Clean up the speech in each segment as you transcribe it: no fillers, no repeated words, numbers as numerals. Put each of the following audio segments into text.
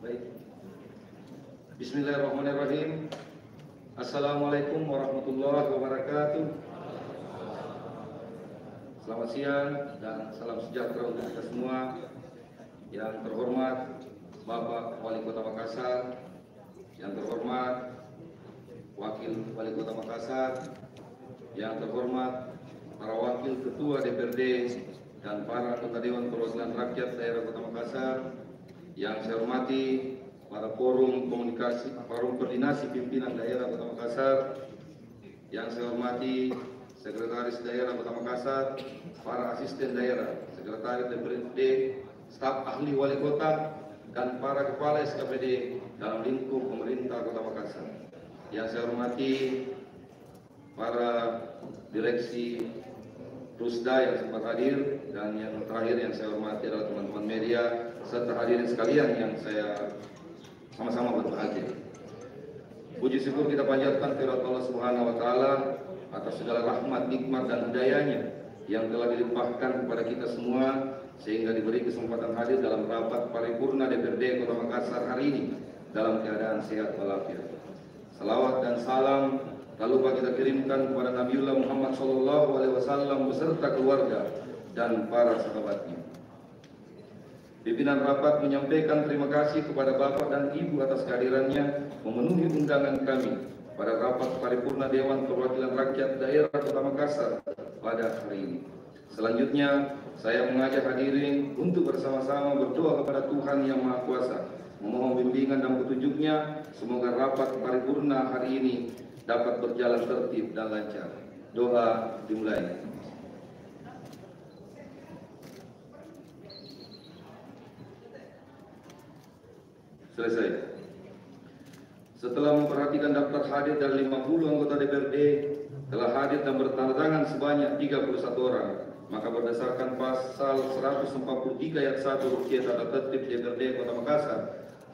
Baik. Bismillahirrahmanirrahim. Assalamualaikum warahmatullahi wabarakatuh. Selamat siang dan salam sejahtera untuk kita semua. Yang terhormat Bapak Wali Kota Makassar, yang terhormat Wakil Wali Kota Makassar, yang terhormat para Wakil Ketua DPRD dan para anggota Dewan Perwakilan Rakyat Daerah Kota Makassar, yang saya hormati para forum koordinasi pimpinan daerah Kota Makassar, yang saya hormati Sekretaris Daerah Kota Makassar, para asisten daerah, Sekretaris DPRD, staf ahli wali kota, dan para kepala SKPD dalam lingkup pemerintah Kota Makassar. Yang saya hormati para direksi Rusda yang sempat hadir, dan yang terakhir yang saya hormati adalah teman-teman media serta hadirin sekalian yang saya sama-sama berbahagia. Puji syukur kita panjatkan kehadirat Allah Subhanahu wa taala atas segala rahmat, nikmat dan hidayahnya yang telah dilimpahkan kepada kita semua sehingga diberi kesempatan hadir dalam rapat paripurna DPRD Kota Makassar hari ini dalam keadaan sehat walafiat. Salawat dan salam tak lupa kita kirimkan kepada Nabiullah Muhammad SAW beserta keluarga dan para sahabatnya. Pimpinan rapat menyampaikan terima kasih kepada Bapak dan Ibu atas kehadirannya memenuhi undangan kami pada rapat paripurna Dewan Perwakilan Rakyat Daerah Kota Makassar pada hari ini. Selanjutnya, saya mengajak hadirin untuk bersama-sama berdoa kepada Tuhan Yang Maha Kuasa, memohon bimbingan dan petunjuknya. Semoga rapat paripurna hari ini dapat berjalan tertib dan lancar. Doa dimulai. Selesai. Setelah memperhatikan daftar hadir dari 50 anggota DPRD telah hadir dan bertanda tangan sebanyak 31 orang, maka berdasarkan pasal 143 ayat 1 huruf C tata tertib DPRD Kota Makassar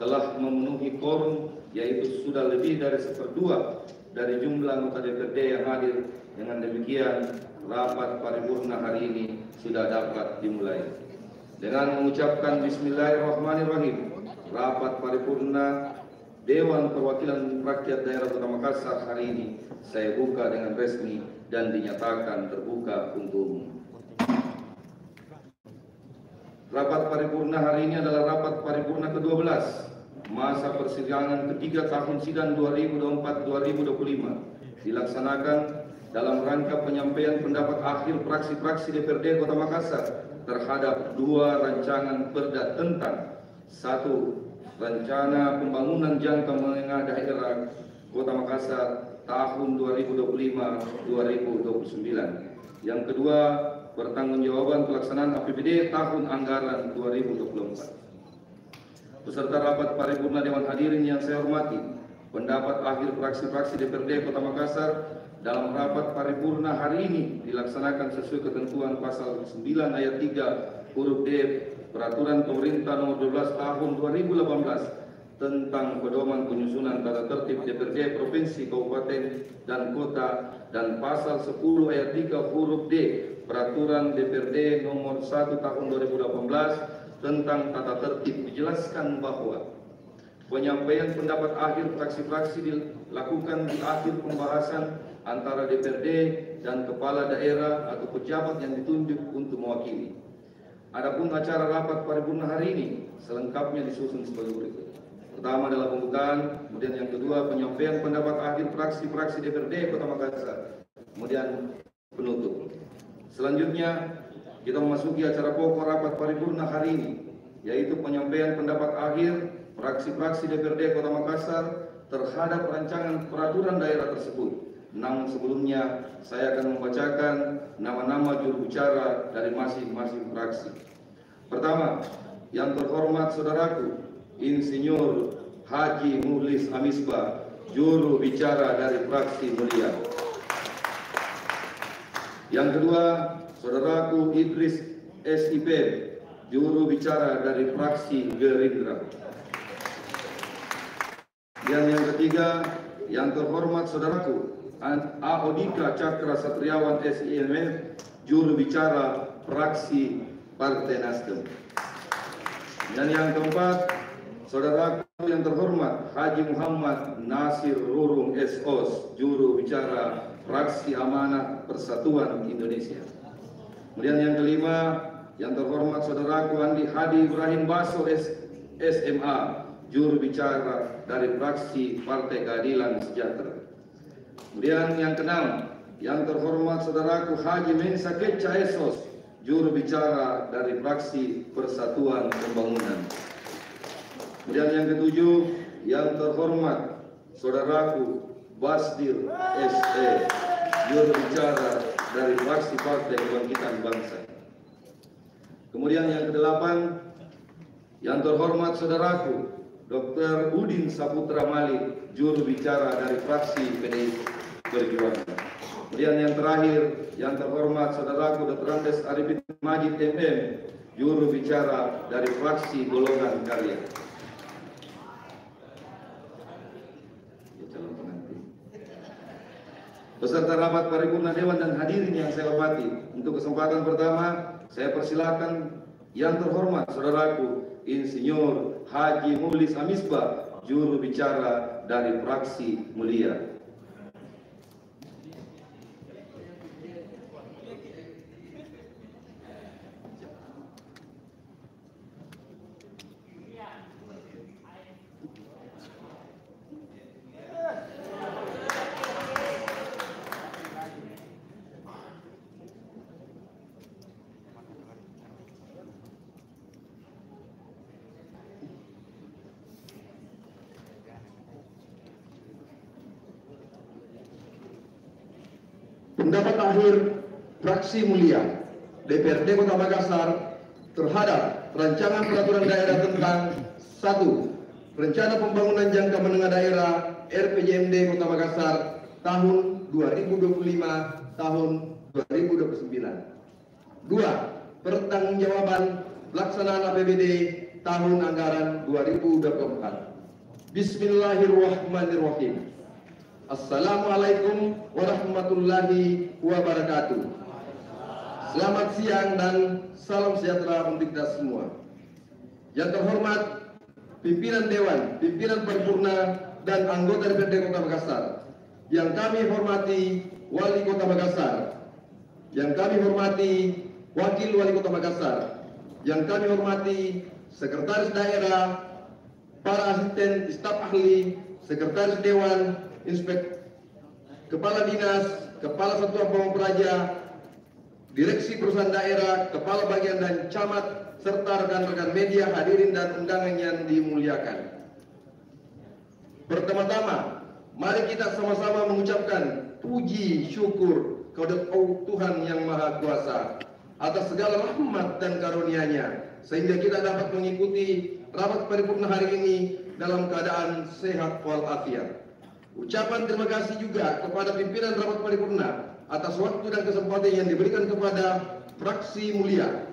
telah memenuhi quorum yaitu sudah lebih dari 1/2 dari jumlah anggota DPRD yang hadir. Dengan demikian, rapat paripurna hari ini sudah dapat dimulai. Dengan mengucapkan Bismillahirrahmanirrahim, rapat paripurna Dewan Perwakilan Rakyat Daerah Kota Makassar hari ini saya buka dengan resmi dan dinyatakan terbuka untuk umum. Rapat paripurna hari ini adalah rapat paripurna ke-12 masa persidangan ketiga tahun sidang 2024-2025 dilaksanakan dalam rangka penyampaian pendapat akhir fraksi-fraksi DPRD Kota Makassar terhadap 2 rancangan perda tentang 1. Rencana Pembangunan Jangka Menengah Daerah Kota Makassar tahun 2025-2029. Yang kedua, pertanggungjawaban pelaksanaan APBD tahun anggaran 2024. Peserta rapat paripurna Dewan Hadirin yang saya hormati, pendapat akhir fraksi-fraksi DPRD Kota Makassar dalam rapat paripurna hari ini dilaksanakan sesuai ketentuan pasal 9 ayat 3 huruf D Peraturan Pemerintah Nomor 12 Tahun 2018 tentang pedoman penyusunan tata tertib DPRD Provinsi, Kabupaten, dan Kota, dan pasal 10 ayat 3 huruf D Peraturan DPRD Nomor 1 Tahun 2018 tentang tata tertib dijelaskan bahwa penyampaian pendapat akhir fraksi-fraksi dilakukan di akhir pembahasan antara DPRD dan kepala daerah atau pejabat yang ditunjuk untuk mewakili. Adapun acara rapat paripurna hari ini selengkapnya disusun sebagai berikut. Pertama adalah pembukaan, kemudian yang kedua penyampaian pendapat akhir fraksi-fraksi DPRD Kota Makassar, kemudian penutup. Selanjutnya kita memasuki acara pokok rapat paripurna hari ini, yaitu penyampaian pendapat akhir fraksi-fraksi DPRD Kota Makassar terhadap rancangan peraturan daerah tersebut. Namun sebelumnya saya akan membacakan nama-nama juru bicara dari masing-masing fraksi. Pertama, yang terhormat saudaraku Insinyur Haji Muhlis Amisbah, juru bicara dari fraksi Mulia. Yang kedua, saudaraku Idris SIP, juru bicara dari fraksi Gerindra. Dan yang ketiga, yang terhormat saudaraku Aodika Cakra Satriawan SIMF, juru bicara fraksi Partai Nasdem. Dan yang keempat, saudaraku yang terhormat Haji Muhammad Nasir Rurung SOS, juru bicara fraksi Amanah Persatuan Indonesia. Kemudian yang kelima, yang terhormat saudaraku Andi Hadi Ibrahim Baso SMA, juru bicara dari fraksi Partai Keadilan Sejahtera. Kemudian yang keenam, yang terhormat saudaraku Haji Mensa Keca Esos, juru bicara dari fraksi Persatuan Pembangunan. Kemudian yang ketujuh, yang terhormat saudaraku Basdir SE, juru bicara dari fraksi Partai Kebangkitan Bangsa. Kemudian yang kedelapan, yang terhormat saudaraku Dr. Udin Saputra Malik, juru bicara dari fraksi PDI Perjuangan. Kemudian yang terakhir, yang terhormat saudaraku Dr. Andes Arifin Majid MM, juru bicara dari fraksi Golongan Karya. Peserta rapat paripurna Dewan dan hadirin yang saya hormati, untuk kesempatan pertama saya persilakan yang terhormat saudaraku Insinyur Haji Muhlis Amisbah, juru bicara dari fraksi Mulia. Pendapat akhir fraksi Mulia DPRD Kota Makassar terhadap rancangan peraturan daerah tentang 1. Rencana Pembangunan Jangka Menengah Daerah RPJMD Kota Makassar tahun 2025 tahun 2029. 2. Pertanggungjawaban pelaksanaan APBD tahun anggaran 2024. Bismillahirrahmanirrahim. Assalamualaikum warahmatullahi wabarakatuh. Selamat siang dan salam sejahtera untuk kita semua. Yang terhormat pimpinan Dewan, pimpinan Paripurna dan anggota DPRD Kota Makassar. Yang kami hormati Wali Kota Makassar. Yang kami hormati Wakil Wali Kota Makassar. Yang kami hormati Sekretaris Daerah, para asisten, staf ahli, Sekretaris Dewan, Kepala Dinas, Kepala Satuan Pamong Praja, Direksi Perusahaan Daerah, Kepala Bagian dan Camat, serta rekan-rekan media hadirin dan undangan yang dimuliakan. Pertama-tama, mari kita sama-sama mengucapkan puji syukur kepada Tuhan Yang Maha Kuasa atas segala rahmat dan karunia-Nya, sehingga kita dapat mengikuti rapat paripurna hari ini dalam keadaan sehat walafiat. Ucapan terima kasih juga kepada pimpinan rapat paripurna atas waktu dan kesempatan yang diberikan kepada fraksi mulia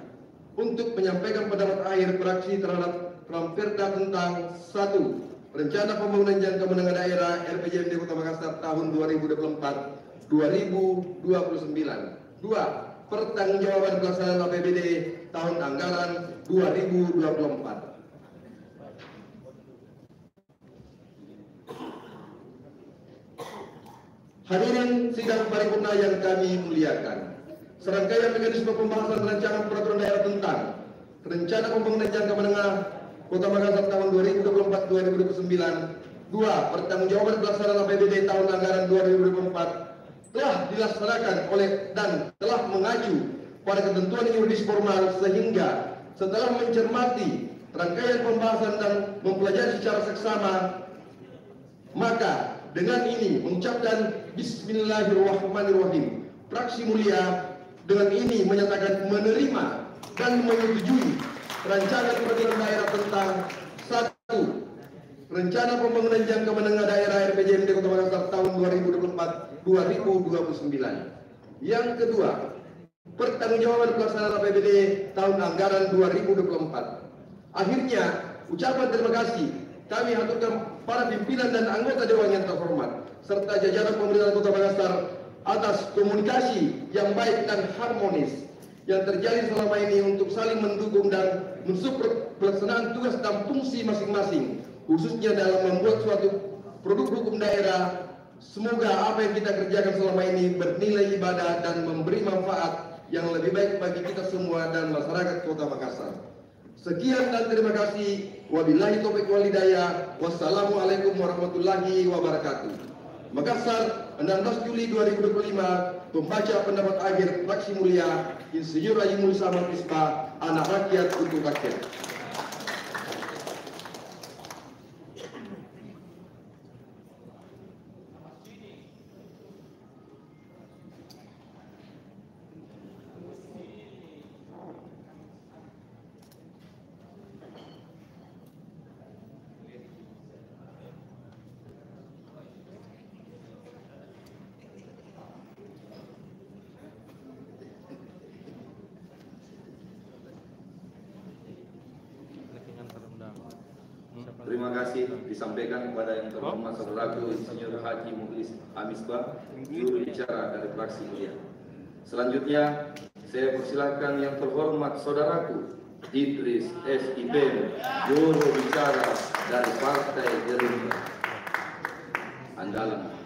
untuk menyampaikan pendapat akhir fraksi terhadap Ramperda tentang 1. Rencana Pembangunan Jangka Menengah Daerah RPJMD Kota Makassar tahun 2024-2029. 2. Pertanggungjawaban pelaksanaan APBD tahun anggaran 2024. Hadirin sidang paripurna yang kami muliakan, serangkaian mekanisme pembahasan rancangan peraturan daerah tentang Rencana Pembangunan Jangka Menengah Kota Makassar tahun 2024-2029. 2. Pertanggungjawaban pelaksanaan APBD tahun anggaran 2024 telah dilaksanakan oleh dan telah mengacu pada ketentuan yuridis formal, sehingga setelah mencermati rangkaian pembahasan dan mempelajari secara seksama, maka dengan ini mengucapkan Bismillahirrahmanirrahim, fraksi mulia dengan ini menyatakan menerima dan menyetujui rancangan peraturan daerah tentang 1. Rencana Pembangunan Jangka Menengah Daerah RPJMD Kota Makassar tahun 2024-2029. Yang kedua, pertanggungjawaban pelaksanaan APBD tahun anggaran 2024. Akhirnya, ucapan terima kasih kami haturkan para pimpinan dan anggota Dewan yang terhormat serta jajaran pemerintahan Kota Makassar atas komunikasi yang baik dan harmonis yang terjalin selama ini untuk saling mendukung dan mensupport pelaksanaan tugas dan fungsi masing-masing, khususnya dalam membuat suatu produk hukum daerah. Semoga apa yang kita kerjakan selama ini bernilai ibadah dan memberi manfaat yang lebih baik bagi kita semua dan masyarakat Kota Makassar. Sekian dan terima kasih. Wabillahi taufiq wal hidayah. Wassalamualaikum warahmatullahi wabarakatuh. Makassar, 16 Juli 2025. Pembaca pendapat akhir fraksi mulia Insinyur Haji Mulisa Ahmad Misbah, anak rakyat untuk rakyat. Terima kasih disampaikan kepada yang terhormat saudaraku Insinyur Haji Mukhlis Amisbah, juru bicara dari fraksi mulia. Selanjutnya saya persilakan yang terhormat saudaraku Idris S. Iben, juru bicara dari Partai Gerindra. Andalan.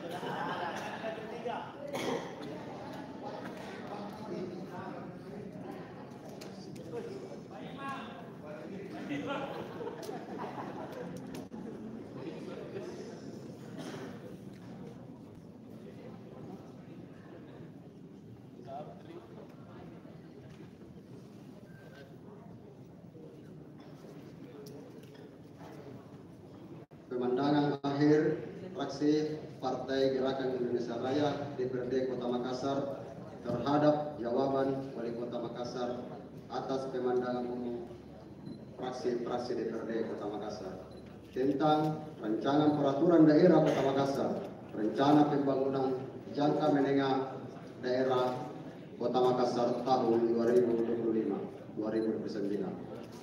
Pemandangan akhir fraksi Partai Gerakan Indonesia Raya DPRD Kota Makassar terhadap jawaban Wali Kota Makassar atas pemandangan umum fraksi-fraksi DPRD Kota Makassar tentang rancangan peraturan daerah Kota Makassar, rencana pembangunan jangka menengah daerah Kota Makassar tahun 2025-2029.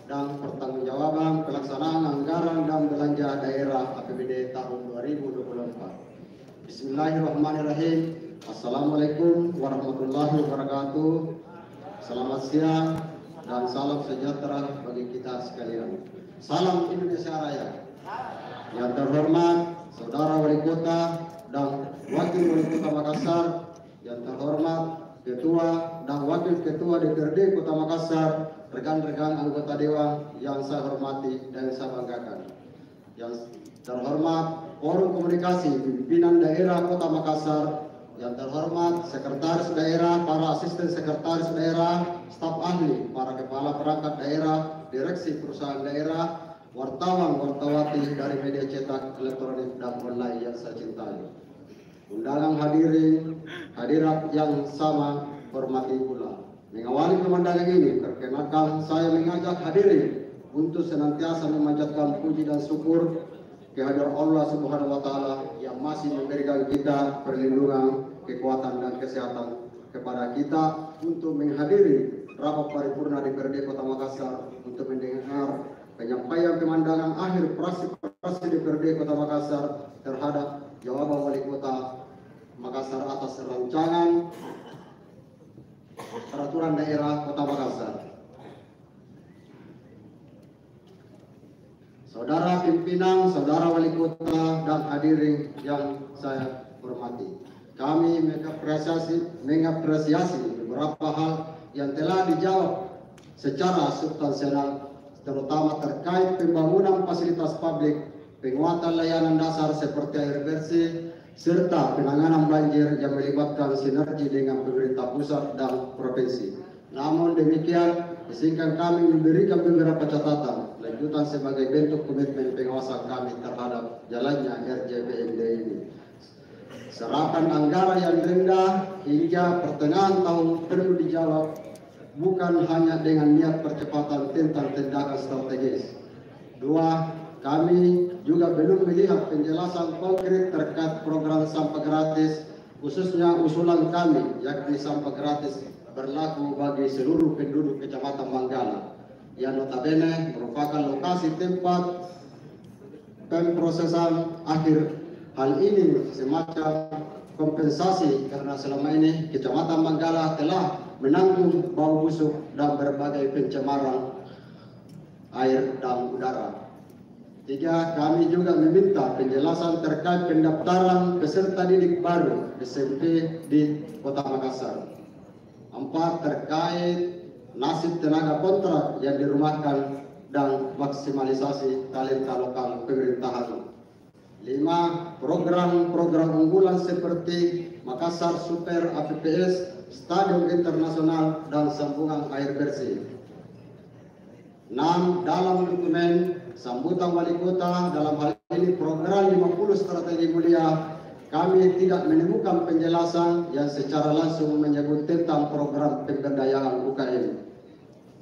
dan pertanggungjawaban pelaksanaan anggaran dan belanja daerah APBD tahun 2024. Bismillahirrahmanirrahim. Assalamualaikum warahmatullahi wabarakatuh. Selamat siang dan salam sejahtera bagi kita sekalian. Salam Indonesia Raya. Yang terhormat Saudara Wali Kota dan Wakil Wali Kota Makassar, yang terhormat Ketua dan Wakil Ketua DPRD Kota Makassar, rekan-rekan anggota Dewan yang saya hormati dan saya banggakan. Yang terhormat Forum Komunikasi Pimpinan Daerah Kota Makassar, yang terhormat Sekretaris Daerah, para Asisten Sekretaris Daerah, staf ahli, para kepala perangkat daerah, direksi perusahaan daerah, wartawan-wartawati dari media cetak, elektronik, dan online yang saya cintai. Undangan hadirat yang sama hormati pula. Mengawali pemandangan ini, perkenalkan saya mengajak hadirin untuk senantiasa memanjatkan puji dan syukur kehadirat Allah Subhanahu wa Ta'ala yang masih memberikan kita perlindungan, kekuatan, dan kesehatan kepada kita untuk menghadiri rapat paripurna DPRD Kota Makassar untuk mendengar penyampaian pemandangan akhir praksi DPRD Kota Makassar terhadap jawaban Wali Kota Makassar atas rancangan peraturan daerah Kota Makassar. Saudara pimpinan, saudara wali kota, dan hadirin yang saya hormati, kami mengapresiasi beberapa hal yang telah dijawab secara substansial, terutama terkait pembangunan fasilitas publik, penguatan layanan dasar seperti air bersih, serta penanganan banjir yang melibatkan sinergi dengan pemerintah pusat dan provinsi. Namun demikian, izinkan kami memberikan beberapa catatan lanjutan sebagai bentuk komitmen pengawasan kami terhadap jalannya RJPMD ini. Serapan anggaran yang rendah hingga pertengahan tahun perlu dijawab bukan hanya dengan niat percepatan tentang tindakan strategis. Dua, kami juga belum melihat penjelasan konkret terkait program sampah gratis, khususnya usulan kami yakni sampah gratis berlaku bagi seluruh penduduk Kecamatan Manggala yang notabene merupakan lokasi tempat pemprosesan akhir. Hal ini semacam kompensasi karena selama ini Kecamatan Manggala telah menanggung bau busuk dan berbagai pencemaran air dan udara. Tiga, kami juga meminta penjelasan terkait pendaftaran peserta didik baru SMP di Kota Makassar. Empat, terkait nasib tenaga kontrak yang dirumahkan dan maksimalisasi talenta lokal pemerintahan. Lima, program-program unggulan seperti Makassar Super APPS, Stadion Internasional, dan sambungan air bersih. 6. Dalam dokumen sambutan wali kota dalam hal ini program 50 strategi mulia, kami tidak menemukan penjelasan yang secara langsung menyebut tentang program pemberdayaan UKM.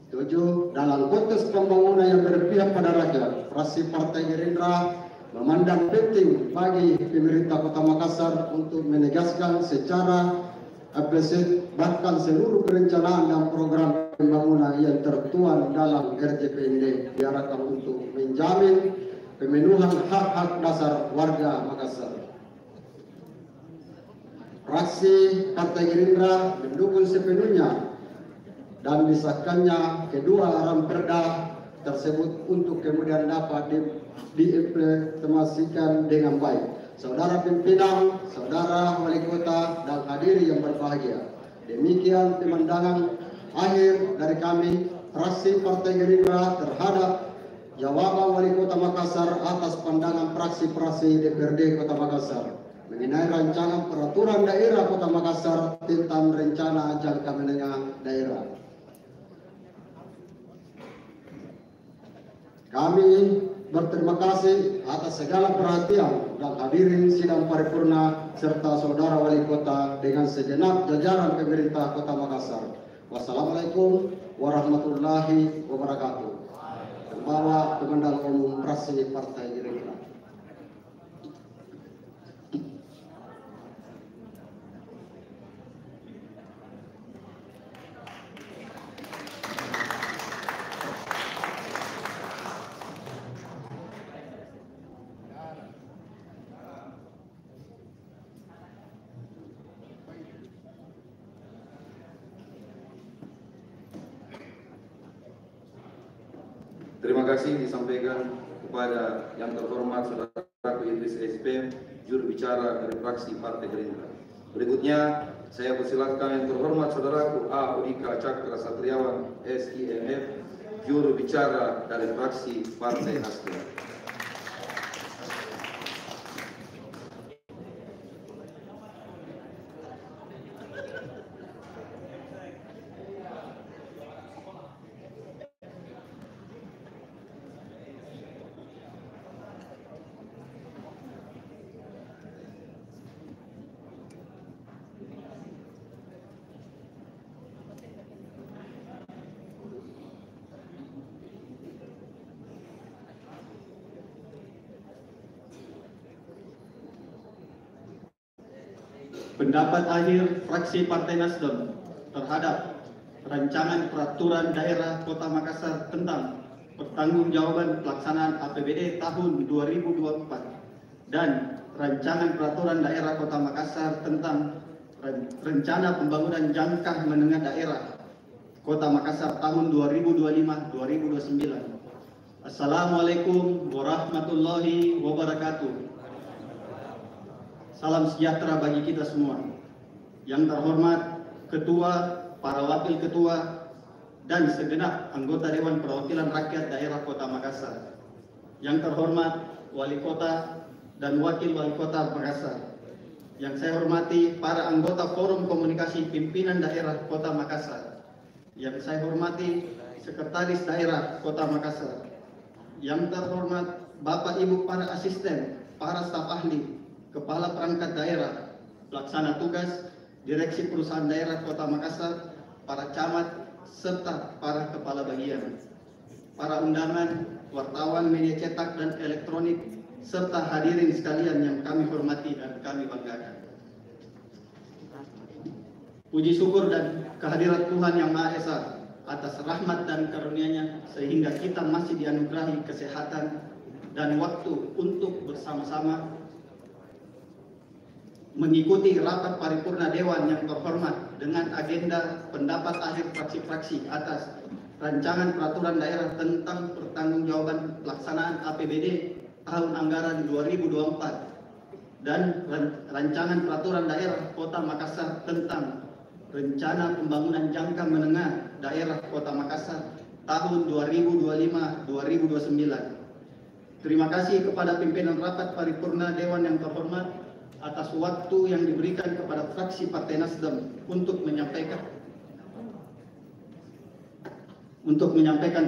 7. Dalam konteks pembangunan yang berpihak pada rakyat, fraksi Partai Gerindra memandang penting bagi pemerintah Kota Makassar untuk menegaskan secara eksplisit bahkan seluruh perencanaan dan program pembangunan yang tertuang dalam RJPMD diarahkan untuk menjamin pemenuhan hak-hak dasar warga Makassar. Fraksi Partai Gerindra mendukung sepenuhnya dan disahkannya kedua ramperda tersebut untuk kemudian dapat diimplementasikan dengan baik. Saudara pimpinan, saudara wali kota, dan hadirin yang berbahagia, demikian pemandangan akhir dari kami fraksi Partai Gerindra terhadap jawaban Wali Kota Makassar atas pandangan fraksi-fraksi DPRD Kota Makassar mengenai rancangan peraturan daerah Kota Makassar tentang rencana jangka menengah daerah. Kami berterima kasih atas segala perhatian dan hadirin sidang paripurna serta saudara wali kota dengan segenap jajaran pemerintah Kota Makassar. Wassalamualaikum warahmatullahi wabarakatuh. Kepala Pemandang Umum Fraksi Partai Gerindra. Terima kasih disampaikan kepada yang terhormat Saudara Idris SP, juru bicara dari fraksi Partai Gerindra. Berikutnya, saya persilakan yang terhormat Saudaraku A. Odika Cakra Satriawan, SIMF, juru bicara dari fraksi Partai Nasdem. Pendapat akhir fraksi Partai Nasdem terhadap rancangan peraturan daerah Kota Makassar tentang pertanggungjawaban pelaksanaan APBD tahun 2024 dan rancangan peraturan daerah Kota Makassar tentang rencana pembangunan jangka menengah daerah Kota Makassar tahun 2025-2029. Assalamualaikum warahmatullahi wabarakatuh. Salam sejahtera bagi kita semua. Yang terhormat Ketua, para Wakil Ketua, dan segenap anggota Dewan Perwakilan Rakyat Daerah Kota Makassar. Yang terhormat Wali Kota dan Wakil Wali Kota Makassar. Yang saya hormati para anggota Forum Komunikasi Pimpinan Daerah Kota Makassar. Yang saya hormati Sekretaris Daerah Kota Makassar. Yang terhormat Bapak Ibu para asisten, para staf ahli, Kepala Perangkat Daerah, Pelaksana Tugas, Direksi Perusahaan Daerah Kota Makassar, para camat, serta para kepala bagian, para undangan, wartawan, media cetak dan elektronik, serta hadirin sekalian yang kami hormati dan kami banggakan. Puji syukur dan kehadirat Tuhan Yang Maha Esa atas rahmat dan karunia-Nya sehingga kita masih dianugerahi kesehatan dan waktu untuk bersama-sama mengikuti rapat paripurna Dewan yang terhormat dengan agenda pendapat akhir fraksi-fraksi atas rancangan peraturan daerah tentang pertanggungjawaban pelaksanaan APBD tahun anggaran 2024 dan rancangan peraturan daerah Kota Makassar tentang rencana pembangunan jangka menengah daerah Kota Makassar tahun 2025-2029. Terima kasih kepada pimpinan rapat paripurna Dewan yang terhormat atas waktu yang diberikan kepada fraksi Partai Nasdem untuk menyampaikan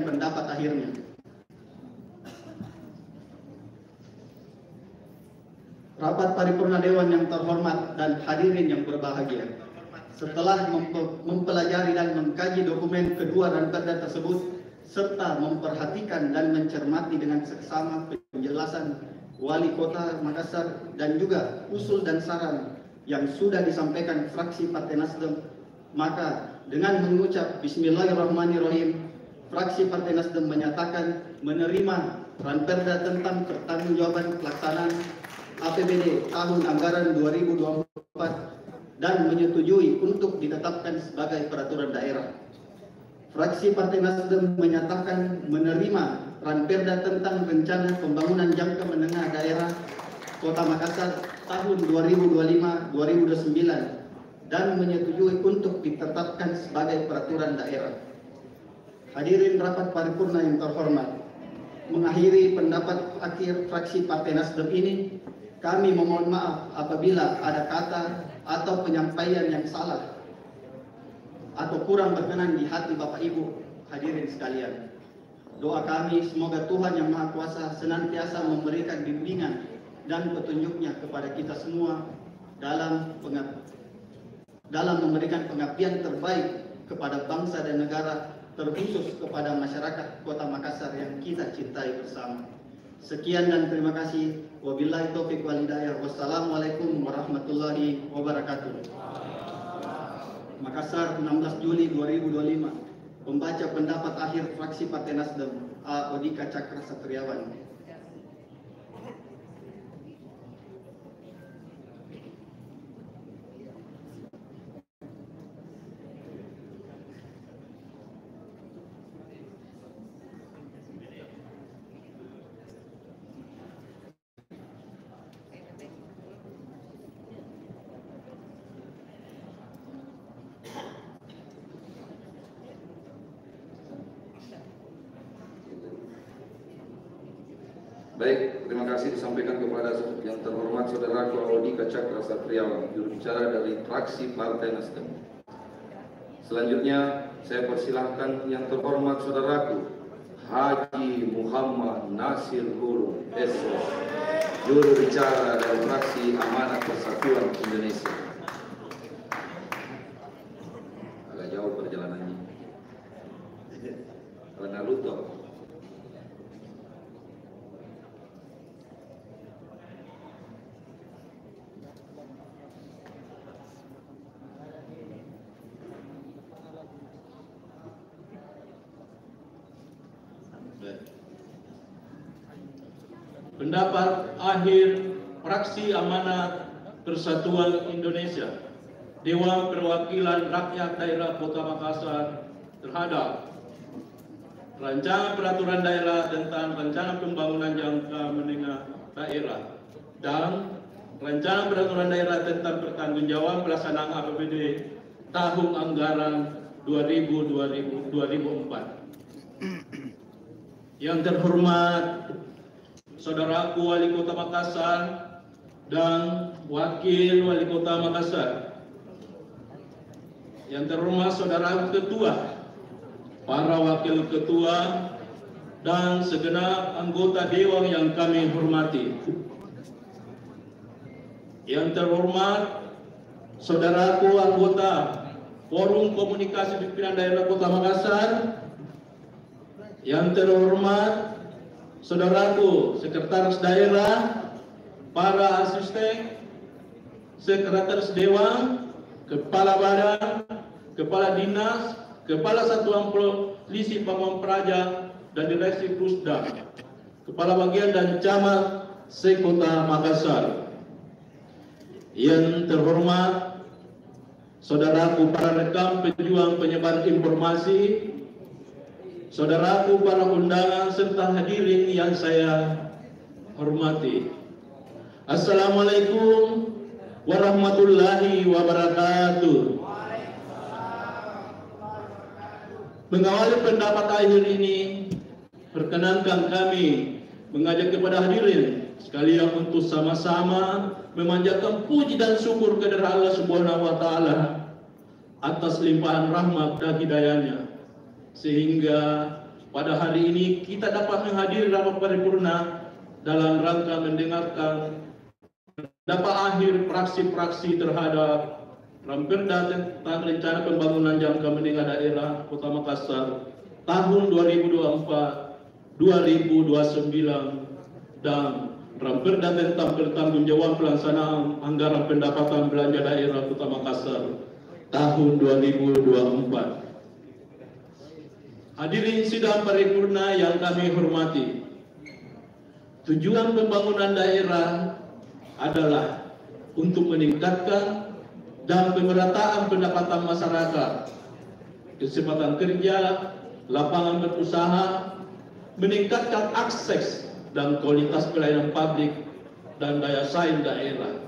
pendapat akhirnya. Rapat paripurna Dewan yang terhormat dan hadirin yang berbahagia, setelah mempelajari dan mengkaji dokumen kedua ranperda tersebut serta memperhatikan dan mencermati dengan seksama penjelasan Wali Kota Makassar dan juga usul dan saran yang sudah disampaikan fraksi Partai Nasdem, maka dengan mengucap Bismillahirrahmanirrahim, fraksi Partai Nasdem menyatakan menerima ranperda tentang pertanggungjawaban pelaksanaan APBD tahun anggaran 2024 dan menyetujui untuk ditetapkan sebagai peraturan daerah. Fraksi Partai Nasdem menyatakan menerima ranperda tentang rencana pembangunan jangka menengah daerah Kota Makassar tahun 2025-2029 dan menyetujui untuk ditetapkan sebagai peraturan daerah. Hadirin rapat paripurna yang terhormat, mengakhiri pendapat akhir fraksi Partai Nasdem ini, kami memohon maaf apabila ada kata atau penyampaian yang salah atau kurang berkenan di hati Bapak Ibu hadirin sekalian. Doa kami semoga Tuhan Yang Maha Kuasa senantiasa memberikan bimbingan dan petunjuknya kepada kita semua dalam memberikan pengabdian terbaik kepada bangsa dan negara, terkhusus kepada masyarakat Kota Makassar yang kita cintai bersama. Sekian dan terima kasih. Wabillahi taufiq wal hidayah. Wassalamualaikum warahmatullahi wabarakatuh. Makassar, 16 Juli 2025. Membaca pendapat akhir fraksi Partai Nasdem, A. Odika Cakra Satriawan. Baik, terima kasih disampaikan kepada yang terhormat Saudaraku Audika Cakra Satriawan, juru bicara dari fraksi Partai Nasdem. Selanjutnya, saya persilahkan yang terhormat Saudaraku Haji Muhammad Nasir Hulu, SS, juru bicara dari fraksi Amanat Persatuan Indonesia. Agak jauh perjalanannya. Karena Naruto. Pendapat akhir fraksi Amanat Persatuan Indonesia, Dewan Perwakilan Rakyat Daerah Kota Makassar terhadap Rancangan Peraturan Daerah tentang Rencana Pembangunan Jangka Menengah Daerah dan Rancangan Peraturan Daerah tentang Pertanggungjawaban Pelaksanaan APBD Tahun Anggaran 2004. Yang terhormat Saudaraku Wali Kota Makassar dan Wakil Wali Kota Makassar, yang terhormat Saudara Ketua, para Wakil Ketua, dan segenap anggota Dewan yang kami hormati. Yang terhormat Saudaraku anggota Forum Komunikasi Pimpinan Daerah Kota Makassar, yang terhormat Saudaraku Sekretaris Daerah, para asisten, Sekretaris Dewan, Kepala Badan, Kepala Dinas, Kepala Satuan Polisi Pamong Praja, dan Direksi Pusda, Kepala Bagian dan Camat Se-Kota Makassar. Yang terhormat Saudaraku para rekam pejuang penyebar informasi, Saudaraku para undangan serta hadirin yang saya hormati. Assalamualaikum warahmatullahi wabarakatuh. Mengawali pendapat akhir ini, perkenankan kami mengajak kepada hadirin sekalian untuk sama-sama memanjatkan puji dan syukur kehadirat Allah Subhanahu wa taala atas limpahan rahmat dan hidayahnya, sehingga pada hari ini kita dapat menghadiri rapat paripurna dalam rangka mendengarkan pendapat akhir fraksi-fraksi terhadap Ramperda tentang Rencana Pembangunan Jangka Menengah Daerah Kota Makassar tahun 2024-2029 dan Ramperda tentang Pertanggungjawaban Pelaksanaan Anggaran Pendapatan Belanja Daerah Kota Makassar tahun 2024. Hadirin sidang paripurna yang kami hormati, tujuan pembangunan daerah adalah untuk meningkatkan dan pemerataan pendapatan masyarakat, kesempatan kerja, lapangan berusaha, meningkatkan akses dan kualitas pelayanan publik dan daya saing daerah.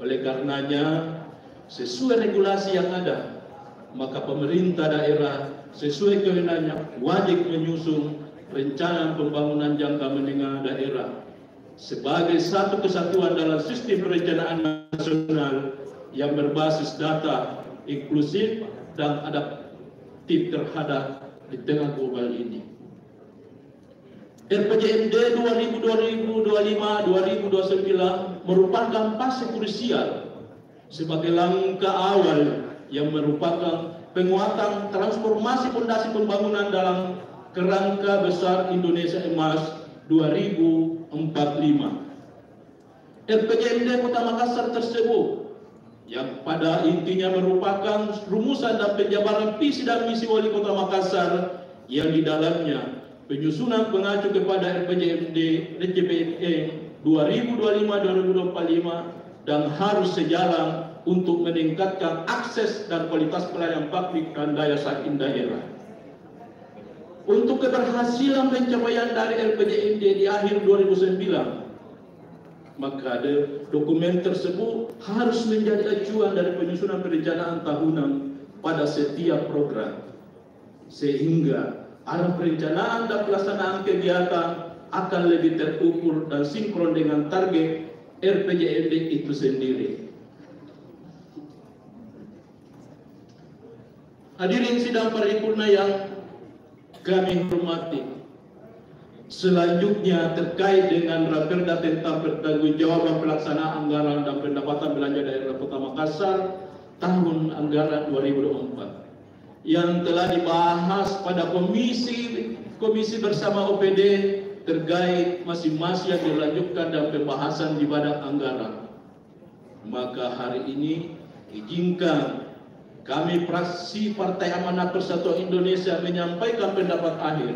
Oleh karenanya, sesuai regulasi yang ada, maka pemerintah daerah sesuai kewenangannya wajib menyusun rencana pembangunan jangka menengah daerah sebagai satu kesatuan dalam sistem perencanaan nasional yang berbasis data, inklusif dan adaptif terhadap di tengah global ini. RPJMD 2025-2029 merupakan fase krusial sebagai langkah awal yang merupakan penguatan transformasi fondasi pembangunan dalam kerangka besar Indonesia Emas 2045. RPJMD Kota Makassar tersebut yang pada intinya merupakan rumusan dan penjabaran visi dan misi Wali Kota Makassar yang di dalamnya penyusunan pengacu kepada RPJMD RJPME 2025-2025 dan harus sejalan untuk meningkatkan akses dan kualitas pelayanan publik dan daya saing daerah. Untuk keberhasilan pencapaian dari RPJMD di akhir 2009, maka dokumen tersebut harus menjadi acuan dari penyusunan perencanaan tahunan pada setiap program, sehingga arah perencanaan dan pelaksanaan kegiatan akan lebih terukur dan sinkron dengan target RPJMD itu sendiri. Hadirin sidang paripurna yang kami hormati, selanjutnya terkait dengan Raperda tentang pertanggungjawaban pelaksanaan anggaran dan pendapatan belanja daerah Kota Makassar tahun anggaran 2024 yang telah dibahas pada komisi bersama OPD terkait masing-masing yang dilanjutkan dan pembahasan di badan anggaran. Maka hari ini izinkan kami fraksi Partai Amanat Persatuan Indonesia menyampaikan pendapat akhir.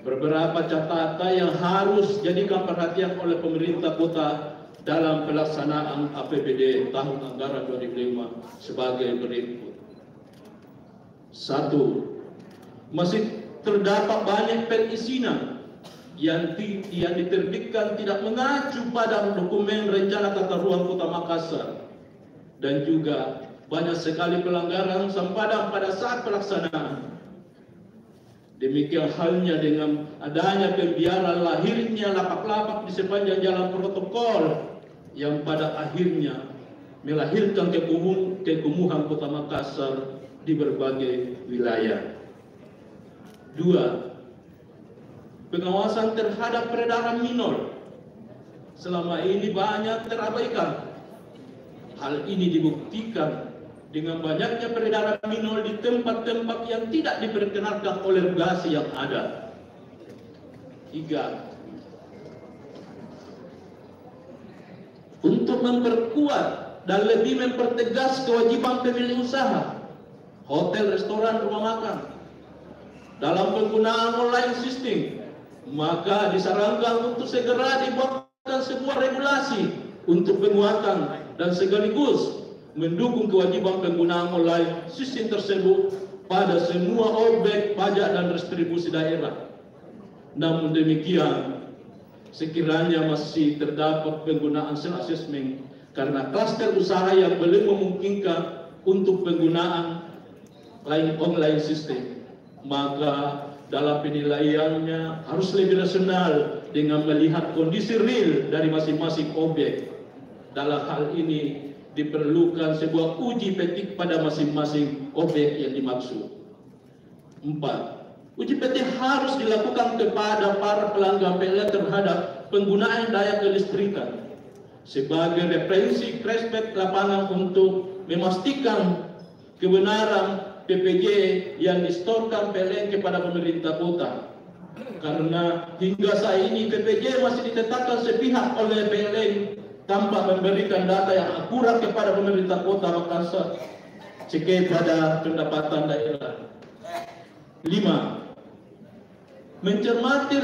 Beberapa catatan yang harus jadikan perhatian oleh pemerintah kota dalam pelaksanaan APBD tahun anggaran 2005 sebagai berikut. 1. Masih terdapat banyak perizinan yang diterbitkan tidak mengacu pada dokumen rencana tata ruang Kota Makassar, dan juga banyak sekali pelanggaran sempadan pada saat pelaksanaan. Demikian halnya dengan adanya pembiaran lahirnya lapak-lapak di sepanjang jalan protokol yang pada akhirnya melahirkan kekumuhan Kota Makassar di berbagai wilayah. 2. Pengawasan terhadap peredaran minor selama ini banyak terabaikan. Hal ini dibuktikan dengan banyaknya peredaran minor di tempat-tempat yang tidak diperkenalkan oleh regulasi yang ada. 3. Untuk memperkuat dan lebih mempertegas kewajiban pemilik usaha, hotel, restoran, rumah makan dalam penggunaan online system, maka disarankan untuk segera dibuatkan sebuah regulasi untuk penguatan dan sekaligus mendukung kewajiban penggunaan online sistem tersebut pada semua objek pajak dan distribusi daerah. Namun demikian, sekiranya masih terdapat penggunaan self-assessment karena klaster usaha yang belum memungkinkan untuk penggunaan online system, maka dalam penilaiannya harus lebih rasional dengan melihat kondisi real dari masing-masing objek. Dalam hal ini diperlukan sebuah uji petik pada masing-masing objek yang dimaksud. 4. Uji petik harus dilakukan kepada para pelanggan PLN terhadap penggunaan daya kelistrikan sebagai referensi prospek lapangan untuk memastikan kebenaran PPJ yang distorkan PLN kepada pemerintah kota. Karena hingga saat ini PPJ masih ditetapkan sepihak oleh PLN tanpa memberikan data yang akurat kepada pemerintah Kota Makassar terkait pada pendapatan daerah. 5. Mencermati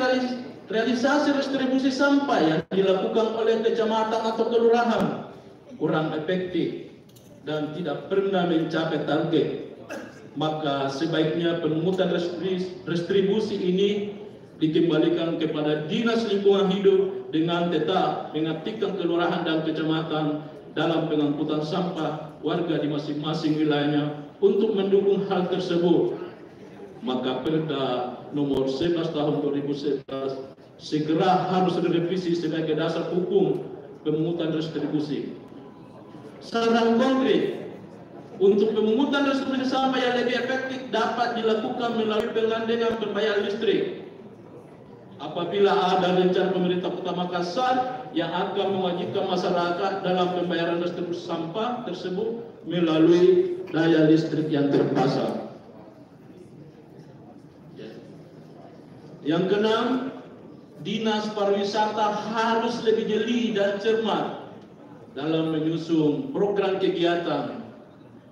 realisasi distribusi sampah yang dilakukan oleh kecamatan atau kelurahan kurang efektif dan tidak pernah mencapai target, maka sebaiknya pemungutan distribusi ini dikembalikan kepada Dinas Lingkungan Hidup dengan tetap mengaktifkan kelurahan dan kecamatan dalam pengangkutan sampah warga di masing-masing wilayahnya untuk mendukung hal tersebut. Maka Perda nomor 11 tahun 2011 segera harus direvisi sebagai dasar hukum pemungutan distribusi. Saran konkret untuk pemungutan distribusi sampah yang lebih efektif dapat dilakukan melalui pengandengan pembayaran listrik. Apabila ada rencana pemerintah Kota Makassar yang akan mewajibkan masyarakat dalam pembayaran distribusi sampah tersebut melalui daya listrik yang terpasang. Yang keenam, Dinas Pariwisata harus lebih jeli dan cermat dalam menyusun program kegiatan.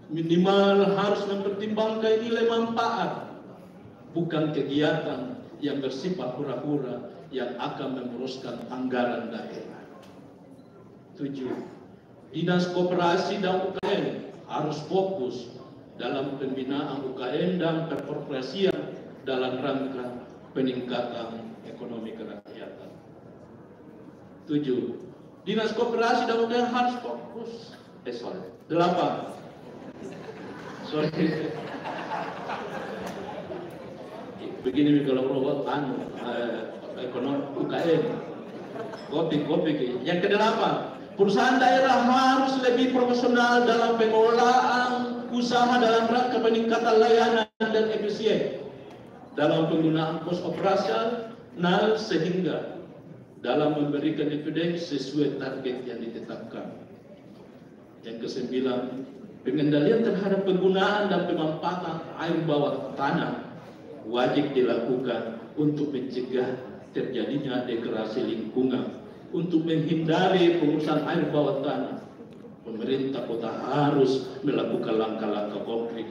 Minimal harus mempertimbangkan nilai manfaat, bukan kegiatan yang bersifat hura-hura yang akan memuruskan anggaran daerah. 7. Dinas Koperasi dan UKM harus fokus dalam pembinaan UKM dan perkorporasian dalam rangka peningkatan ekonomi kerakyatan. 7. Dinas Koperasi dan UKM harus fokus. 8. Begini kalau robot ekonomi UKM. Kopi. Yang kedelapan, perusahaan daerah harus lebih profesional dalam pengelolaan usaha dalam rangka peningkatan layanan dan efisien dalam penggunaan pos operasional sehingga dalam memberikan dividen sesuai target yang ditetapkan. Yang kesembilan, pengendalian terhadap penggunaan dan pemanfaatan air bawah tanah wajib dilakukan untuk mencegah terjadinya degradasi lingkungan. Untuk menghindari pengurusan air bawah tanah, pemerintah kota harus melakukan langkah-langkah konkret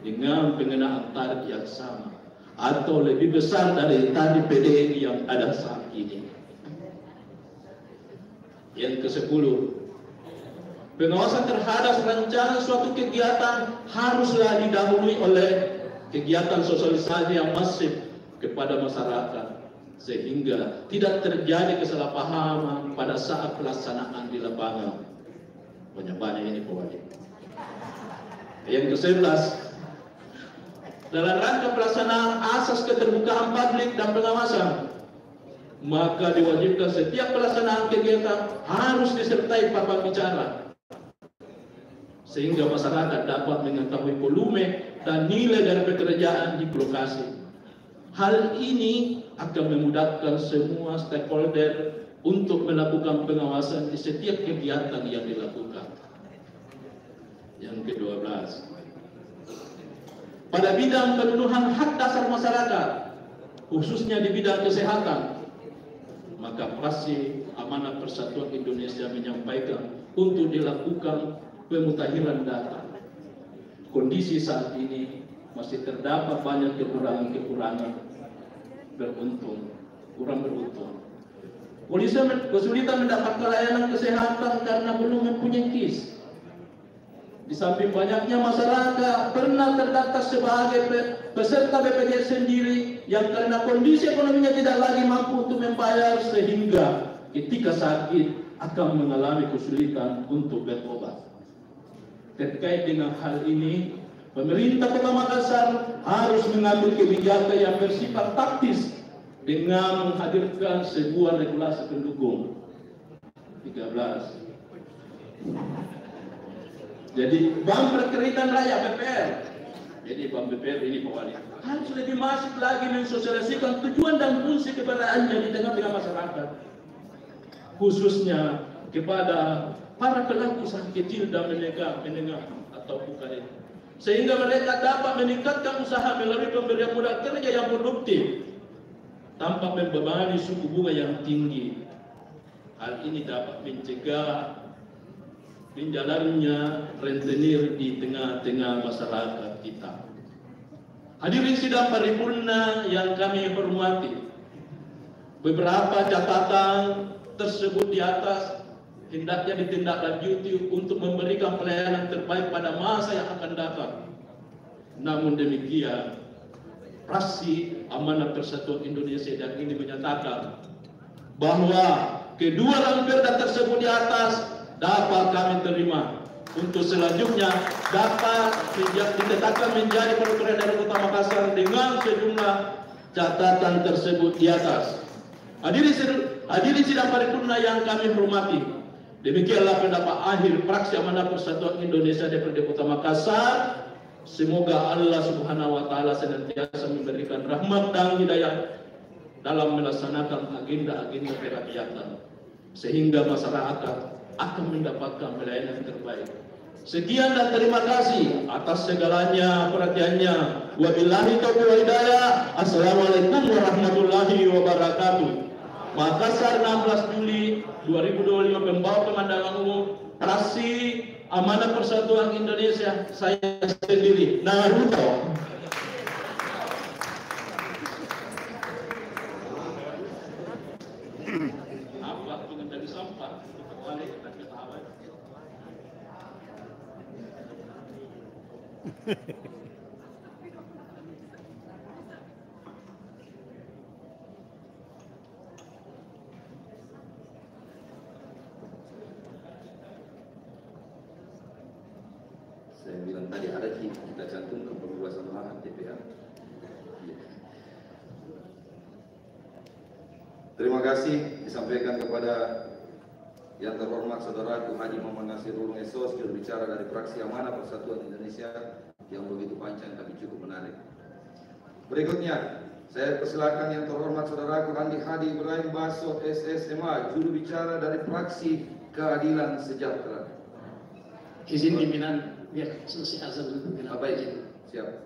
dengan pengenaan tarif yang sama atau lebih besar dari tarif PDN yang ada saat ini. Yang ke-10, pengawasan terhadap rencana suatu kegiatan haruslah didahului oleh kegiatan sosialisasi yang masif kepada masyarakat sehingga tidak terjadi kesalahpahaman pada saat pelaksanaan di lapangan. Banyak ini Pak. Yang ke-11, dalam rangka pelaksanaan asas keterbukaan publik dan pengawasan, maka diwajibkan setiap pelaksanaan kegiatan harus disertai papan bicara sehingga masyarakat dapat mengetahui volume dan nilai dari pekerjaan di lokasi. Hal ini akan memudahkan semua stakeholder untuk melakukan pengawasan di setiap kegiatan yang dilakukan. Yang ke-12, pada bidang pemenuhan hak dasar masyarakat, khususnya di bidang kesehatan, maka Fraksi Amanat Persatuan Indonesia menyampaikan untuk dilakukan pemutakhiran data. Kondisi saat ini masih terdapat banyak kekurangan kurang beruntung. Polisi kesulitan mendapatkan layanan kesehatan karena belum mempunyai KIS. Di samping banyaknya masyarakat pernah terdaftar sebagai peserta BPJS sendiri yang karena kondisi ekonominya tidak lagi mampu untuk membayar sehingga ketika sakit akan mengalami kesulitan untuk berobat. Terkait dengan hal ini, pemerintah Kota Makassar harus mengambil kebijakan yang bersifat taktis dengan menghadirkan sebuah regulasi pendukung. 13. Jadi Bank Perkreditan Rakyat BPR. Jadi Bank BPR ini Pak Wali harus lebih masif lagi mensosialisasikan tujuan dan fungsi keberadaannya di tengah-tengah masyarakat, khususnya kepada para pelaku usaha kecil dan menengah atau UKM, sehingga mereka dapat meningkatkan usaha melalui pemberian modal kerja yang produktif tanpa membebani suku bunga yang tinggi. Hal ini dapat mencegah menjalannya rentenir di tengah-tengah masyarakat kita. Hadirin sidang paripurna yang kami hormati, beberapa catatan tersebut di atas hendaknya ditindaklanjuti untuk memberikan pelayanan terbaik pada masa yang akan datang. Namun demikian, Fraksi Amanat Persatuan Indonesia dan ini menyatakan bahwa kedua lamperda tersebut di atas dapat kami terima untuk selanjutnya dapat ditetapkan menjadi peraturan dari Kota Makassar dengan sejumlah catatan tersebut di atas. Hadirin sidang paripurna yang kami hormati, demikianlah pendapat akhir Fraksi Amanat Persatuan Indonesia DPRD Kota Makassar. Semoga Allah Subhanahu wa taala senantiasa memberikan rahmat dan hidayah dalam melaksanakan agenda-agenda kerakyatan sehingga masyarakat akan mendapatkan pelayanan terbaik. Sekian dan terima kasih atas segalanya perhatiannya. Wabillahi taufiq wal hidayah. Assalamualaikum warahmatullahi wabarakatuh. Makassar 16 Juli 2025, pembawa pemandangan umum Fraksi Amanat Persatuan Indonesia, saya sendiri, Naruto. Apa pengendali sampah? Balik kita ketawa. Saya bilang tadi ada kita cantumkan perluasan lahan TPA. Terima kasih disampaikan kepada yang terhormat Saudaraku Haji Muhammad Nasirul Mesos, juru bicara dari Fraksi Amanah Persatuan Indonesia, yang begitu panjang tapi cukup menarik. Berikutnya, saya persilakan yang terhormat Saudaraku Andi Hadi Ibrahim Baso SSMA, juru bicara dari Fraksi Keadilan Sejahtera. Izin pimpinan, biar selesai azan dulu. Apa izin? Siap.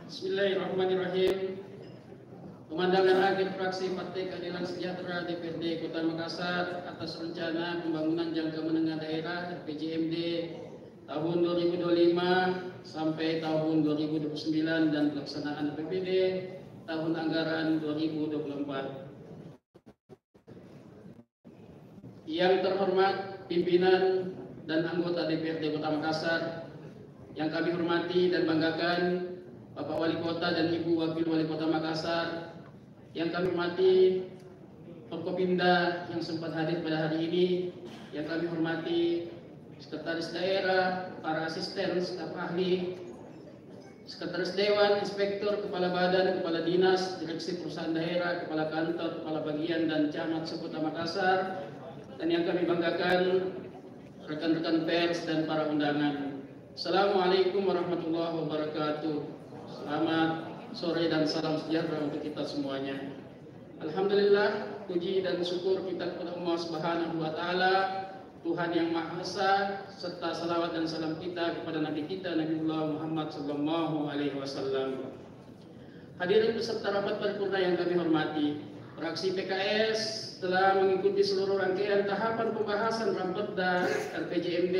Bismillahirrahmanirrahim. Pemandangan akhir fraksi Partai Keadilan Sejahtera DPRD Kota Makassar atas rencana pembangunan jangka menengah daerah RPJMD tahun 2025 sampai tahun 2029 dan pelaksanaan APBD tahun anggaran 2024. Yang terhormat pimpinan dan anggota DPRD Kota Makassar, yang kami hormati dan banggakan Bapak Wali Kota dan Ibu Wakil Wali Kota Makassar, yang kami hormati Forkopimda yang sempat hadir pada hari ini, yang kami hormati Sekretaris Daerah, para asisten, staf ahli, Sekretaris Dewan, Inspektur, Kepala Badan, Kepala Dinas, Direksi Perusahaan Daerah, Kepala Kantor, Kepala Bagian, dan Camat Sekota Makassar, dan yang kami banggakan rekan-rekan pers dan para undangan. Assalamualaikum warahmatullahi wabarakatuh. Selamat sore dan salam sejahtera untuk kita semuanya. Alhamdulillah, puji dan syukur kita kepada Allah Subhanahu wa Ta'ala, Tuhan yang Maha Esa, serta salawat dan salam kita kepada Nabi kita Nabiullah Muhammad sallallahu alaihi wasallam. Hadirin peserta rapat paripurna yang kami hormati, fraksi PKS telah mengikuti seluruh rangkaian tahapan pembahasan Raperda RPJMD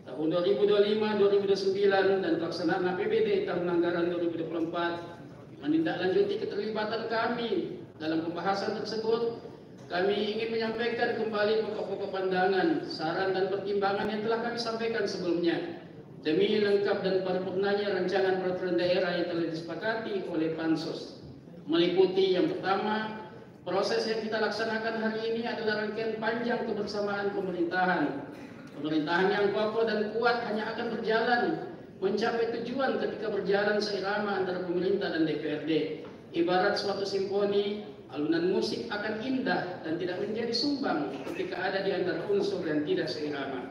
tahun 2025, 2029 dan pelaksanaan APBD tahun anggaran 2024. Menindaklanjuti keterlibatan kami dalam pembahasan tersebut, kami ingin menyampaikan kembali pokok-pokok pandangan, saran dan pertimbangan yang telah kami sampaikan sebelumnya demi lengkap dan paripurnanya rancangan peraturan daerah yang telah disepakati oleh Pansus. Meliputi yang pertama, proses yang kita laksanakan hari ini adalah rangkaian panjang kebersamaan pemerintahan. Pemerintahan yang kokoh dan kuat hanya akan berjalan mencapai tujuan ketika berjalan seirama antara pemerintah dan DPRD. Ibarat suatu simfoni, alunan musik akan indah dan tidak menjadi sumbang ketika ada di antara unsur yang tidak seirama.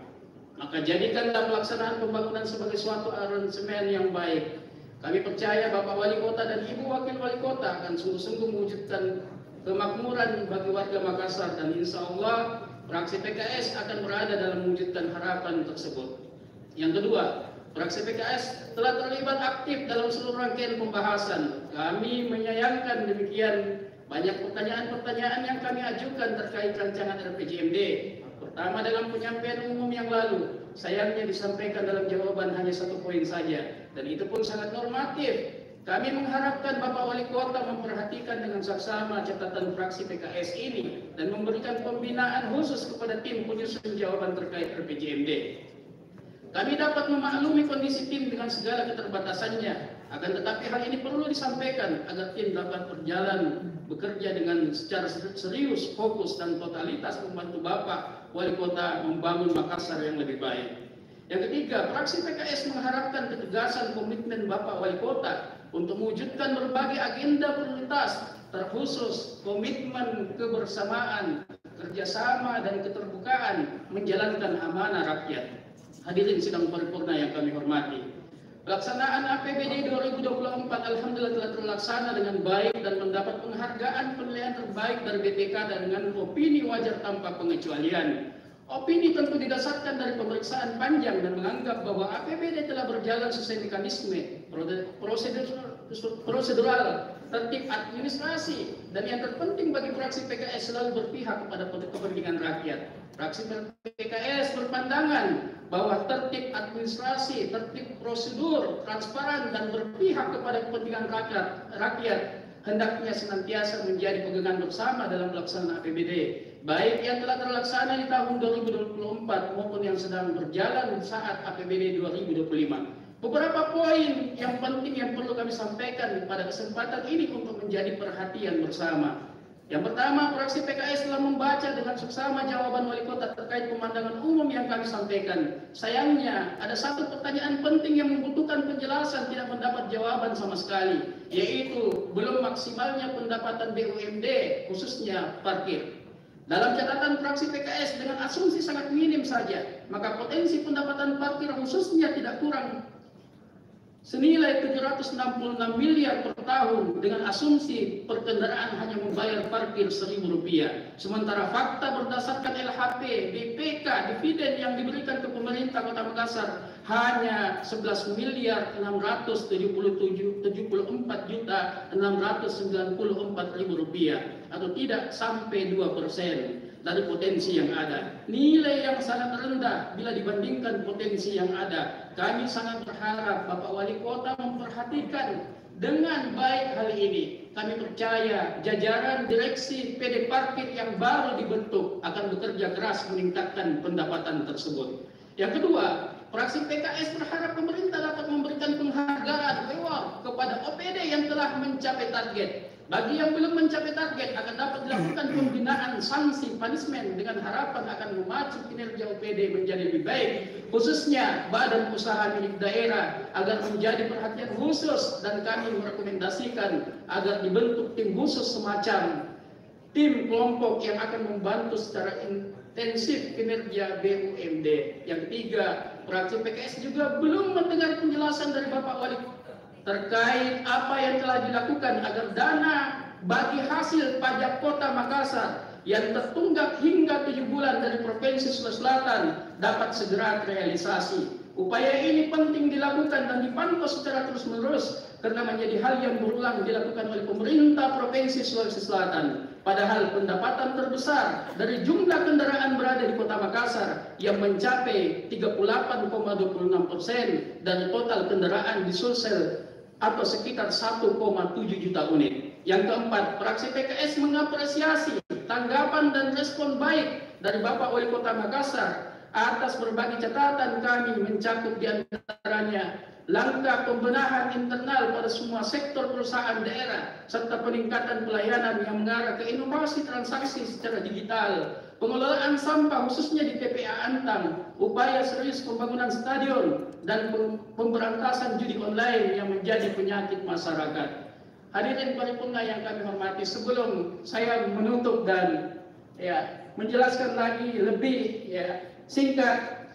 Maka jadikanlah pelaksanaan pembangunan sebagai suatu aransemen yang baik. Kami percaya Bapak Wali Kota dan Ibu Wakil Wali Kota akan sungguh-sungguh mewujudkan kemakmuran bagi warga Makassar, dan insya Allah fraksi PKS akan berada dalam mewujudkan harapan tersebut. Yang kedua, fraksi PKS telah terlibat aktif dalam seluruh rangkaian pembahasan. Kami menyayangkan demikian banyak pertanyaan-pertanyaan yang kami ajukan terkait rancangan RPJMD. Pertama, dalam penyampaian umum yang lalu, sayangnya disampaikan dalam jawaban hanya 1 poin saja, dan itu pun sangat normatif. Kami mengharapkan Bapak Wali Kota memperhatikan dengan saksama catatan fraksi PKS ini dan memberikan pembinaan khusus kepada tim penyusun jawaban terkait RPJMD. Kami dapat memaklumi kondisi tim dengan segala keterbatasannya, akan tetapi hal ini perlu disampaikan agar tim dapat berjalan bekerja dengan secara serius, fokus, dan totalitas membantu Bapak Wali Kota membangun Makassar yang lebih baik. Yang ketiga, fraksi PKS mengharapkan ketegasan komitmen Bapak Wali Kota untuk mewujudkan berbagai agenda prioritas, terkhusus komitmen kebersamaan, kerjasama, dan keterbukaan menjalankan amanah rakyat. Hadirin sidang paripurna yang kami hormati, pelaksanaan APBD 2024 alhamdulillah telah terlaksana dengan baik dan mendapat penghargaan penilaian terbaik dari BPK dan dengan opini wajar tanpa pengecualian. Opini tentu didasarkan dari pemeriksaan panjang dan menganggap bahwa APBD telah berjalan sesuai mekanisme prosedural, tertib administrasi, dan yang terpenting bagi fraksi PKS selalu berpihak kepada kepentingan rakyat. Fraksi PKS berpandangan bahwa tertib administrasi, tertib prosedur, transparan, dan berpihak kepada kepentingan rakyat hendaknya senantiasa menjadi pegangan bersama dalam pelaksanaan APBD, baik yang telah terlaksana di tahun 2024 maupun yang sedang berjalan saat APBD 2025. Beberapa poin yang penting yang perlu kami sampaikan pada kesempatan ini untuk menjadi perhatian bersama. Yang pertama, fraksi PKS telah membaca dengan seksama jawaban Wali Kota terkait pemandangan umum yang kami sampaikan. Sayangnya, ada satu pertanyaan penting yang membutuhkan penjelasan tidak mendapat jawaban sama sekali, yaitu belum maksimalnya pendapatan BUMD, khususnya parkir. Dalam catatan fraksi PKS dengan asumsi sangat minim saja, maka potensi pendapatan parkir khususnya tidak kurang senilai 766 miliar per tahun dengan asumsi perkendaraan hanya membayar parkir Rp1.000. Sementara fakta berdasarkan LHP, BPK, dividen yang diberikan ke pemerintah Kota Makassar hanya 11 miliar 674 juta 694 ribu rupiah, atau tidak sampai 2% dari potensi yang ada. Nilai yang sangat rendah bila dibandingkan potensi yang ada. Kami sangat berharap Bapak Wali Kota memperhatikan dengan baik hal ini. Kami percaya jajaran direksi PD Parkir yang baru dibentuk akan bekerja keras meningkatkan pendapatan tersebut. Yang kedua, fraksi PKS berharap pemerintah dapat memberikan penghargaan reward kepada OPD yang telah mencapai target. Bagi yang belum mencapai target akan dapat dilakukan pembinaan sanksi punishment dengan harapan akan memacu kinerja OPD menjadi lebih baik, khususnya badan usaha milik daerah, agar menjadi perhatian khusus, dan kami merekomendasikan agar dibentuk tim khusus semacam tim kelompok yang akan membantu secara intensif kinerja BUMD. Yang ketiga, fraksi PKS juga belum mendengar penjelasan dari Bapak Wali terkait apa yang telah dilakukan agar dana bagi hasil pajak Kota Makassar yang tertunggak hingga 7 bulan dari Provinsi Sulawesi Selatan dapat segera terrealisasi. Upaya ini penting dilakukan dan dipantau secara terus-menerus karena menjadi hal yang berulang dilakukan oleh pemerintah Provinsi Sulawesi Selatan. Padahal pendapatan terbesar dari jumlah kendaraan berada di Kota Makassar yang mencapai 38,26% dari total kendaraan di Sulsel atau sekitar 1,7 juta unit. Yang keempat, fraksi PKS mengapresiasi tanggapan dan respon baik dari Bapak Wali Kota Makassar atas berbagai catatan kami, mencakup di antaranya langkah pembenahan internal pada semua sektor perusahaan daerah serta peningkatan pelayanan yang mengarah ke inovasi transaksi secara digital, pengelolaan sampah khususnya di TPA Antang, upaya serius pembangunan stadion, dan pemberantasan judi online yang menjadi penyakit masyarakat. Hadirin paripurna yang kami hormati, sebelum saya menutup dan menjelaskan lagi lebih singkat,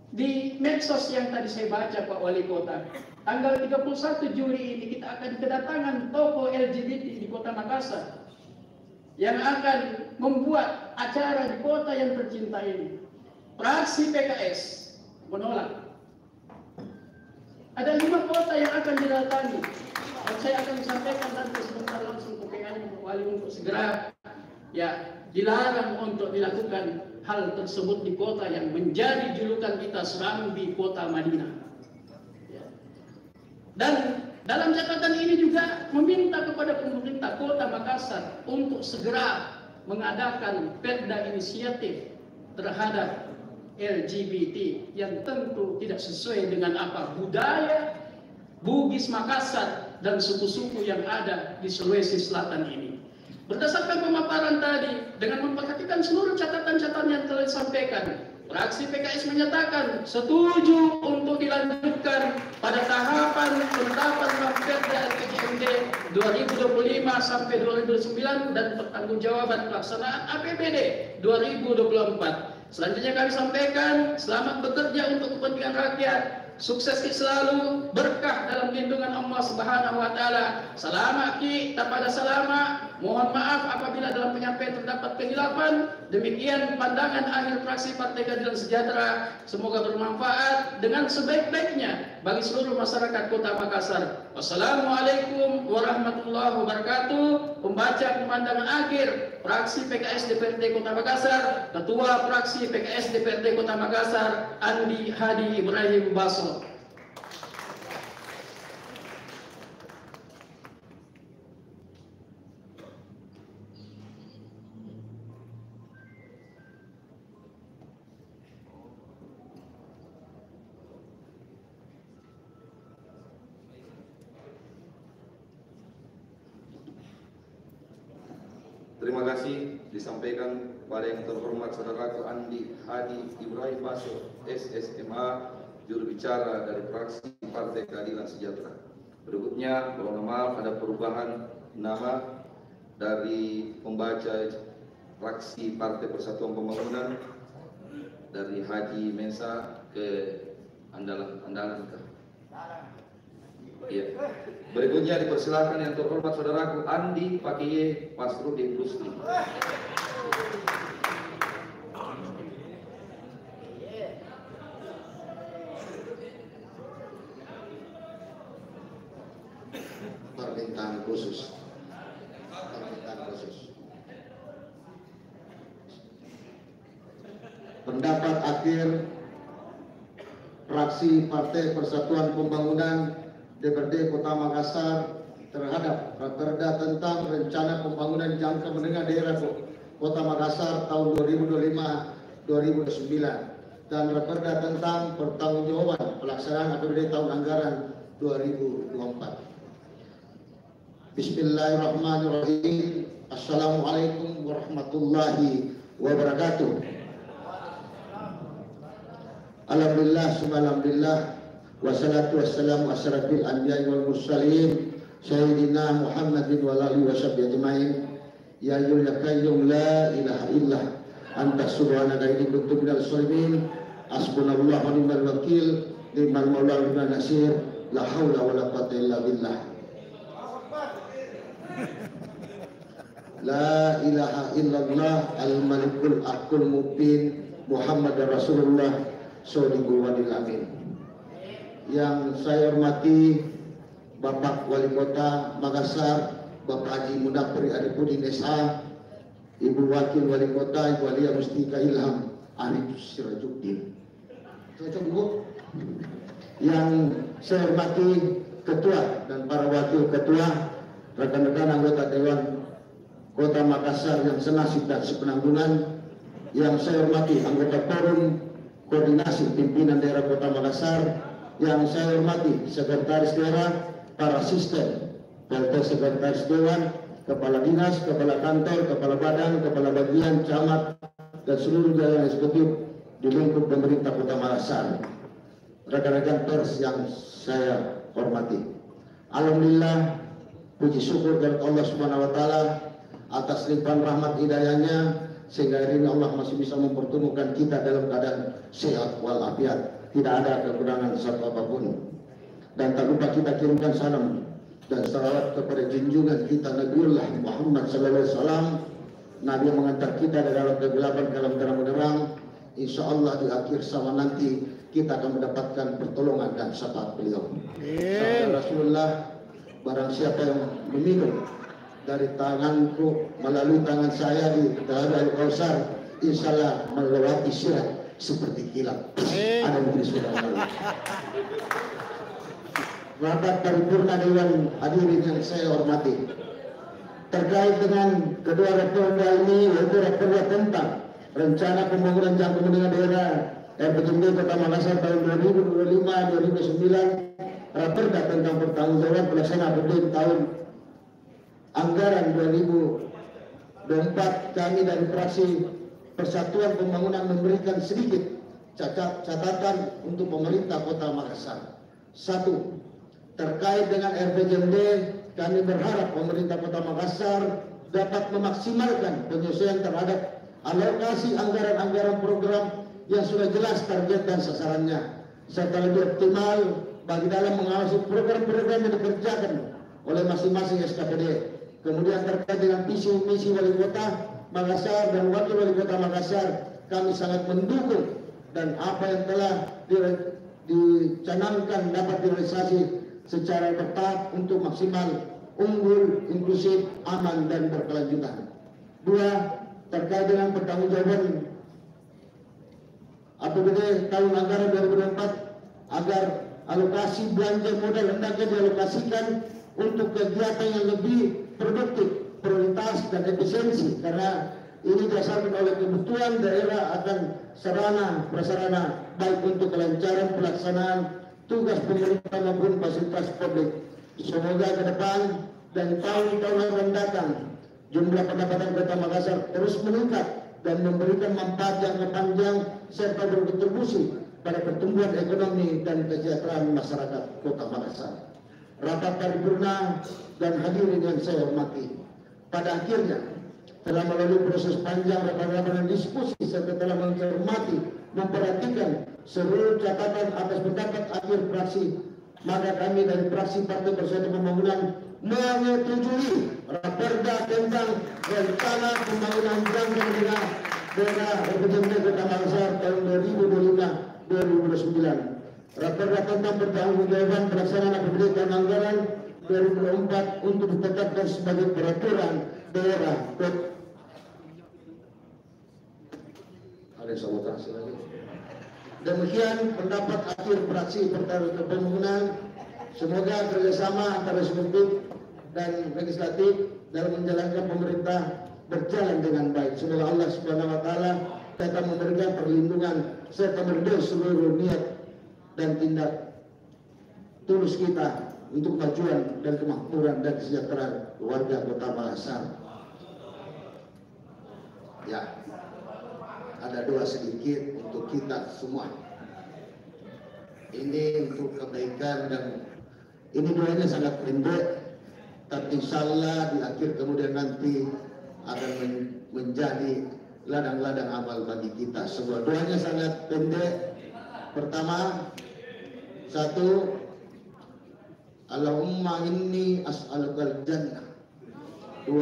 di medsos yang tadi saya baca Pak Wali Kota, tanggal 31 Juli ini kita akan kedatangan tokoh LGBT di Kota Makassar yang akan membuat acara di kota yang tercinta ini. Fraksi PKS menolak. Ada 5 kota yang akan didatangi. Dan saya akan sampaikan nanti sebentar langsung ke PKS Wali untuk segera dilarang untuk dilakukan hal tersebut di kota yang menjadi julukan kita Serambi Kota Madinah. Dan dalam catatan ini juga meminta kepada pemerintah Kota Makassar untuk segera mengadakan perda inisiatif terhadap LGBT yang tentu tidak sesuai dengan apa budaya Bugis Makassar dan suku-suku yang ada di Sulawesi Selatan ini. Berdasarkan pemaparan tadi, dengan memperhatikan seluruh catatan-catatan yang telah disampaikan, fraksi PKS menyatakan setuju untuk dilanjutkan pada tahapan penetapan Perda LPJMD 2025 sampai 2029 dan pertanggungjawaban pelaksanaan APBD 2024. Selanjutnya kami sampaikan selamat bekerja untuk kepentingan rakyat. Sukses selalu, berkah dalam lindungan Allah Subhanahu wa taala. Selamat kita pada selama. Mohon maaf apabila dalam penyampaian terdapat kehilafan. Demikian pandangan akhir fraksi Partai Keadilan Sejahtera. Semoga bermanfaat dengan sebaik-baiknya bagi seluruh masyarakat Kota Makassar. Wassalamualaikum warahmatullahi wabarakatuh. Pembaca pemandangan akhir fraksi PKS DPRD Kota Makassar, Ketua fraksi PKS DPRD Kota Makassar, Andi Hadi Ibrahim Baso. Terima kasih disampaikan pada yang terhormat Saudaraku Andi Hadi Ibrahim Baso, SSMA, juru bicara dari fraksi Partai Keadilan Sejahtera. Berikutnya, mohon maaf ada perubahan nama dari pembaca fraksi Partai Persatuan Pembangunan dari Haji Mensa ke Andalan. Ya. Berikutnya dipersilakan yang terhormat Saudaraku Andi Pakiye Pasrudi Rusli. Permintaan khusus. Pendapat akhir fraksi Partai Persatuan Pembangunan DPRD Kota Makassar terhadap Raperda tentang Rencana Pembangunan Jangka Menengah Daerah Kota Makassar tahun 2005-2009 dan Raperda tentang Pertanggungjawaban Pelaksanaan APBD tahun anggaran 2024. Bismillahirrahmanirrahim. Assalamualaikum warahmatullahi wabarakatuh. Alhamdulillah, alhamdulillah. Wassalatu wassalamu asyrafil anbiya'i wal mursalin Sayyidina Muhammadin wa alihi wa sahbihi ajma'in. Ya ayyuhal qayyum la ilaha illa anta subhanaka inni kuntu minal sholimin. Hasbunallahu wa ni'mal wakil. Ni'mal maula wa ni'mal nasir. La haula wa la quwwata illa billah. La ilaha illallah al-malikul aqul mubin Muhammad Rasulullah Shodibul Wadil Amin. Yang saya hormati Bapak Wali Kota Makassar, Bapak Haji Mudafir Arifudin SH, Ibu Wakil Wali Kota, Ibu Alia Mustika Ilham Arif Sirajuddin. Cocok Bu? Yang saya hormati Ketua dan para Wakil Ketua, rekan-rekan anggota Dewan Kota Makassar yang senasib dan sepenanggungan. Yang saya hormati anggota Forum Koordinasi Pimpinan Daerah Kota Makassar. Yang saya hormati Sekretaris Daerah, para asisten, PLT Sekretaris Dewan, Kepala Dinas, Kepala Kantor, Kepala Badan, Kepala Bagian, Camat, dan seluruh jajaran eksekutif di lingkup pemerintah Kota Makassar. Rekan-rekan pers yang saya hormati. Alhamdulillah, puji syukur kepada Allah Subhanahu wa taala atas limpahan rahmat hidayahnya sehingga hari ini Allah masih bisa mempertemukan kita dalam keadaan sehat walafiat. Tidak ada kekurangan satu apapun. Dan tak lupa kita kirimkan salam dan salawat kepada junjungan kita Nabiullah Muhammad sallallahu alaihi wasallam Nabi mengantar kita dari dalam kegelapan ke dalam terang benderang. Insya Allah di akhir zaman nanti kita akan mendapatkan pertolongan dan syafaat beliau. Sabda Rasulullah, barang siapa yang meminum dari tanganku melalui tangan saya di Telaga Al-Kausar, insya Allah melewati sirat seperti kilat. Ada mungkin sudah melalui. Rapat paripurna Dewan hadirin yang saya hormati, terkait dengan kedua raperda ini, yaitu raperda tentang rencana pembangunan jangka menengah daerah RPJMD Kota Makassar tahun 2025-2029, raperda tentang pertanggungjawaban pelaksanaan APBD tahun anggaran 2024. Kami dari fraksi Persatuan Pembangunan memberikan sedikit catatan untuk pemerintah Kota Makassar. 1. Terkait dengan RPJMD, kami berharap pemerintah Kota Makassar dapat memaksimalkan penyesuaian terhadap alokasi anggaran-anggaran program yang sudah jelas target dan sasarannya, serta lebih optimal bagi dalam mengawasi program-program yang dikerjakan oleh masing-masing SKPD. Kemudian terkait dengan visi misi Wali Kota Makassar dan Wakil Wali Kota Makassar, kami sangat mendukung dan apa yang telah dicanangkan dapat direalisasi secara tepat untuk maksimal, unggul, inklusif, aman, dan berkelanjutan. 2. Terkait dengan pertanggungjawaban APBD tahun anggaran 2024, agar alokasi belanja modal hendaknya dialokasikan untuk kegiatan yang lebih produktif, prioritas, dan efisiensi, karena ini didasarkan oleh kebutuhan daerah akan sarana prasarana baik untuk kelancaran pelaksanaan tugas pemerintah maupun fasilitas publik. Semoga ke depan dan tahun-tahun yang akan datang jumlah pendapatan Kota Makassar terus meningkat dan memberikan manfaat jangka panjang serta berkontribusi pada pertumbuhan ekonomi dan kesejahteraan masyarakat Kota Makassar. Rapat paripurna dan hadirin yang saya hormati, pada akhirnya telah melalui proses panjang rapat-rapat dan diskusi serta telah mencermati, memperhatikan seluruh catatan atas pendapat akhir fraksi, maka kami dari fraksi Partai Persatuan Pembangunan menyetujui raperda tentang rencana pembangunan jangka menengah daerah RPJMD Kota Makassar tahun 2025-2029. Raperda tentang pertanggungjawaban pelaksanaan APBD tahun anggaran 2024 untuk ditetapkan sebagai peraturan daerah. Ada sabotase lagi. Demikian pendapat akhir fraksi Partai Pembangunan. Semoga kerjasama antara eksekutif dan legislatif dalam menjalankan pemerintah berjalan dengan baik. Semoga Allah Subhanahu Wa Taala akan memberikan perlindungan serta meridai seluruh niat dan tindak tulus kita untuk kemajuan dan kemakmuran dan kesejahteraan warga Kota Makassar. Ya, ada doa sedikit untuk kita semua. Ini untuk kebaikan dan ini doanya sangat pendek, tapi insya Allah di akhir kemudian nanti akan menjadi ladang-ladang amal bagi kita semua. Doanya sangat pendek. Pertama, 1, Allahumma inni as'alukal jannah. 2,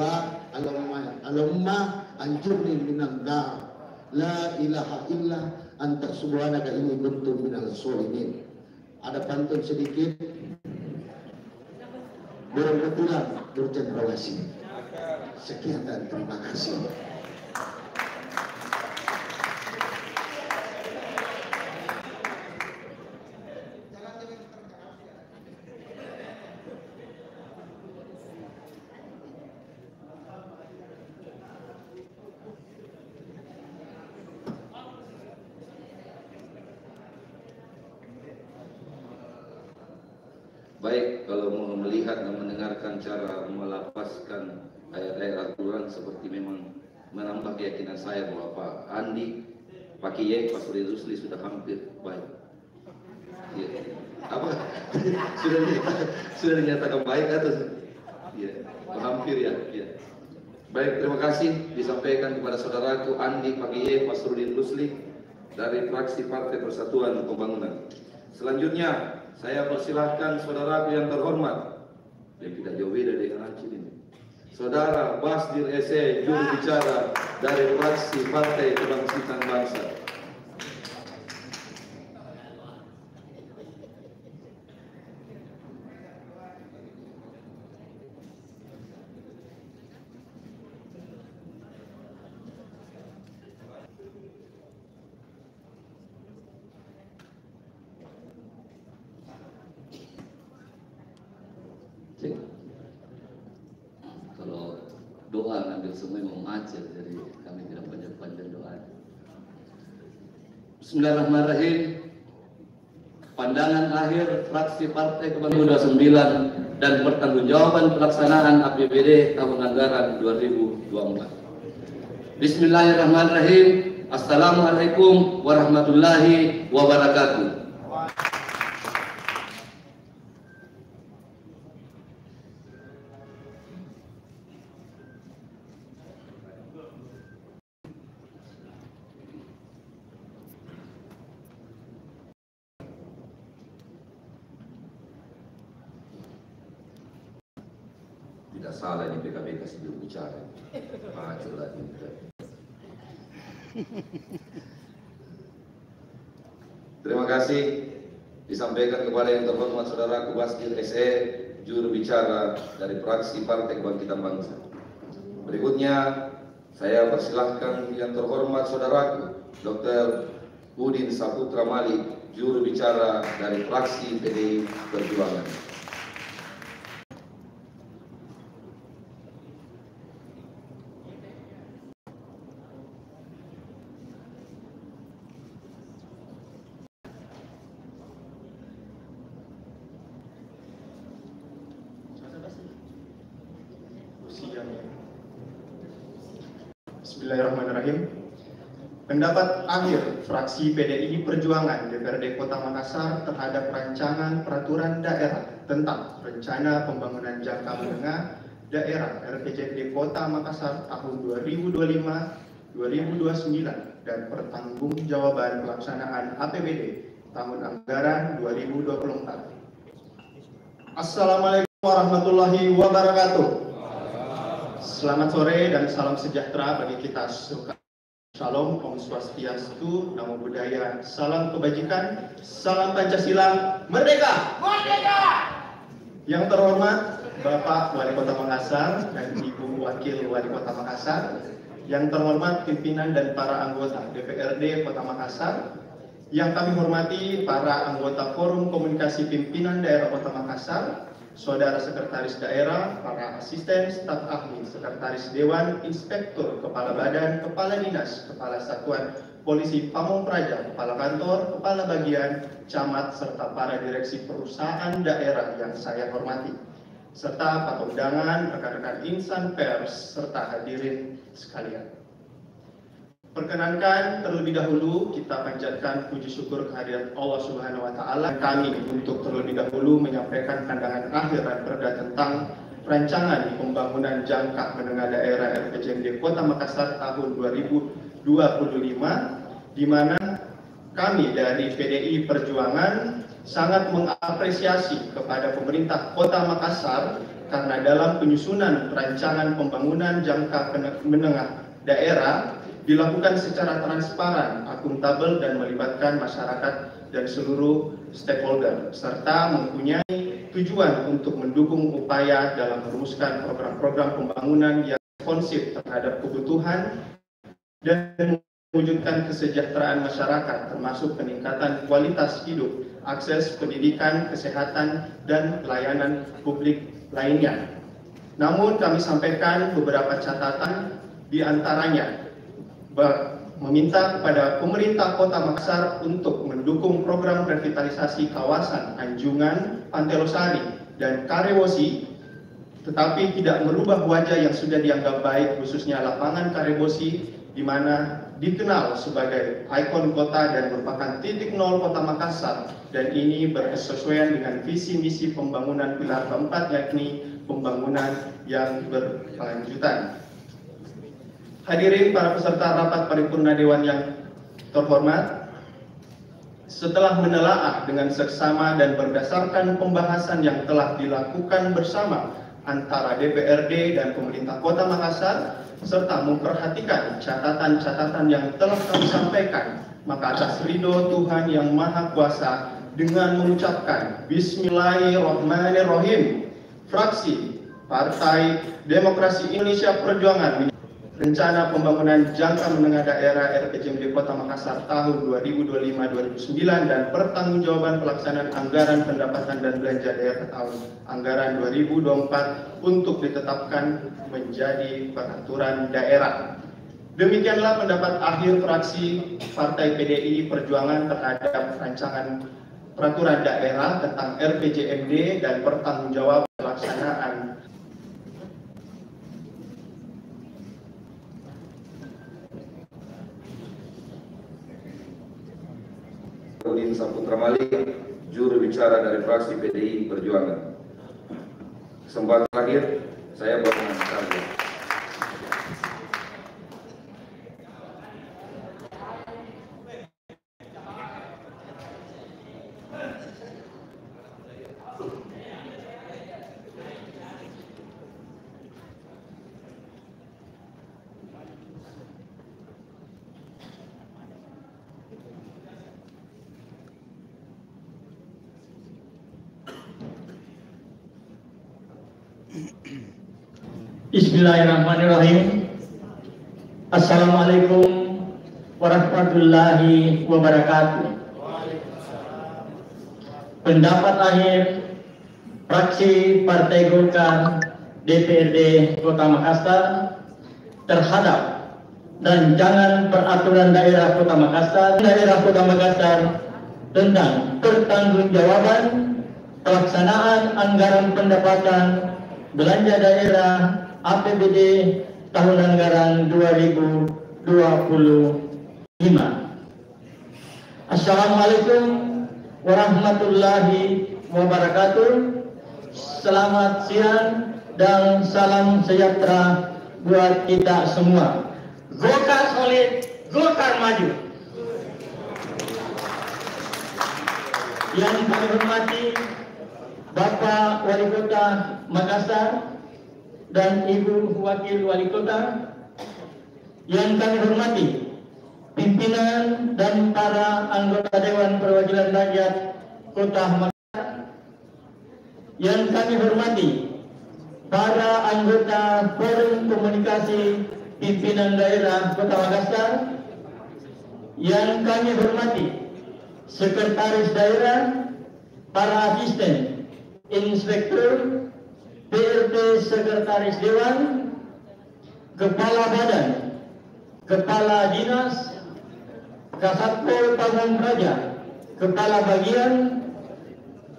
Allahumma anjurni minan nar. La ilaha illa anta subhanaka inni kuntu minal sholimin. Ada pantun sedikit. Berketulan bercendrawasi. Sekian dan terima kasih. Baik, kalau mau melihat dan mendengarkan cara melapaskan ayat-ayat Al-Quran seperti memang menambah keyakinan saya bahwa Pak Andi, Pak Kiai, Pak Suri Rusli sudah hampir baik. Ya. Apa? sudah dinyatakan baik atau? Ya, hampir ya. Ya. Baik, terima kasih disampaikan kepada saudaraku Andi, Pak Kiai, Pak Suri Rusli dari fraksi Partai Persatuan Pembangunan. Selanjutnya, saya persilahkan saudaraku yang terhormat, yang tidak jauh beda dengan Acil ini. Saudara Basdir SE, juru bicara dari fraksi Partai Kebangkitan Bangsa. Kalau doa ngambil semua mau macet, jadi kami tidak panjang-panjang doa. Bismillahirrahmanirrahim. Pandangan akhir fraksi Partai Kebangkitan 29 dan pertanggungjawaban pelaksanaan APBD tahun anggaran 2024. Bismillahirrahmanirrahim. Assalamualaikum warahmatullahi wabarakatuh. Tidak salah ini PKB kasih juru bicara. Maju lagi. Terima kasih disampaikan kepada yang terhormat Saudaraku Basdir SE, juru bicara dari fraksi Partai Kebangkitan Bangsa. Berikutnya saya persilahkan yang terhormat Saudaraku Dr. Udin Saputra Malik, juru bicara dari fraksi PDI Perjuangan. Bismillahirrahmanirrahim. Pendapat akhir fraksi PDI Perjuangan DPRD Kota Makassar terhadap rancangan peraturan daerah tentang rencana pembangunan jangka menengah daerah RPJMD Kota Makassar tahun 2025-2029 dan pertanggungjawaban pelaksanaan APBD tahun anggaran 2024. Assalamualaikum warahmatullahi wabarakatuh. Selamat sore dan salam sejahtera bagi kita semua. Shalom, Om Swastiastu, Namo Buddhaya, salam kebajikan, salam Pancasila, merdeka! Merdeka! Yang terhormat Bapak Wali Kota Makassar dan Ibu Wakil Wali Kota Makassar, yang terhormat pimpinan dan para anggota DPRD Kota Makassar, yang kami hormati para anggota Forum Komunikasi Pimpinan Daerah Kota Makassar, Saudara Sekretaris Daerah, para asisten, staf ahli, Sekretaris Dewan, Inspektur, Kepala Badan, Kepala Dinas, Kepala Satuan Polisi Pamong Praja, Kepala Kantor, Kepala Bagian, Camat, serta para direksi perusahaan daerah yang saya hormati, serta para undangan, rekan-rekan insan pers, serta hadirin sekalian. Perkenankan terlebih dahulu kita panjatkan puji syukur kehadirat Allah Subhanahu wa taala kami untuk terlebih dahulu menyampaikan pandangan akhir dan perda tentang rancangan pembangunan jangka menengah daerah RPJMD Kota Makassar tahun 2025, di mana kami dari PDI Perjuangan sangat mengapresiasi kepada pemerintah Kota Makassar karena dalam penyusunan rancangan pembangunan jangka menengah daerah dilakukan secara transparan, akuntabel, dan melibatkan masyarakat dan seluruh stakeholder, serta mempunyai tujuan untuk mendukung upaya dalam merumuskan program-program pembangunan yang responsif terhadap kebutuhan dan mewujudkan kesejahteraan masyarakat, termasuk peningkatan kualitas hidup, akses pendidikan, kesehatan, dan layanan publik lainnya. Namun kami sampaikan beberapa catatan, di antaranya meminta kepada pemerintah Kota Makassar untuk mendukung program revitalisasi kawasan Anjungan, Pantai Losari, dan Karebosi, tetapi tidak merubah wajah yang sudah dianggap baik, khususnya lapangan Karebosi, di mana dikenal sebagai ikon kota dan merupakan titik nol Kota Makassar, dan ini berkesesuaian dengan visi misi pembangunan pilar keempat, yakni pembangunan yang berkelanjutan. Hadirin para peserta rapat paripurna Dewan yang terhormat, setelah menelaah dengan seksama dan berdasarkan pembahasan yang telah dilakukan bersama antara DPRD dan pemerintah Kota Makassar, serta memperhatikan catatan-catatan yang telah kami sampaikan, maka atas ridho Tuhan Yang Maha Kuasa dengan mengucapkan Bismillahirrahmanirrahim, fraksi Partai Demokrasi Indonesia Perjuangan Rencana Pembangunan Jangka Menengah Daerah RPJMD Kota Makassar tahun 2025-2029 dan pertanggungjawaban pelaksanaan anggaran pendapatan dan belanja daerah tahun anggaran 2024 untuk ditetapkan menjadi peraturan daerah. Demikianlah pendapat akhir fraksi Partai PDI Perjuangan terhadap rancangan peraturan daerah tentang RPJMD dan pertanggungjawaban pelaksanaan. Udin Saputra Malik, juru bicara dari fraksi PDI Perjuangan. Kesempatan terakhir, saya berkenan. Bismillahirrahmanirrahim. Assalamualaikum warahmatullahi wabarakatuh. Pendapat akhir fraksi Partai Golkar DPRD Kota Makassar terhadap rancangan peraturan daerah Kota Makassar tentang pertanggungjawaban pelaksanaan anggaran pendapatan belanja daerah APBD tahun anggaran 2025. Assalamualaikum warahmatullahi wabarakatuh. Selamat siang dan salam sejahtera buat kita semua. Golkar solid, Golkar maju. Yang kami hormati Bapak Wali Kota Makassar dan Ibu Wakil Wali Kota, yang kami hormati pimpinan dan para anggota Dewan Perwakilan Rakyat Kota Makassar, yang kami hormati para anggota Forum Komunikasi Pimpinan Daerah Kota Makassar, yang kami hormati Sekretaris Daerah, para asisten, inspektur, PRT Sekretaris Dewan, Kepala Badan, Kepala Dinas, Kasatpol Pamong Praja, Kepala Bagian,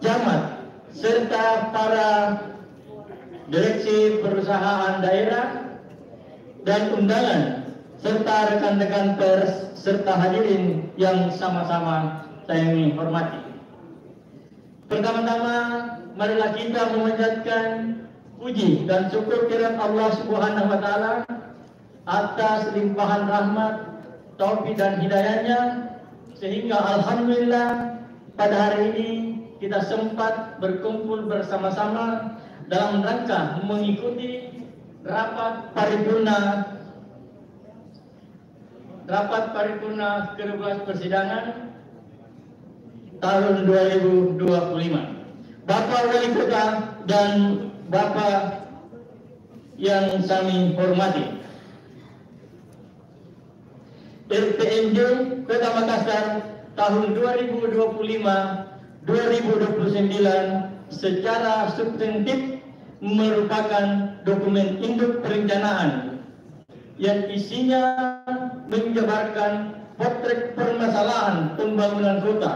Camat, serta para direksi perusahaan daerah dan undangan, serta rekan-rekan pers, serta hadirin yang sama-sama saya hormati. Pertama-tama, marilah kita memanjatkan puji dan syukur kehadirat Allah Subhanahu wa Ta'ala atas limpahan rahmat, taufik dan hidayahnya, sehingga alhamdulillah pada hari ini kita sempat berkumpul bersama-sama dalam rangka mengikuti rapat paripurna ke-12 persidangan tahun 2025. Bapak Wali Kota dan Bapak yang kami hormati, RPJMD Kota Makassar tahun 2025-2029 secara substantif merupakan dokumen induk perencanaan yang isinya menjabarkan potret permasalahan pembangunan kota,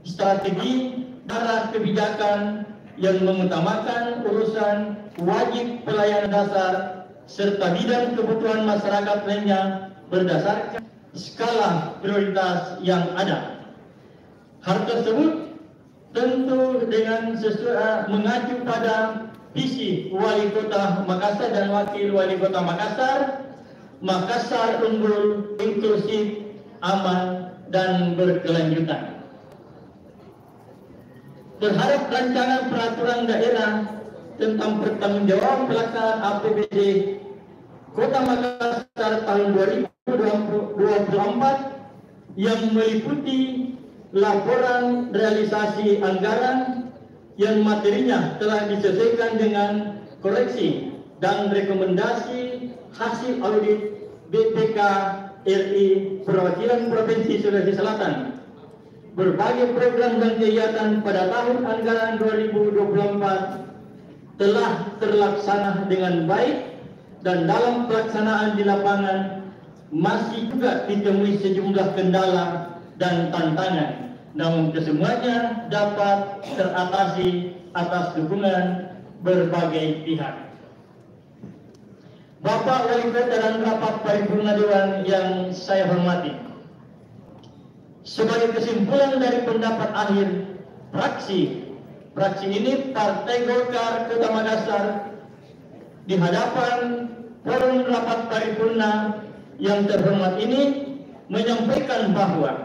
strategi, arah kebijakan yang mengutamakan urusan wajib pelayanan dasar serta bidang kebutuhan masyarakat lainnya berdasarkan skala prioritas yang ada. Hal tersebut tentu dengan sesuai mengacu pada visi Wali Kota Makassar dan Wakil Wali Kota Makassar, Makassar unggul, inklusif, aman, dan berkelanjutan. Terhadap rancangan peraturan daerah tentang pertanggungjawaban pelaksanaan APBD Kota Makassar tahun 2024 yang meliputi laporan realisasi anggaran yang materinya telah disesuaikan dengan koreksi dan rekomendasi hasil audit BPK RI Perwakilan Provinsi Sulawesi Selatan. Berbagai program dan kegiatan pada tahun anggaran 2024 telah terlaksana dengan baik, dan dalam pelaksanaan di lapangan masih juga ditemui sejumlah kendala dan tantangan, namun kesemuanya dapat teratasi atas dukungan berbagai pihak. Bapak Wali Kota dan rapat paripurna Dewan yang saya hormati, sebagai kesimpulan dari pendapat akhir fraksi ini Partai Golkar Kota Makassar di hadapan forum rapat paripurna yang terhormat ini menyampaikan bahwa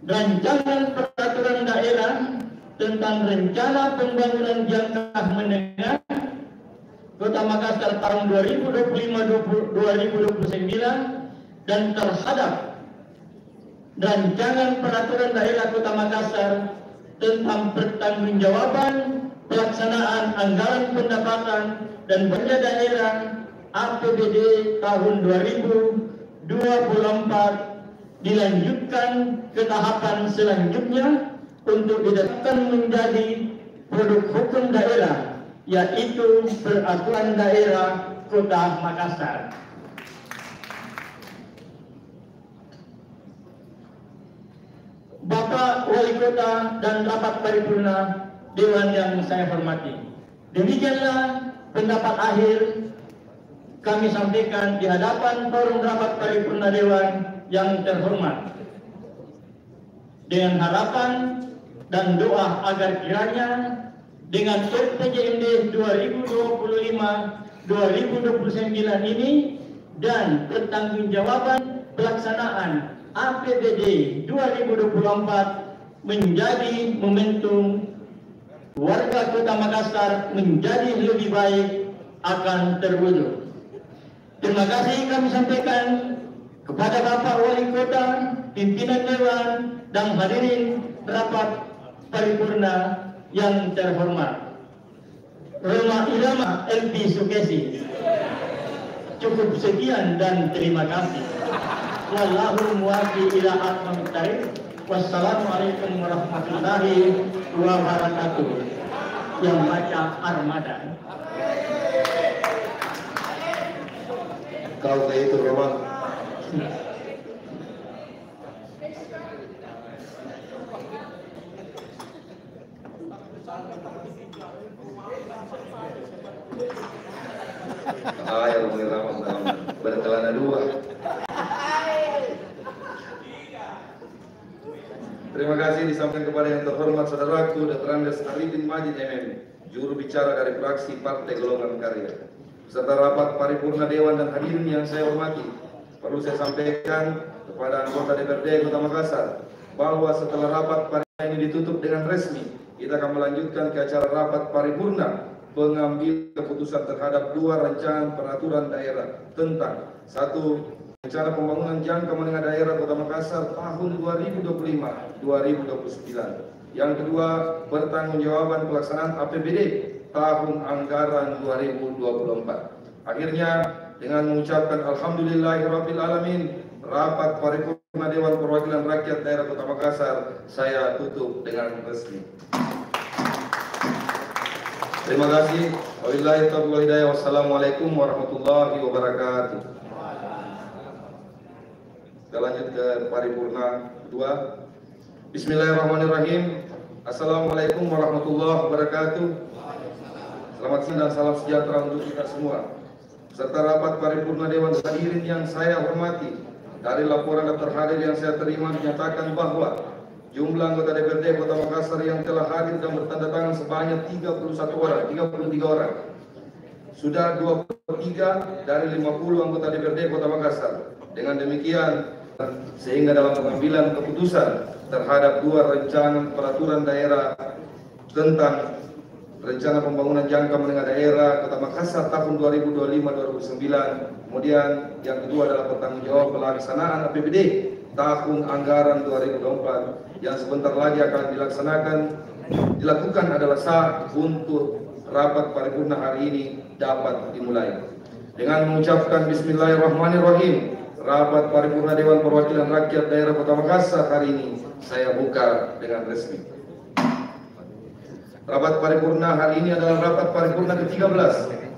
rancangan peraturan daerah tentang rencana pembangunan jangka menengah Kota Makassar tahun 2025-2029 dan terhadap rancangan peraturan daerah Kota Makassar tentang pertanggungjawaban pelaksanaan anggaran pendapatan dan belanja daerah APBD tahun 2024 dilanjutkan ke tahapan selanjutnya untuk ditetapkan menjadi produk hukum daerah, yaitu Peraturan Daerah Kota Makassar. Bapak Wali Kota dan rapat paripurna Dewan yang saya hormati, demikianlah pendapat akhir kami sampaikan di hadapan forum rapat paripurna Dewan yang terhormat, dengan harapan dan doa agar kiranya dengan RPJMD 2025-2029 ini dan pertanggungjawaban pelaksanaan APBD 2024 menjadi momentum warga Kota Makassar menjadi lebih baik akan terwujud. Terima kasih kami sampaikan kepada Bapak Wali Kota, pimpinan Dewan, dan hadirin rapat paripurna yang terhormat. Roma Irama LP Sukesi. Cukup sekian dan terima kasih. Wallahu muwaffiq ila aqwamit thariq. Wassalamualaikum warahmatullahi wabarakatuh. Yang baca Armada. Kau kayak itu Roma. Ya Romi Rama berkelana dua. Terima kasih disampaikan kepada yang terhormat saudaraku Dr. Andes Arifin Majid MM, juru bicara dari fraksi Partai Golongan Karya, beserta rapat paripurna Dewan dan hadirin yang saya hormati. Perlu saya sampaikan kepada anggota DPRD Kota Makassar bahwa setelah rapat paripurna ini ditutup dengan resmi, kita akan melanjutkan ke acara rapat paripurna pengambil keputusan terhadap dua rancangan peraturan daerah tentang satu rencana pembangunan jangka menengah daerah Kota Makassar tahun 2025-2029. Yang kedua, pertanggungjawaban pelaksanaan APBD tahun anggaran 2024. Akhirnya, dengan mengucapkan alhamdulillahirabbil alamin, rapat paripurna Dewan Perwakilan Rakyat Daerah Kota Makassar saya tutup dengan resmi. Terima kasih. Wabillahi taufiq wal hidayah. Wassalamualaikum warahmatullahi wabarakatuh. Kita lanjut ke paripurna kedua. Bismillahirrahmanirrahim. Assalamualaikum warahmatullahi wabarakatuh. Selamat siang dan salam sejahtera untuk kita semua. Serta rapat paripurna Dewan hadirin yang saya hormati, dari laporan daftar hadir yang saya terima dinyatakan bahwa jumlah anggota DPRD Kota Makassar yang telah hadir dan bertanda tangan sebanyak 33 orang. Sudah 23 dari 50 anggota DPRD Kota Makassar. Dengan demikian, sehingga dalam pengambilan keputusan terhadap dua rancangan peraturan daerah tentang Rencana Pembangunan Jangka Menengah Daerah Kota Makassar tahun 2025-2029. Kemudian yang kedua adalah bertanggungjawab pelaksanaan APBD tahun anggaran 2024 yang sebentar lagi akan dilakukan adalah sah untuk rapat paripurna hari ini dapat dimulai. Dengan mengucapkan Bismillahirrahmanirrahim, rapat paripurna Dewan Perwakilan Rakyat Daerah Kota Makassar hari ini saya buka dengan resmi. Rapat paripurna hari ini adalah rapat paripurna ke-13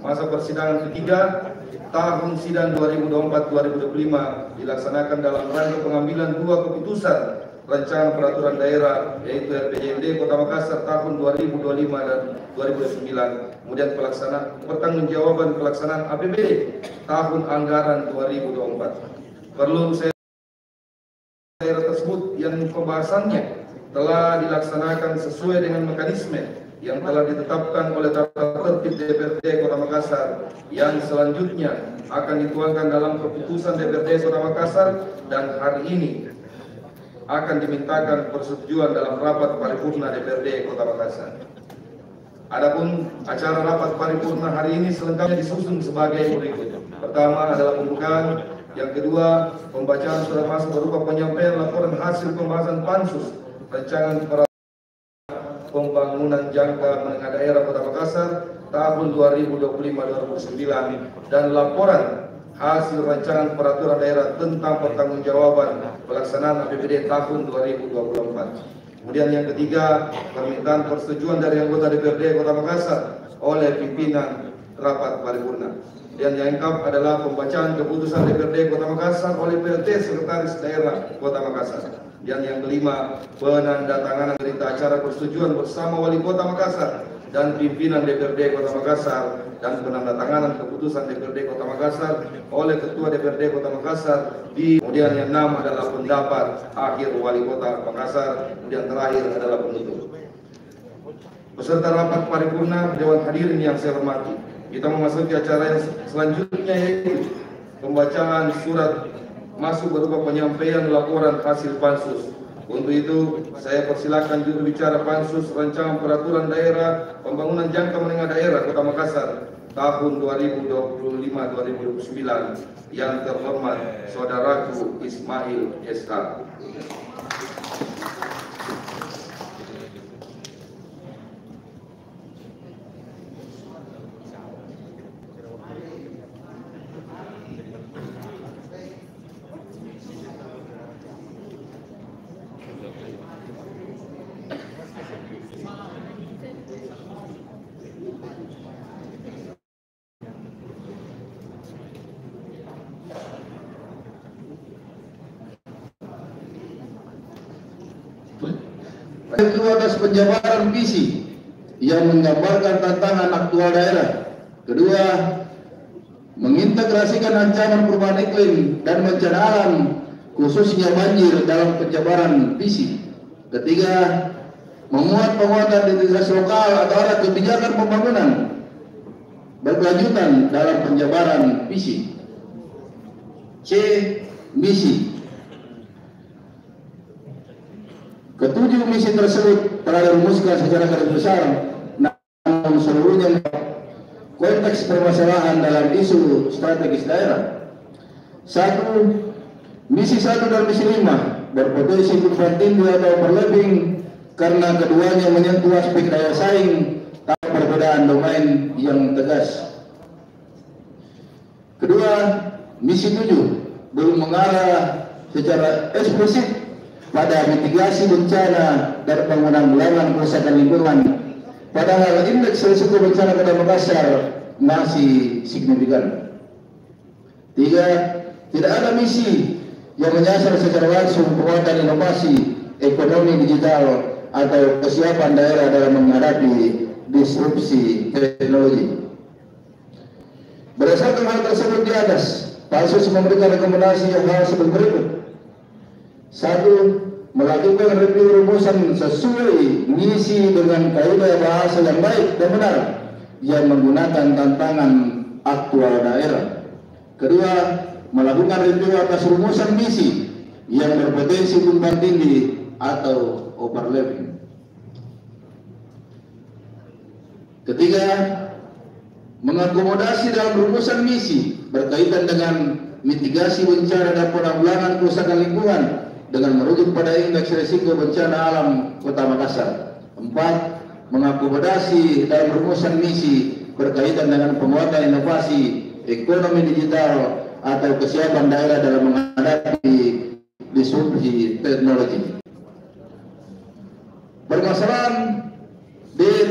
masa persidangan ketiga tahun sidang 2024-2025 dilaksanakan dalam rangka pengambilan dua keputusan rancangan peraturan daerah yaitu RPJMD Kota Makassar tahun 2025 dan 2009, kemudian pertanggungjawaban pelaksanaan APBD tahun anggaran 2024. Perlu saya daerah tersebut yang pembahasannya telah dilaksanakan sesuai dengan mekanisme yang telah ditetapkan oleh tata tertib DPRD Kota Makassar yang selanjutnya akan dituangkan dalam keputusan DPRD Kota Makassar dan hari ini akan dimintakan persetujuan dalam rapat paripurna DPRD Kota Makassar. Adapun acara rapat paripurna hari ini selengkapnya disusun sebagai berikut. Pertama adalah pembukaan, yang kedua pembacaan surat masuk berupa penyampaian laporan hasil pembahasan pansus rancangan peraturan Pembangunan Jangka Menengah Daerah Kota Makassar tahun 2025-2029 dan laporan hasil rancangan peraturan daerah tentang pertanggungjawaban pelaksanaan APBD tahun 2024. Kemudian yang ketiga, permintaan persetujuan dari anggota DPRD Kota Makassar oleh pimpinan rapat paripurna. Dan yang keempat adalah pembacaan keputusan DPRD Kota Makassar oleh PLT Sekretaris Daerah Kota Makassar. Dan yang kelima, penandatanganan berita acara persetujuan bersama Wali Kota Makassar dan pimpinan DPRD Kota Makassar dan penandatanganan keputusan DPRD Kota Makassar oleh Ketua DPRD Kota Makassar. Kemudian yang enam adalah pendapat akhir Wali Kota Makassar. Kemudian terakhir adalah penutup. Peserta rapat paripurna, dewan hadirin yang saya hormati, kita memasuki acara yang selanjutnya yaitu pembacaan surat masuk berupa penyampaian laporan hasil pansus. Untuk itu, saya persilakan juru bicara pansus rancangan peraturan daerah Pembangunan Jangka Menengah Daerah Kota Makassar tahun 2025-2029 yang terhormat Saudaraku Ismail SH. Itu atas penjabaran visi yang menggambarkan tantangan aktual daerah. Kedua, mengintegrasikan ancaman perubahan iklim dan bencana alam khususnya banjir dalam penjabaran visi. Ketiga, memuat penguatan identitas lokal atau arah kebijakan pembangunan berkelanjutan dalam penjabaran visi. C. Misi. Ketujuh misi tersebut telah dirumuskan secara garis besar, namun seluruhnya konteks permasalahan dalam isu strategis daerah. 1. Misi 1 dan misi 5 berpotensi tumpang tindih atau overlapping karena keduanya menyentuh aspek daya saing tanpa perbedaan domain yang tegas. Kedua, misi 7 belum mengarah secara eksplisit pada mitigasi bencana dan penanggulangan kerusakan lingkungan, padahal indeks risiko bencana Kota Makassar masih signifikan. 3. Tidak ada misi yang menyasar secara langsung penguatan inovasi ekonomi digital atau kesiapan daerah dalam menghadapi disrupsi teknologi. Berdasarkan hal tersebut di atas, pansus memberikan rekomendasi yang hal seperti berikut. 1. Melakukan review rumusan sesuai misi dengan kaidah bahasa yang baik dan benar yang menggunakan tantangan aktual daerah. Kedua, melakukan review atas rumusan misi yang berpotensi tumpang tindih atau overlapping. Ketiga, mengakomodasi dalam rumusan misi berkaitan dengan mitigasi bencana dan penanggulangan kerusakan lingkungan dengan merujuk pada indeks risiko bencana alam Kota Makassar. 4. Mengakomodasi dalam rumusan misi berkaitan dengan penguatan inovasi ekonomi digital atau kesiapan daerah dalam menghadapi disrupsi teknologi.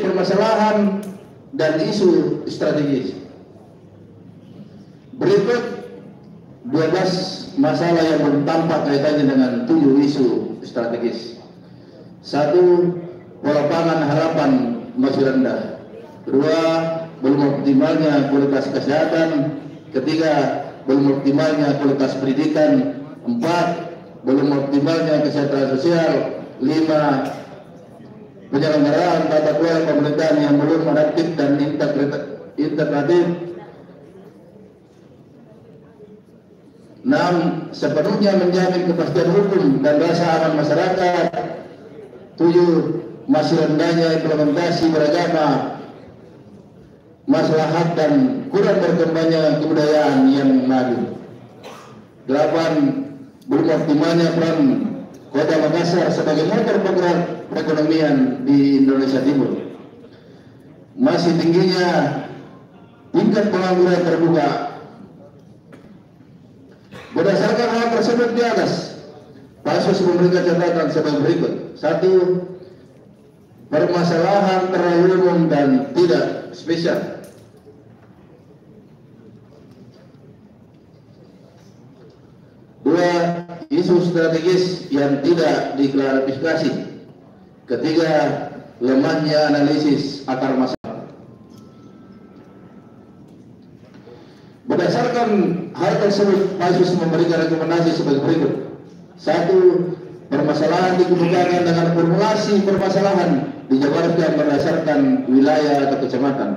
Permasalahan dan isu strategis. Berikut 12 masalah yang belum tampak kaitannya dengan 7 isu strategis. 1. Pola pangan harapan masih rendah. 2. Belum optimalnya kualitas kesehatan. 3. Belum optimalnya kualitas pendidikan. 4. Belum optimalnya kesejahteraan sosial. 5. Penyelenggaraan tata kelola pemerintahan yang belum adaptif dan integratif. 6. Sepenuhnya menjamin kepastian hukum dan rasa aman masyarakat. 7. Masih rendahnya implementasi beragama maslahat dan kurang berkembangnya kebudayaan yang maju. 8. Belum optimalnya peran Kota Makassar sebagai motor penggerak perekonomian di Indonesia Timur. Masih tingginya tingkat pengangguran terbuka. Berdasarkan hal tersebut di atas, Pansus memberikan catatan sebagai berikut. 1. Permasalahan terlalu umum dan tidak spesial. 2. Isu strategis yang tidak diklarifikasi. 3. Lemahnya analisis akar masalah. Berdasarkan hal tersebut, Pansus memberikan rekomendasi sebagai berikut. 1. Permasalahan dikemukakan dengan formulasi permasalahan dijabarkan berdasarkan wilayah atau kecamatan.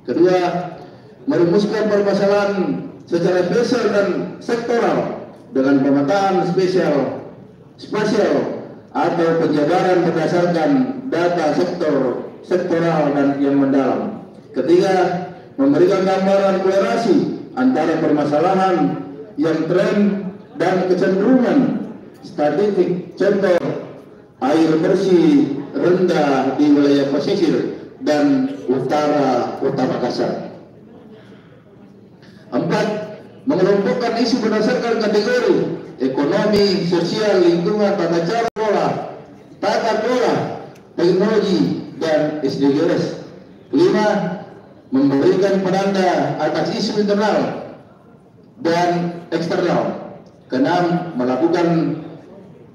2. Merumuskan permasalahan secara spesial dan sektoral dengan pemetaan spasial atau penjabaran berdasarkan data sektoral dan yang mendalam. 3. Memberikan gambaran kolerasi antara permasalahan yang tren dan kecenderungan statistik. Contoh, air bersih rendah di wilayah pesisir dan utara Kota Makassar. 4. Mengelompokkan isu berdasarkan kategori ekonomi, sosial, lingkungan, tata kelola, teknologi, dan SDGs. 5. Memberikan penanda atas isu internal dan eksternal. 6. Melakukan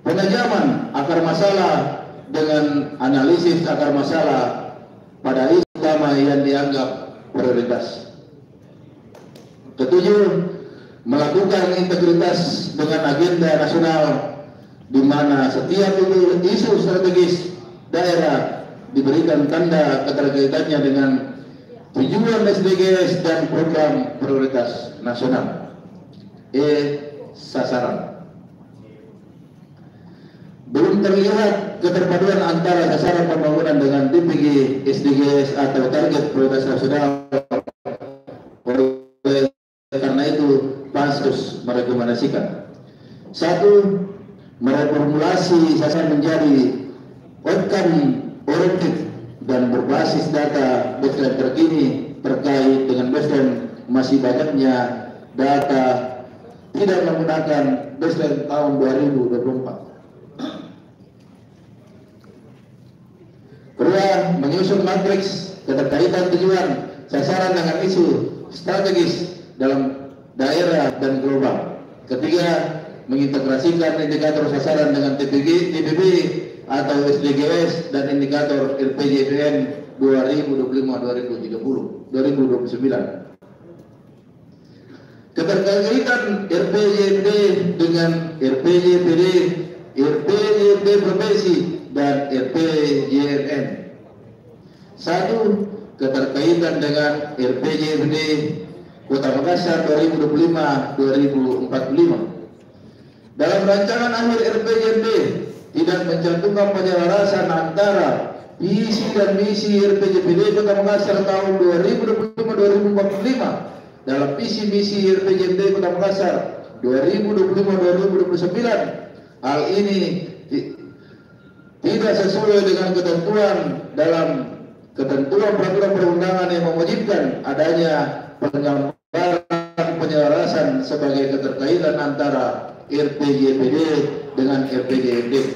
penajaman akar masalah dengan analisis akar masalah pada isu utama yang dianggap prioritas. 7. Melakukan integritas dengan agenda nasional di mana setiap isu strategis daerah diberikan tanda keterkaitannya dengan tujuan SDGs dan program prioritas nasional. Sasaran. Belum terlihat keterpaduan antara sasaran pembangunan dengan TPG SDGs atau target prioritas nasional. Karena itu Pansus merekomendasikan 1. Mereformulasi sasaran menjadi outcome oriented dan berbasis data baseline terkini terkait dengan baseline masih banyaknya data tidak menggunakan baseline tahun 2024. Kedua, menyusun matriks keterkaitan tujuan sasaran dengan isu strategis dalam daerah dan global. 3. Mengintegrasikan indikator sasaran dengan TPB atau SDGs dan indikator RPJMD 2025-2029. Keterkaitan RPJMD dengan RPJPD, RPJP provinsi dan RPJMN. 1. Keterkaitan dengan RPJMD Kota Makassar 2025-2045. Dalam rancangan akhir RPJMD tidak mencantumkan penyelarasan antara visi dan misi RPJMD Kota Makassar tahun 2025-2045 dalam visi misi RPJMD Kota Makassar 2025-2029. Hal ini tidak sesuai dengan ketentuan peraturan perundangan yang mewajibkan adanya penggambaran penyelarasan sebagai keterkaitan antara RPJMD dengan RPJMD.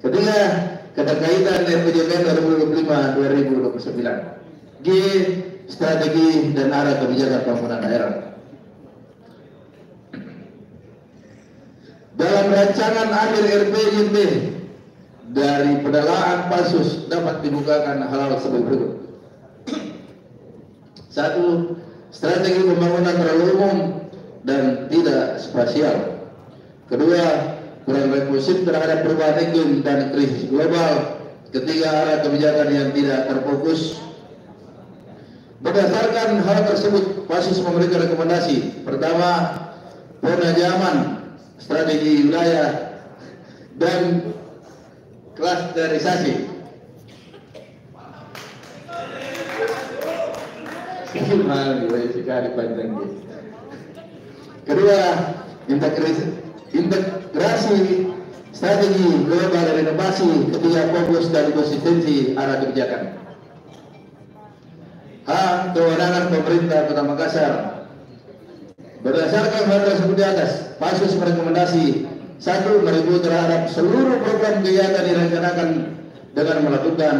Ketiga, keterkaitan RPJMD 2025-2029. G. Strategi dan arah kebijakan pembangunan daerah. Dalam rancangan akhir RPJMD dari pendalaan pansus dapat dibukakan hal-hal sebagai berikut. 1. Strategi pembangunan terlalu umum dan tidak spasial. Kedua, kurang responsif terhadap perubahan iklim dan krisis global. Ketiga, arah kebijakan yang tidak terfokus. Berdasarkan hal tersebut, pansus memberikan rekomendasi. Pertama, penajaman strategi wilayah dan klasterisasi. Kedua, integrasi strategi global dan inovasi. Ketiga, fokus dan konsistensi arah kebijakan. H. Kewenangan pemerintah Kota Makassar. Berdasarkan hal tersebut di atas, pansus merekomendasi 1. Mereview terhadap seluruh program kegiatan direncanakan dengan melakukan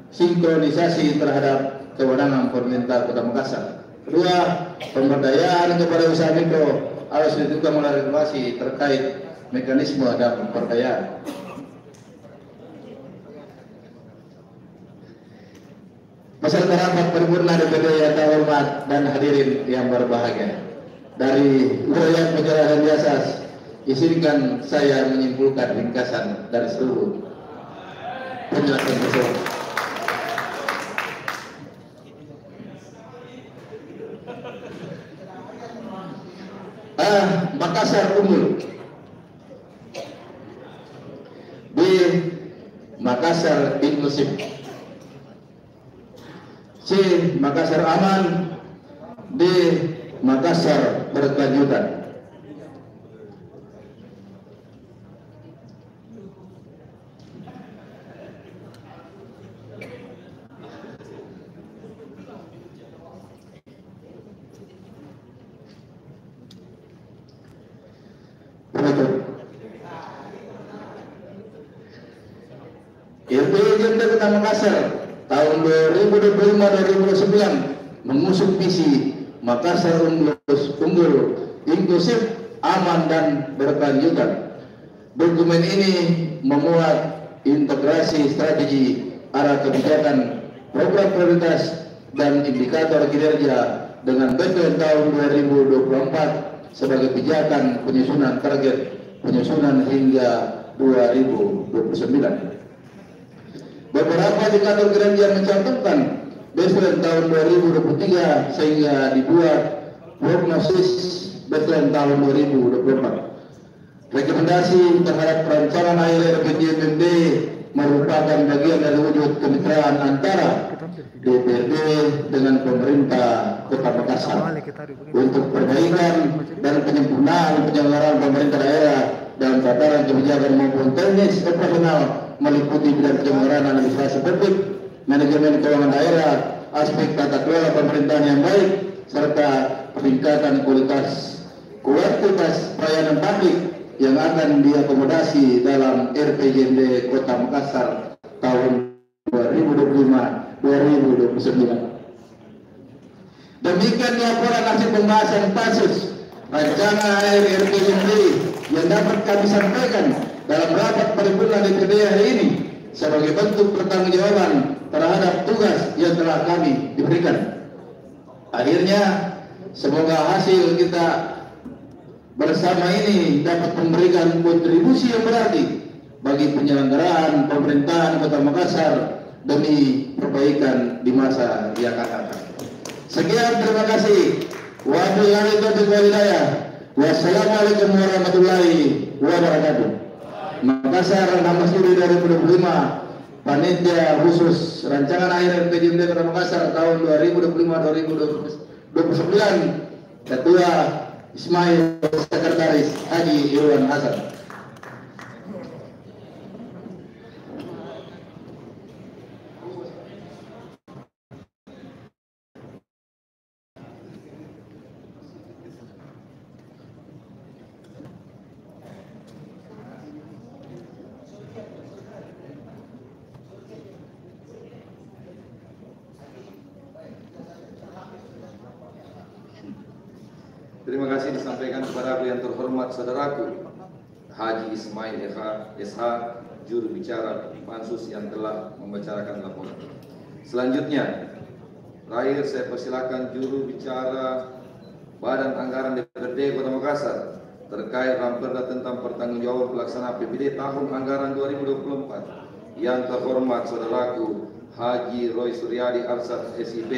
sinkronisasi terhadap kewenangan pemerintah Kota Makassar. Kedua, pemberdayaan kepada usaha mikro harus ditentukan melalui regulasi terkait mekanisme dan pemberdayaan. Peserta rapat paripurna DPD yang terhormat dan hadirin yang berbahagia, dari uraian penjelasan biasa, izinkan saya menyimpulkan ringkasan dari seluruh penjelasan tersebut. A. Makassar unggul. B. Makassar inklusif. C. Makassar aman. D. Makassar berkelanjutan. RPJMD Kota Makassar tahun 2025-2029 mengusung visi Makassar unggul, inklusif, aman dan berkelanjutan. Dokumen ini memuat integrasi strategi, arah kebijakan, program prioritas dan indikator kinerja dengan baseline tahun 2024 sebagai pijakan penyusunan target penyusunan hingga 2029. Beberapa indikator kinerja mencantumkan baseline tahun 2023 sehingga dibuat prognosis baseline tahun 2024. Rekomendasi terhadap perancangan akhir RPJMD merupakan bagian dari wujud kemitraan antara DPRD dengan pemerintah Kota Makassar untuk perbaikan dan penyempurnaan penyelenggaraan pemerintah daerah dalam tataran kebijakan maupun teknis operasional meliputi bidang penyelenggaraan administrasi publik, manajemen keuangan daerah, aspek tata kelola pemerintahan yang baik, serta peningkatan kuantitas pelayanan publik yang akan diakomodasi dalam RPJMD Kota Makassar tahun 2025-2029. Demikian laporan hasil pembahasan pansus rancangan akhir RPJMD yang dapat kami sampaikan dalam rapat paripurna DPD hari ini sebagai bentuk pertanggungjawaban terhadap tugas yang telah kami diberikan. Akhirnya, semoga hasil kita bersama ini dapat memberikan kontribusi yang berarti bagi penyelenggaraan pemerintahan Kota Makassar demi perbaikan di masa yang akan datang. Sekian, terima kasih. Wabillahi taufiq wal hidayah. Wassalamualaikum warahmatullahi wabarakatuh. Makassar 16 Juli 2025, Panitia Khusus Rancangan Akhir PJMD Kota Makassar tahun 2025-2029, Ketua Ismail, Sekretaris Haji Irwan Hasan. Terima kasih disampaikan kepada aku yang terhormat saudaraku Haji Ismail SH, juru bicara Pansus yang telah membacakan laporan. Selanjutnya, terakhir saya persilakan juru bicara Badan Anggaran DPRD Kota Makassar terkait Ramperda tentang pertanggungjawaban pelaksanaan APBD tahun anggaran 2024. Yang terhormat saudaraku Haji Roy Suryadi Arsad SIP.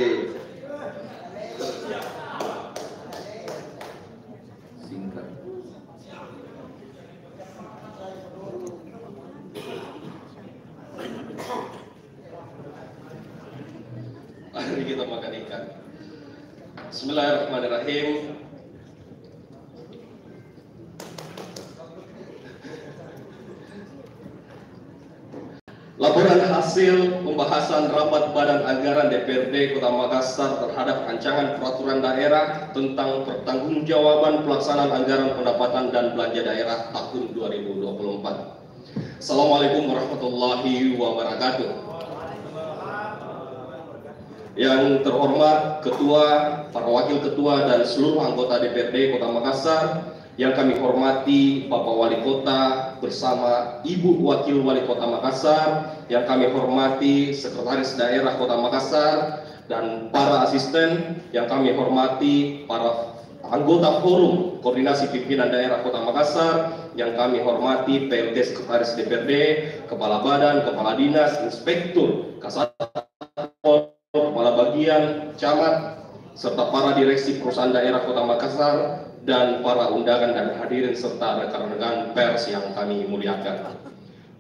Mari kita makan ikan. Bismillahirrahmanirrahim. Laporan hasil pembahasan rapat Badan Anggaran DPRD Kota Makassar terhadap rancangan peraturan daerah tentang pertanggungjawaban pelaksanaan anggaran pendapatan dan belanja daerah tahun 2024. Assalamualaikum warahmatullahi wabarakatuh. Yang terhormat Ketua, para Wakil Ketua dan seluruh anggota DPRD Kota Makassar, yang kami hormati Bapak Wali Kota bersama Ibu Wakil Wali Kota Makassar, yang kami hormati Sekretaris Daerah Kota Makassar dan para asisten, yang kami hormati para anggota Forum Koordinasi Pimpinan Daerah Kota Makassar, yang kami hormati PLT Sekretaris DPRD, Kepala Badan, Kepala Dinas, Inspektur, Kasatpol, Kepala Bagian, Camat, serta para direksi perusahaan daerah Kota Makassar, dan para undangan dan hadirin serta rekan-rekan pers yang kami muliakan.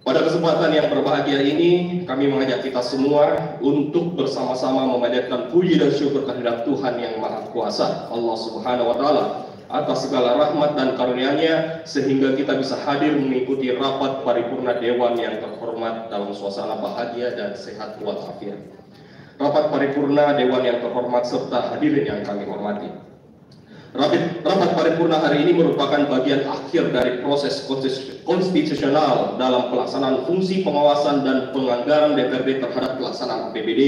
Pada kesempatan yang berbahagia ini, kami mengajak kita semua untuk bersama-sama memanjatkan puji dan syukur kehadirat Tuhan yang Maha Kuasa, Allah Subhanahu wa Ta'ala, atas segala rahmat dan karunia-Nya sehingga kita bisa hadir mengikuti rapat paripurna Dewan yang terhormat dalam suasana bahagia dan sehat walafiat. Rapat paripurna Dewan yang terhormat serta hadirin yang kami hormati. Rapat paripurna hari ini merupakan bagian akhir dari proses konstitusional dalam pelaksanaan fungsi pengawasan dan penganggaran DPRD terhadap pelaksanaan APBD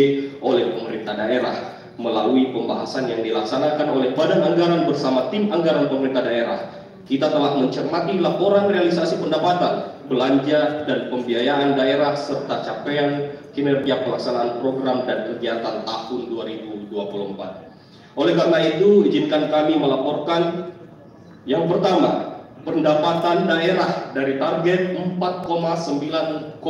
oleh pemerintah daerah melalui pembahasan yang dilaksanakan oleh Badan Anggaran bersama tim anggaran pemerintah daerah. Kita telah mencermati laporan realisasi pendapatan, belanja, dan pembiayaan daerah serta capaian kinerja pelaksanaan program dan kegiatan tahun 2024. Oleh karena itu, izinkan kami melaporkan yang pertama, pendapatan daerah dari target 4,9,9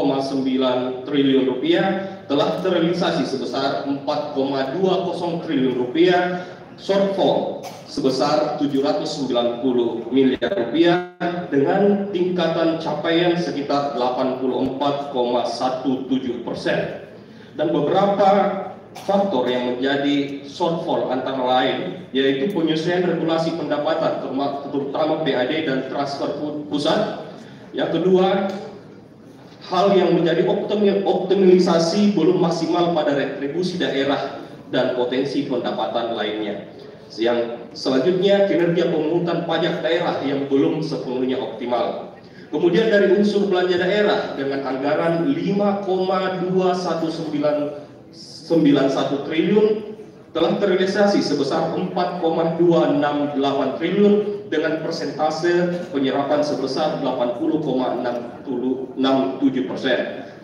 triliun rupiah telah terrealisasi sebesar 4,20 triliun rupiah, shortfall sebesar 790 miliar rupiah dengan tingkatan capaian sekitar 84,17%. Dan beberapa faktor yang menjadi shortfall antara lain yaitu penyesuaian regulasi pendapatan terutama PAD dan transfer pusat. Yang kedua, hal yang menjadi optimalisasi belum maksimal pada retribusi daerah dan potensi pendapatan lainnya. Yang selanjutnya, kinerja pemungutan pajak daerah yang belum sepenuhnya optimal. Kemudian dari unsur belanja daerah dengan anggaran 5,2191 triliun telah terrealisasi sebesar 4,268 triliun dengan persentase penyerapan sebesar 80,67%.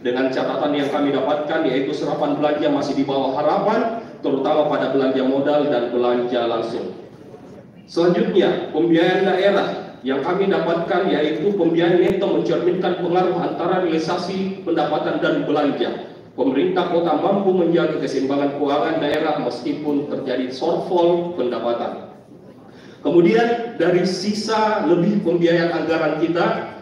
Dengan catatan yang kami dapatkan yaitu serapan belanja masih di bawah harapan, terutama pada belanja modal dan belanja langsung. Selanjutnya, pembiayaan daerah yang kami dapatkan yaitu pembiayaan neto mencerminkan pengaruh antara realisasi pendapatan dan belanja. Pemerintah kota mampu menjaga keseimbangan keuangan daerah meskipun terjadi shortfall pendapatan. Kemudian dari sisa lebih pembiayaan anggaran kita,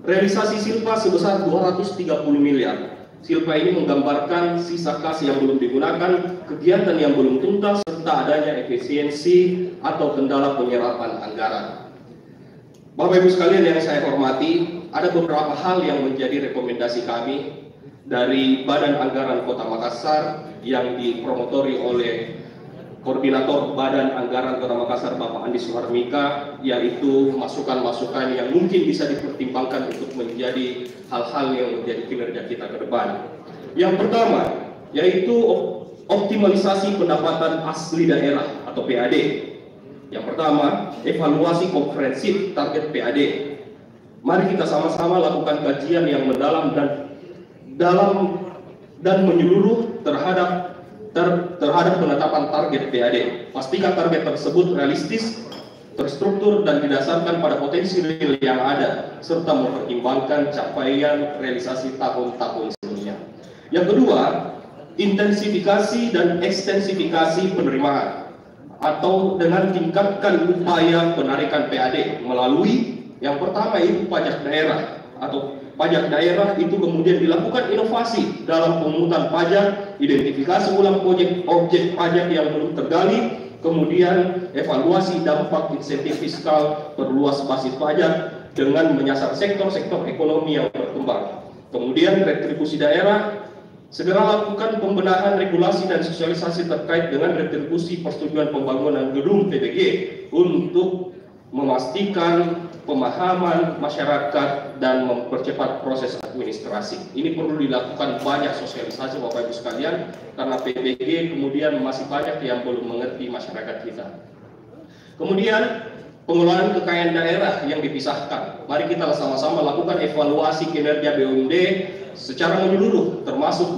realisasi Silpa sebesar 230 miliar. Silpa ini menggambarkan sisa kas yang belum digunakan, kegiatan yang belum tuntas, serta adanya efisiensi atau kendala penyerapan anggaran. Bapak Ibu sekalian yang saya hormati, ada beberapa hal yang menjadi rekomendasi kami dari Badan Anggaran Kota Makassar yang dipromotori oleh Koordinator Badan Anggaran Kota Makassar Bapak Andi Suharmika, yaitu masukan-masukan yang mungkin bisa dipertimbangkan untuk menjadi hal-hal yang menjadi kinerja kita ke depan. Yang pertama, yaitu optimalisasi pendapatan asli daerah atau PAD. Yang pertama, evaluasi komprehensif target PAD. Mari kita sama-sama lakukan kajian yang mendalam dan menyeluruh terhadap penetapan target PAD. Pastikan target tersebut realistis, terstruktur, dan didasarkan pada potensi real yang ada, serta mempertimbangkan capaian realisasi tahun-tahun sebelumnya. Yang kedua, intensifikasi dan ekstensifikasi penerimaan, atau dengan tingkatkan upaya penarikan PAD melalui yang pertama itu pajak daerah atau pajak daerah itu kemudian dilakukan inovasi dalam pemungutan pajak, identifikasi ulang objek pajak yang belum tergali, kemudian evaluasi dampak insentif fiskal, perluas basis pajak dengan menyasar sektor-sektor ekonomi yang berkembang. Kemudian retribusi daerah, segera lakukan pembenahan regulasi dan sosialisasi terkait dengan retribusi persetujuan pembangunan gedung PBG untuk memastikan pemahaman masyarakat dan mempercepat proses administrasi. Ini perlu dilakukan banyak sosialisasi Bapak Ibu sekalian, karena PBG kemudian masih banyak yang belum mengerti masyarakat kita. Kemudian pengelolaan kekayaan daerah yang dipisahkan. Mari kita sama-sama lakukan evaluasi kinerja BUMD secara menyeluruh, termasuk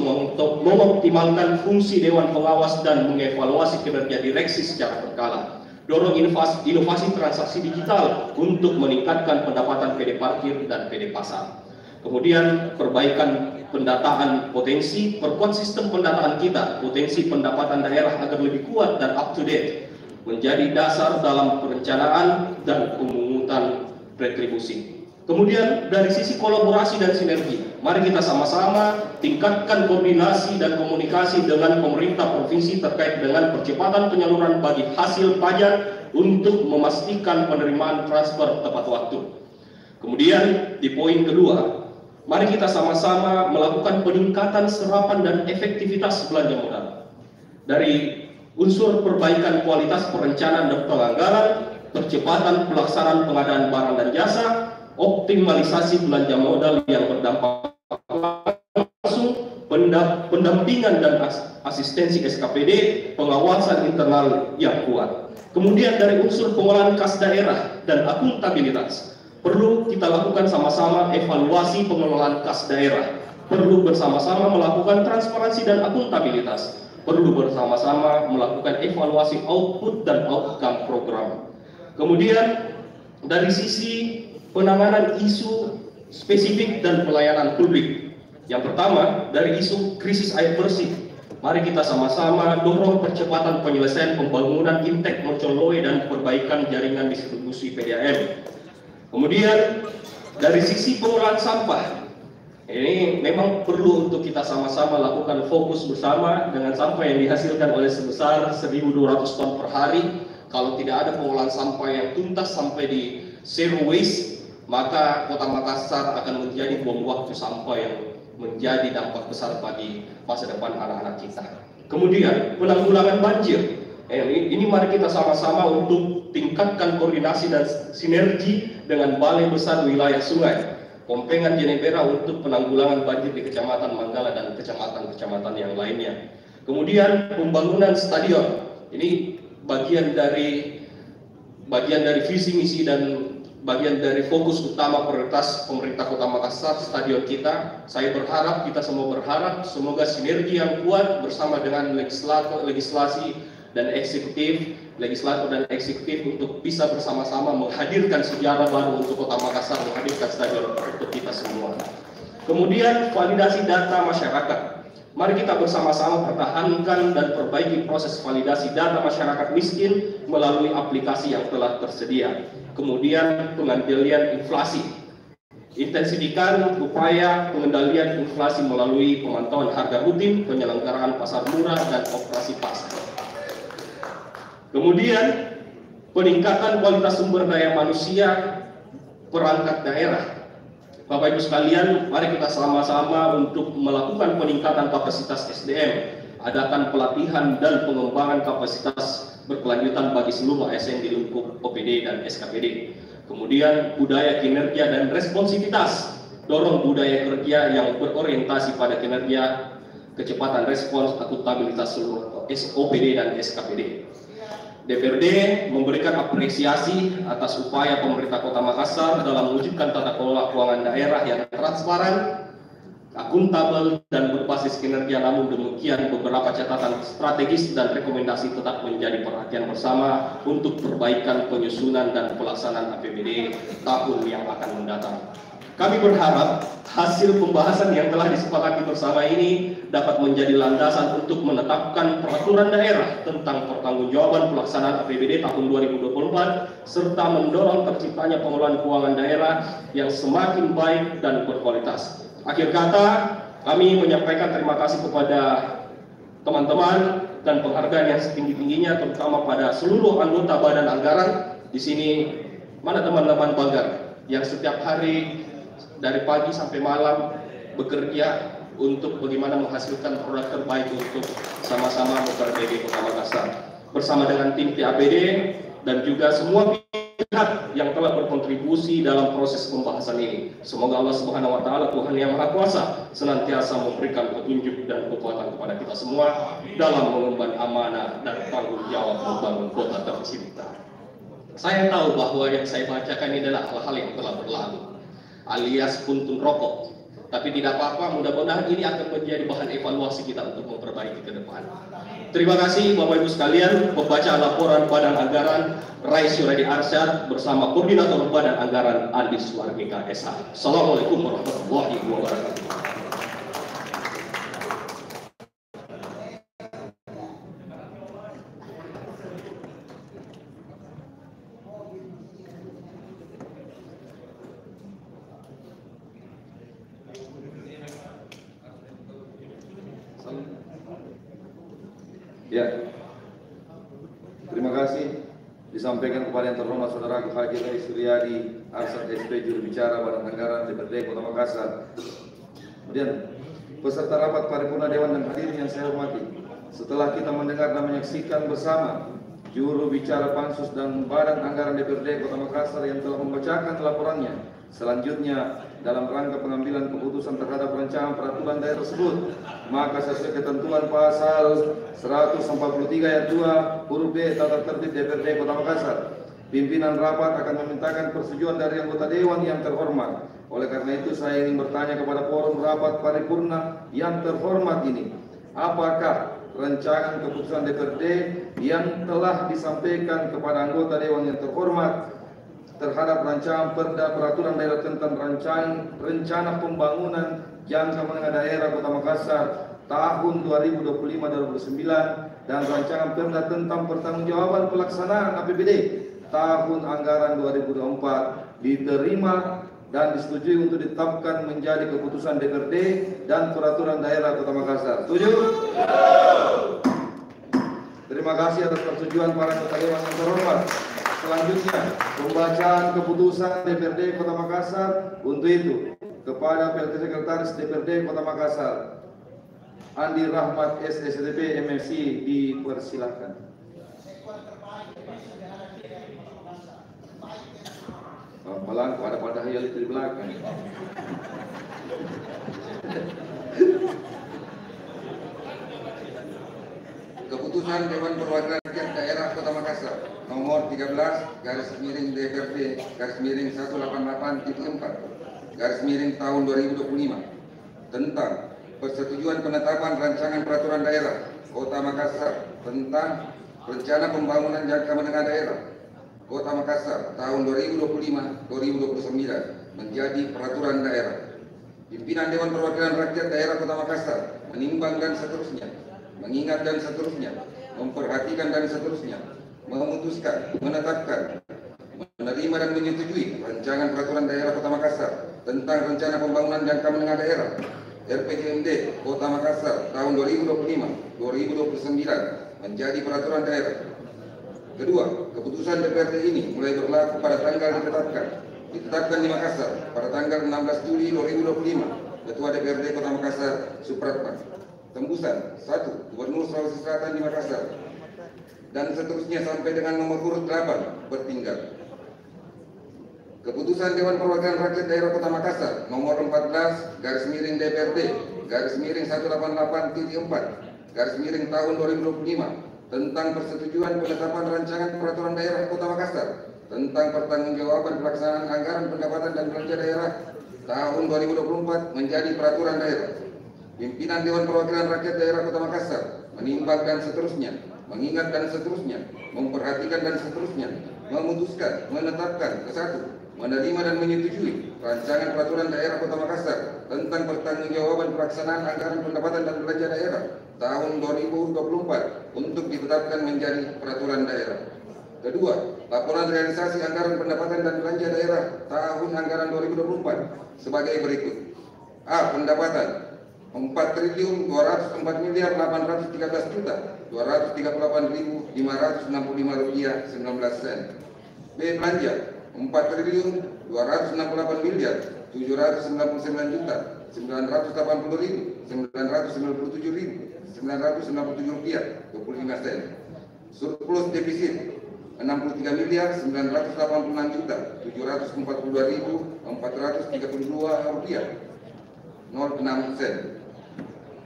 mengoptimalkan fungsi Dewan Pengawas dan mengevaluasi kinerja direksi secara berkala. Dorong inovasi transaksi digital untuk meningkatkan pendapatan PD parkir dan PD pasar. Kemudian perbaikan pendataan potensi, perkuat sistem pendataan kita, potensi pendapatan daerah agar lebih kuat dan up to date, menjadi dasar dalam perencanaan dan pemungutan retribusi. Kemudian dari sisi kolaborasi dan sinergi, mari kita sama-sama tingkatkan koordinasi dan komunikasi dengan pemerintah provinsi terkait dengan percepatan penyaluran bagi hasil pajak untuk memastikan penerimaan transfer tepat waktu. Kemudian di poin kedua, mari kita sama-sama melakukan peningkatan serapan dan efektivitas belanja modal. Dari unsur perbaikan kualitas perencanaan dan penganggaran, percepatan pelaksanaan pengadaan barang dan jasa, optimalisasi belanja modal yang berdampak langsung, pendampingan dan asistensi SKPD, pengawasan internal yang kuat. Kemudian dari unsur pengolahan kas daerah dan akuntabilitas, perlu kita lakukan sama-sama evaluasi pengelolaan kas daerah, perlu bersama-sama melakukan transparansi dan akuntabilitas, perlu bersama-sama melakukan evaluasi output dan outcome program. Kemudian dari sisi penanganan isu spesifik dan pelayanan publik. Yang pertama, dari isu krisis air bersih, mari kita sama-sama dorong percepatan penyelesaian pembangunan Intek Mercoloe dan perbaikan jaringan distribusi PDAM. Kemudian dari sisi pengolahan sampah, ini memang perlu untuk kita sama-sama lakukan fokus bersama dengan sampah yang dihasilkan oleh sebesar 1.200 ton per hari. Kalau tidak ada pengolahan sampah yang tuntas sampai di zero waste, maka Kota Makassar akan menjadi bom waktu sampah yang menjadi dampak besar bagi masa depan anak-anak kita. Kemudian penanggulangan banjir. Ini mari kita sama-sama untuk tingkatkan koordinasi dan sinergi dengan Balai Besar Wilayah Sungai, Kompengan Jenebera untuk penanggulangan banjir di Kecamatan Manggala dan kecamatan-kecamatan yang lainnya. Kemudian pembangunan stadion. Ini bagian dari visi misi dan bagian dari fokus utama prioritas pemerintah Kota Makassar, stadion kita. Saya berharap, kita semua berharap, semoga sinergi yang kuat bersama dengan legislator dan eksekutif untuk bisa bersama-sama menghadirkan sejarah baru untuk Kota Makassar, menghadirkan stadion untuk kita semua. Kemudian validasi data masyarakat. Mari kita bersama-sama pertahankan dan perbaiki proses validasi data masyarakat miskin melalui aplikasi yang telah tersedia. Kemudian pengendalian inflasi. Intensifikan upaya pengendalian inflasi melalui pemantauan harga rutin, penyelenggaraan pasar murah, dan operasi pasar. Kemudian peningkatan kualitas sumber daya manusia perangkat daerah. Bapak Ibu sekalian, mari kita sama-sama untuk melakukan peningkatan kapasitas SDM, adakan pelatihan dan pengembangan kapasitas berkelanjutan bagi seluruh ASN di lingkup OPD dan SKPD. Kemudian budaya kinerja dan responsivitas, dorong budaya kerja yang berorientasi pada kinerja, kecepatan respons, akuntabilitas seluruh OPD dan SKPD. DPRD memberikan apresiasi atas upaya pemerintah Kota Makassar dalam mewujudkan tata kelola keuangan daerah yang transparan, akuntabel, dan berbasis kinerja. Namun demikian, beberapa catatan strategis dan rekomendasi tetap menjadi perhatian bersama untuk perbaikan penyusunan dan pelaksanaan APBD tahun yang akan mendatang. Kami berharap hasil pembahasan yang telah disepakati bersama ini dapat menjadi landasan untuk menetapkan peraturan daerah tentang pertanggungjawaban pelaksanaan APBD tahun 2024 serta mendorong terciptanya pengelolaan keuangan daerah yang semakin baik dan berkualitas. Akhir kata, kami menyampaikan terima kasih kepada teman-teman dan penghargaan yang setinggi-tingginya, terutama pada seluruh anggota Badan Anggaran. Di sini mana teman-teman Banggar yang setiap hari dari pagi sampai malam bekerja untuk bagaimana menghasilkan produk terbaik untuk sama-sama memperbaiki Kota Makassar. Bersama dengan tim TAPD dan juga semua pihak yang telah berkontribusi dalam proses pembahasan ini. Semoga Allah Subhanahu wa Ta'ala, Tuhan yang Maha Kuasa, senantiasa memberikan petunjuk dan kekuatan kepada kita semua dalam mengemban amanah dan tanggung jawab membangun kota tercinta. Saya tahu bahwa yang saya bacakan ini adalah hal-hal yang telah berlalu, alias puntung rokok. Tapi tidak apa-apa, mudah-mudahan ini akan menjadi bahan evaluasi kita untuk memperbaiki ke depan. Terima kasih Bapak Ibu sekalian. Pembaca laporan Badan Anggaran Rais Yuradi Arsyad bersama Koordinator Badan Anggaran Andi Suwarmika SH. Assalamualaikum warahmatullahi wabarakatuh. Ya, terima kasih disampaikan kepada yang terhormat Saudara Haji Rais Suryadi Arsyad SP, juru bicara Badan Anggaran DPRD Kota Makassar. Kemudian peserta rapat paripurna Dewan dan hadirin yang saya hormati, setelah kita mendengar dan menyaksikan bersama juru bicara Pansus dan Badan Anggaran DPRD Kota Makassar yang telah membacakan laporannya, selanjutnya dalam rangka pengambilan keputusan terhadap rancangan peraturan daerah tersebut, maka sesuai ketentuan pasal 143 ayat 2 huruf B Tata Tertib DPRD Kota Makassar, pimpinan rapat akan memintakan persetujuan dari anggota dewan yang terhormat. Oleh karena itu saya ingin bertanya kepada forum rapat paripurna yang terhormat ini, apakah rancangan keputusan DPRD yang telah disampaikan kepada anggota dewan yang terhormat terhadap rancangan perda peraturan daerah tentang rencana pembangunan jangka menengah daerah Kota Makassar tahun 2025-2029 dan rancangan perda tentang pertanggungjawaban pelaksanaan APBD tahun anggaran 2024 diterima dan disetujui untuk ditetapkan menjadi keputusan DPRD dan peraturan daerah Kota Makassar. Setuju? Terima kasih atas persetujuan para anggota dewan yang terhormat. Selanjutnya, pembacaan keputusan DPRD Kota Makassar. Untuk itu, kepada PLT Sekretaris DPRD Kota Makassar, Andi Rahmat SSDP MSI, dipersilahkan. Malah ada pada hayal itu di belakang. Keputusan Dewan Perwakilan Rakyat Daerah Kota Makassar nomor 13/DPRD/188.4 tahun 2025 tentang persetujuan penetapan rancangan peraturan daerah Kota Makassar tentang rencana pembangunan jangka menengah daerah Kota Makassar tahun 2025-2029 menjadi peraturan daerah. Pimpinan Dewan Perwakilan Rakyat Daerah Kota Makassar menimbang dan seterusnya, mengingat dan seterusnya, memperhatikan dan seterusnya, memutuskan, menetapkan, menerima dan menyetujui rancangan peraturan daerah Kota Makassar tentang rencana pembangunan jangka menengah daerah RPJMD Kota Makassar tahun 2025-2029 menjadi peraturan daerah. Kedua, keputusan DPRD ini mulai berlaku pada tanggal ditetapkan di Makassar pada tanggal 16 Juli 2025. Ketua DPRD Kota Makassar Supratman. Tembusan 1. Gubernur Sulawesi Selatan di Makassar dan seterusnya sampai dengan nomor urut 8 bertinggal. Keputusan Dewan Perwakilan Rakyat Daerah Kota Makassar nomor 14 /DPRD /188.4 tahun 2025 tentang persetujuan penetapan rancangan peraturan daerah Kota Makassar tentang pertanggungjawaban pelaksanaan anggaran pendapatan dan belanja daerah tahun 2024 menjadi peraturan daerah. Pimpinan Dewan Perwakilan Rakyat Daerah Kota Makassar menimbang dan seterusnya, mengingat dan seterusnya, memperhatikan dan seterusnya, memutuskan, menetapkan ke-1, menerima dan menyetujui rancangan peraturan daerah Kota Makassar tentang pertanggungjawaban pelaksanaan anggaran pendapatan dan belanja daerah tahun 2024 untuk ditetapkan menjadi peraturan daerah. Kedua, laporan realisasi anggaran pendapatan dan belanja daerah tahun anggaran 2024 sebagai berikut. A. Pendapatan 4.813.238.565 rupiah 19 sen. B. Belanja 4.288.997.997.997 rupiah 25 sen. Surplus defisit 63.986.742.432 rupiah 06 sen.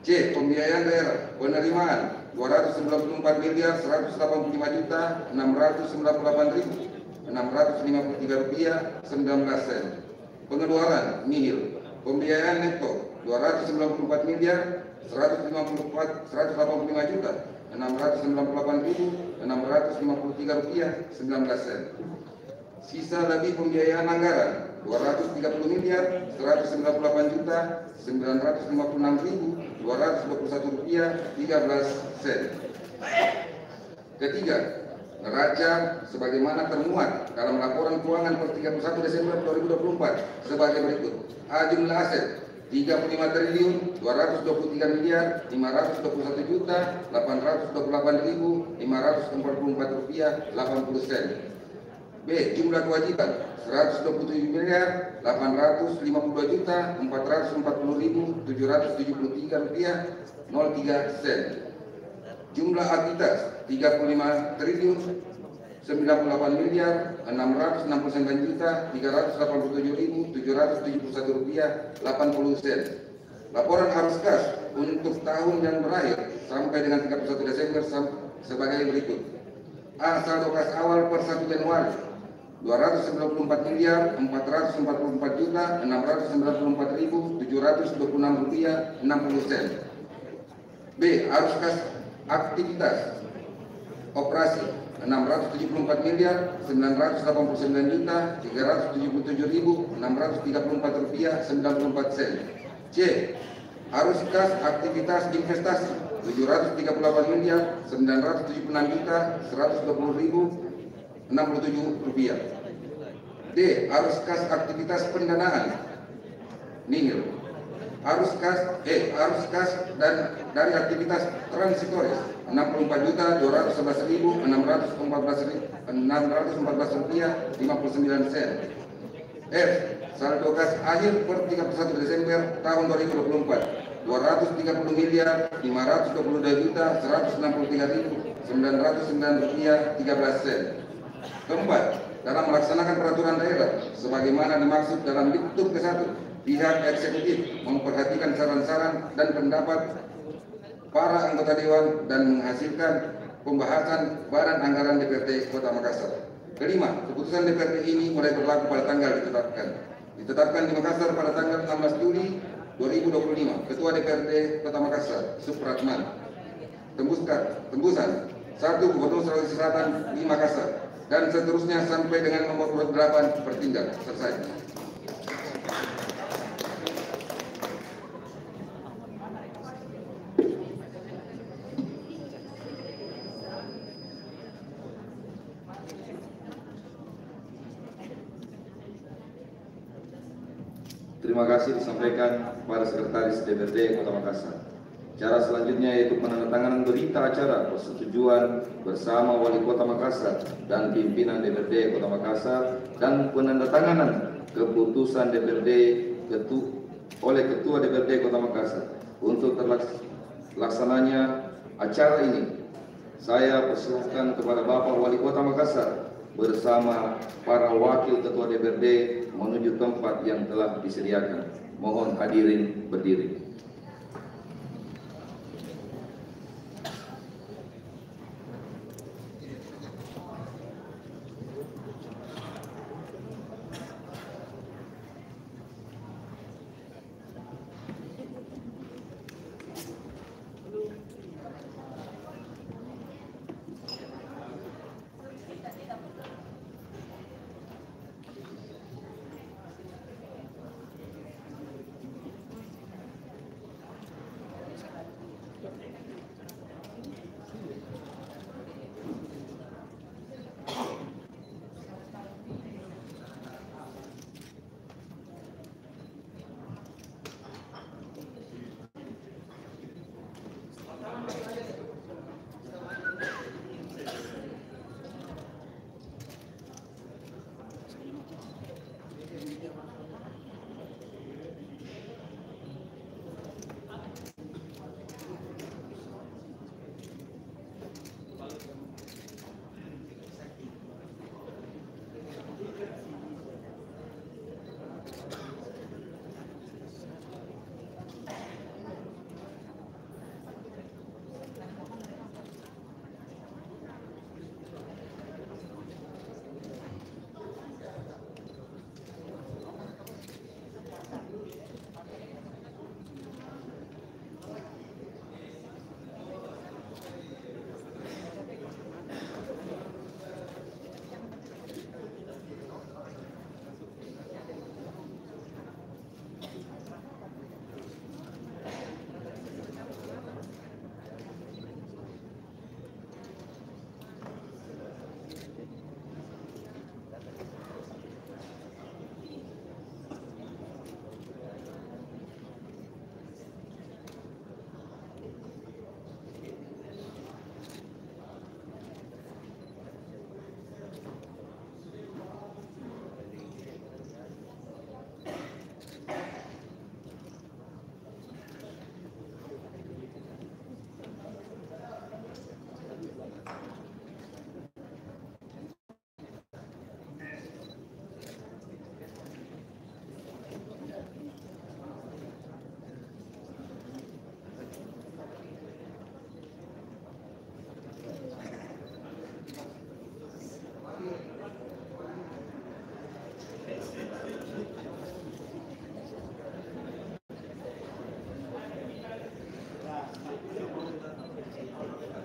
C. Pembiayaan daerah penerimaan 294.195.698.653 rupiah 19 sen. Pengeluaran nihil. Pembiayaan neto 294.185.698.653 rupiah 19 sen. Sisa lebih pembiayaan anggaran 230.198.956.221 rupiah 13 sen. Ketiga, neraca sebagaimana termuat dalam laporan keuangan per 31 Desember 2024 sebagai berikut. A. Jumlah aset 35.221.828.544 rupiah 80 sen. B. Jumlah kewajiban 127.852.440.773 rupiah 03 sen. Jumlah akitas 35.669.387.771 rupiah 80 sen. Laporan arus kas untuk tahun yang berakhir sampai dengan 31 Desember sebagai berikut. A. Saldo kas awal per 1 Januari 294.494.694.726 rupiah 60 sen. B. Arus kas aktivitas operasi 674.989.377.634 rupiah 94 sen. C. Arus kas aktivitas investasi 736.976.120.067 rupiah. D. Arus kas aktivitas pendanaan nihil. Arus kas dan dari aktivitas transitoris 64.211.614 rupiah 59 sen. F. Saldo kas akhir per 31 Desember tahun 2024 230.522.163.909 rupiah 13 sen. Keempat, dalam melaksanakan peraturan daerah sebagaimana dimaksud dalam diktum ke-1, pihak eksekutif memperhatikan saran-saran dan pendapat para anggota dewan dan menghasilkan pembahasan badan anggaran DPRD Kota Makassar. Kelima, keputusan DPRD ini mulai berlaku pada tanggal ditetapkan di Makassar pada tanggal 16 Juli 2025. Ketua DPRD Kota Makassar Supratman. Tembusan 1. Gubernur Sulawesi Selatan di Makassar dan seterusnya sampai dengan nomor urut 8 bertinggal. Selesai. terima kasih disampaikan kepada Sekretaris DPRD Kota Makassar. Cara selanjutnya yaitu penandatanganan berita acara persetujuan bersama Wali Kota Makassar dan pimpinan DPRD Kota Makassar dan penandatanganan keputusan DPRD oleh Ketua DPRD Kota Makassar. Untuk terlaksananya acara ini, saya persilahkan kepada Bapak Wali Kota Makassar bersama para wakil Ketua DPRD menuju tempat yang telah disediakan. Mohon hadirin berdiri.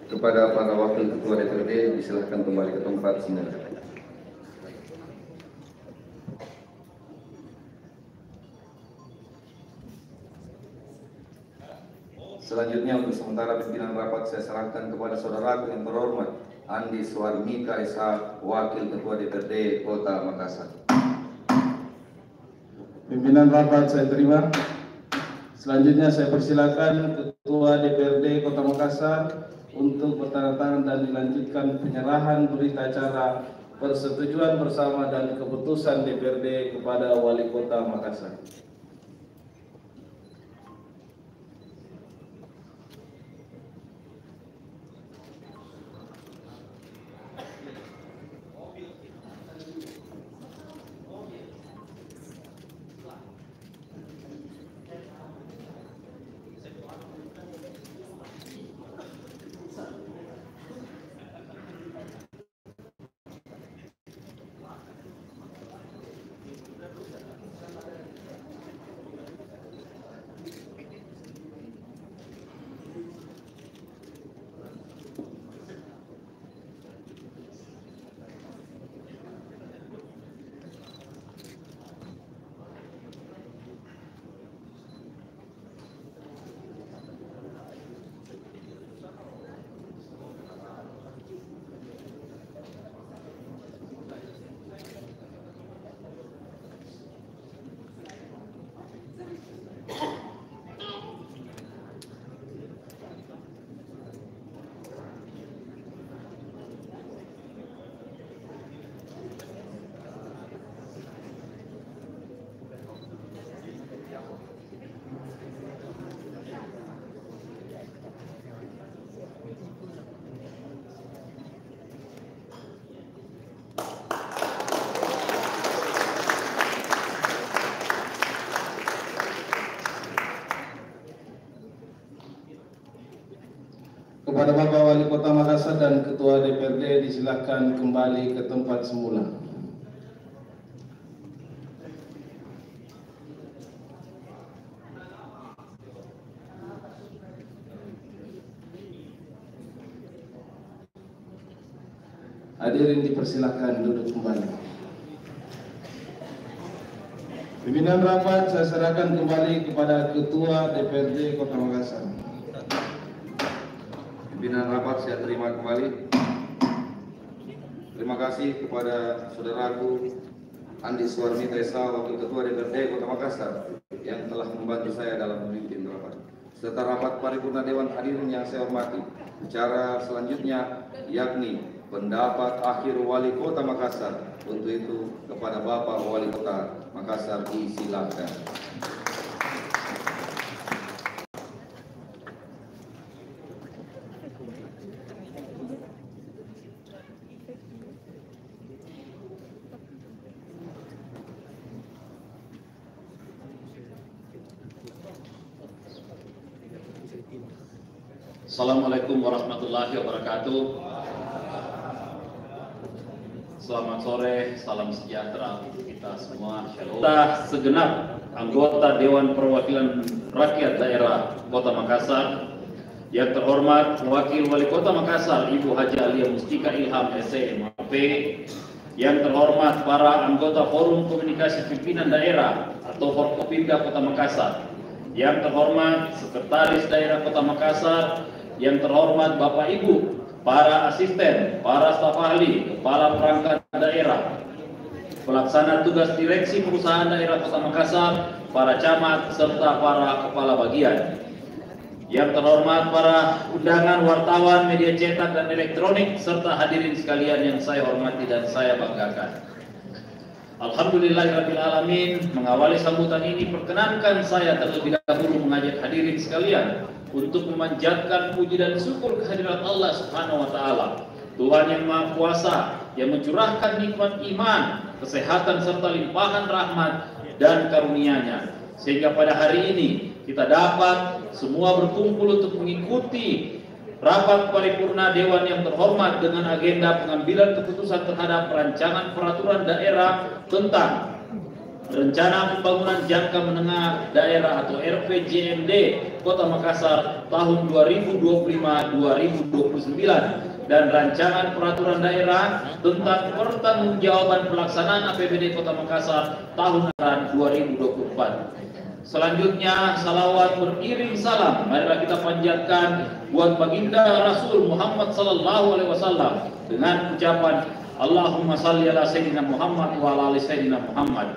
Kepada para wakil ketua DPRD disilahkan kembali ke tempat semula. Selanjutnya untuk sementara pimpinan rapat saya serahkan kepada saudaraku yang terhormat Andi Suarmika SH, Wakil Ketua DPRD Kota Makassar. Pimpinan rapat saya terima. Selanjutnya saya persilakan Ketua DPRD Kota Makassar untuk bertanda tangan dan dilanjutkan penyerahan berita acara persetujuan bersama dan keputusan DPRD kepada Wali Kota Makassar. Kepada Bapak Wali Kota Makassar dan Ketua DPRD disilahkan kembali ke tempat semula. Hadirin dipersilahkan duduk kembali. Pimpinan rapat saya serahkan kembali kepada Ketua DPRD Kota Makassar. Pimpinan rapat saya terima kembali. Terima kasih kepada saudaraku Andi Suwarmi Tesa, Wakil Ketua DPRD Kota Makassar, yang telah membantu saya dalam memimpin rapat. Serta rapat paripurna Dewan Hadirin yang saya hormati. Bicara selanjutnya yakni pendapat akhir Wali Kota Makassar. Untuk itu kepada Bapak Wali Kota Makassar disilakan. Assalamualaikum warahmatullahi wabarakatuh. Selamat sore, salam sejahtera untuk kita semua. Kita segenap anggota Dewan Perwakilan Rakyat Daerah Kota Makassar, yang terhormat Wakil Wali Kota Makassar Ibu Haji Alia Mustika Ilham SMAP, yang terhormat para anggota Forum Komunikasi Pimpinan Daerah atau Forkopimda Kota Makassar, yang terhormat Sekretaris Daerah Kota Makassar, yang terhormat Bapak Ibu, para asisten, para staf ahli, kepala perangkat daerah, pelaksana tugas direksi perusahaan daerah Kota Makassar, para camat, serta para kepala bagian. Yang terhormat para undangan, wartawan, media cetak dan elektronik, serta hadirin sekalian yang saya hormati dan saya banggakan. Alhamdulillahirrabbilalamin. Mengawali sambutan ini, perkenankan saya terlebih dahulu mengajak hadirin sekalian untuk memanjatkan puji dan syukur kehadirat Allah Subhanahu wa taala, Tuhan yang Maha Kuasa, yang mencurahkan nikmat iman, kesehatan serta limpahan rahmat dan karunia-Nya, sehingga pada hari ini kita dapat semua berkumpul untuk mengikuti rapat paripurna Dewan yang terhormat dengan agenda pengambilan keputusan terhadap rancangan peraturan daerah tentang Rencana Pembangunan Jangka Menengah Daerah atau RPJMD Kota Makassar tahun 2025-2029 dan Rancangan Peraturan Daerah tentang Pertanggungjawaban Pelaksanaan APBD Kota Makassar tahun 2024. Selanjutnya salawat beriring salam marilah kita panjatkan buat baginda Rasul Muhammad sallallahu alaihi wasallam dengan ucapan Allahumma salli ala sayyidina Muhammad wa ala ali sayyidina Muhammad.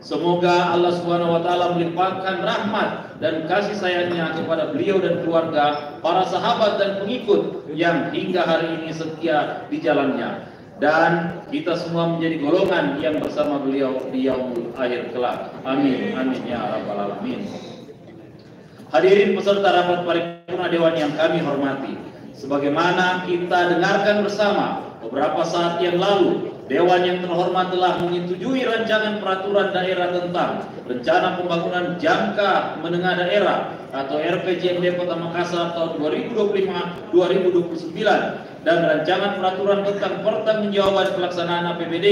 Semoga Allah Subhanahu wa taala melimpahkan rahmat dan kasih sayangnya kepada beliau dan keluarga, para sahabat dan pengikut yang hingga hari ini setia di jalannya, dan kita semua menjadi golongan yang bersama beliau di yaumul akhir kelak. Amin amin ya rabbal alamin. Hadirin peserta rapat paripurna Dewan yang kami hormati, sebagaimana kita dengarkan bersama beberapa saat yang lalu, Dewan yang terhormat telah menyetujui rancangan peraturan daerah tentang Rencana Pembangunan Jangka Menengah Daerah atau RPJMD Kota Makassar tahun 2025-2029 dan rancangan peraturan tentang Pertanggungjawaban Pelaksanaan APBD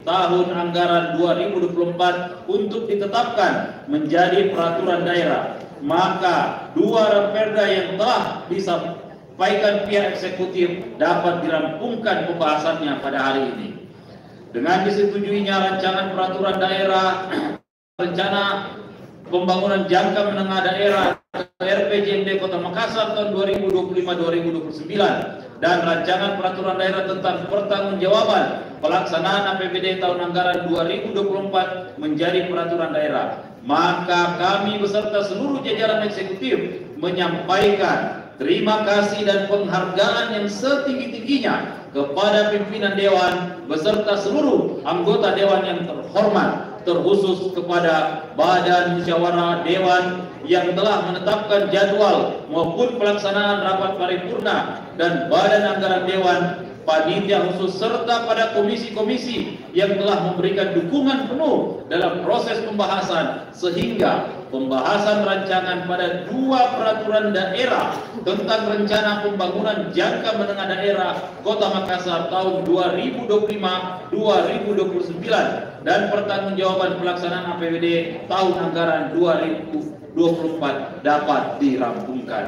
tahun anggaran 2024 untuk ditetapkan menjadi peraturan daerah. Maka dua raperda yang telah disampaikan pihak eksekutif dapat dirampungkan pembahasannya pada hari ini. Dengan disetujuinya rancangan peraturan daerah Rencana Pembangunan Jangka Menengah Daerah RPJMD Kota Makassar tahun 2025-2029 dan rancangan peraturan daerah tentang Pertanggungjawaban Pelaksanaan APBD tahun anggaran 2024 menjadi peraturan daerah, maka kami beserta seluruh jajaran eksekutif menyampaikan terima kasih dan penghargaan yang setinggi-tingginya kepada pimpinan Dewan beserta seluruh anggota Dewan yang terhormat, terkhusus kepada Badan Musyawarah Dewan yang telah menetapkan jadwal maupun pelaksanaan rapat paripurna dan Badan Anggaran Dewan, panitia khusus serta pada komisi-komisi yang telah memberikan dukungan penuh dalam proses pembahasan sehingga pembahasan rancangan pada 2 peraturan daerah tentang rencana pembangunan jangka menengah daerah Kota Makassar tahun 2025-2029 dan pertanggungjawaban pelaksanaan APBD tahun anggaran 2024 dapat dirampungkan.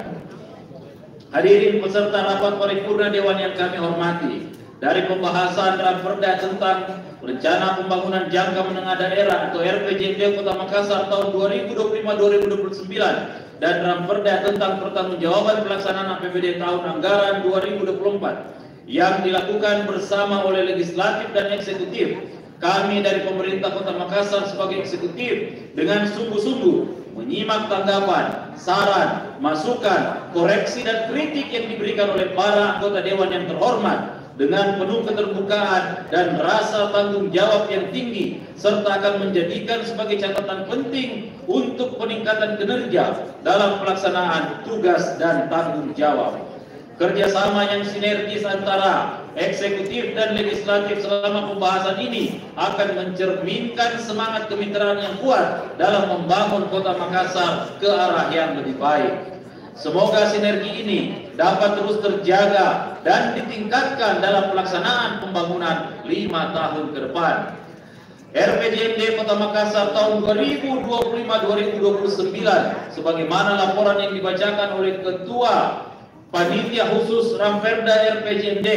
Hadirin peserta rapat paripurna Dewan yang kami hormati, dari pembahasan Ramperda tentang Rencana Pembangunan Jangka Menengah Daerah atau RPJMD Kota Makassar tahun 2025-2029 dan Ramperda tentang pertanggungjawaban pelaksanaan APBD tahun anggaran 2024 yang dilakukan bersama oleh legislatif dan eksekutif, kami dari pemerintah Kota Makassar sebagai eksekutif dengan sungguh-sungguh menyimak tanggapan, saran, masukan, koreksi dan kritik yang diberikan oleh para anggota Dewan yang terhormat dengan penuh keterbukaan dan rasa tanggung jawab yang tinggi, serta akan menjadikan sebagai catatan penting untuk peningkatan kinerja dalam pelaksanaan tugas dan tanggung jawab. Kerjasama yang sinergis antara eksekutif dan legislatif selama pembahasan ini akan mencerminkan semangat kemitraan yang kuat dalam membangun Kota Makassar ke arah yang lebih baik. Semoga sinergi ini dapat terus terjaga dan ditingkatkan dalam pelaksanaan pembangunan 5 tahun ke depan. RPJMD Kota Makassar tahun 2025-2029 sebagaimana laporan yang dibacakan oleh Ketua Panitia Khusus Ramperda RPJMD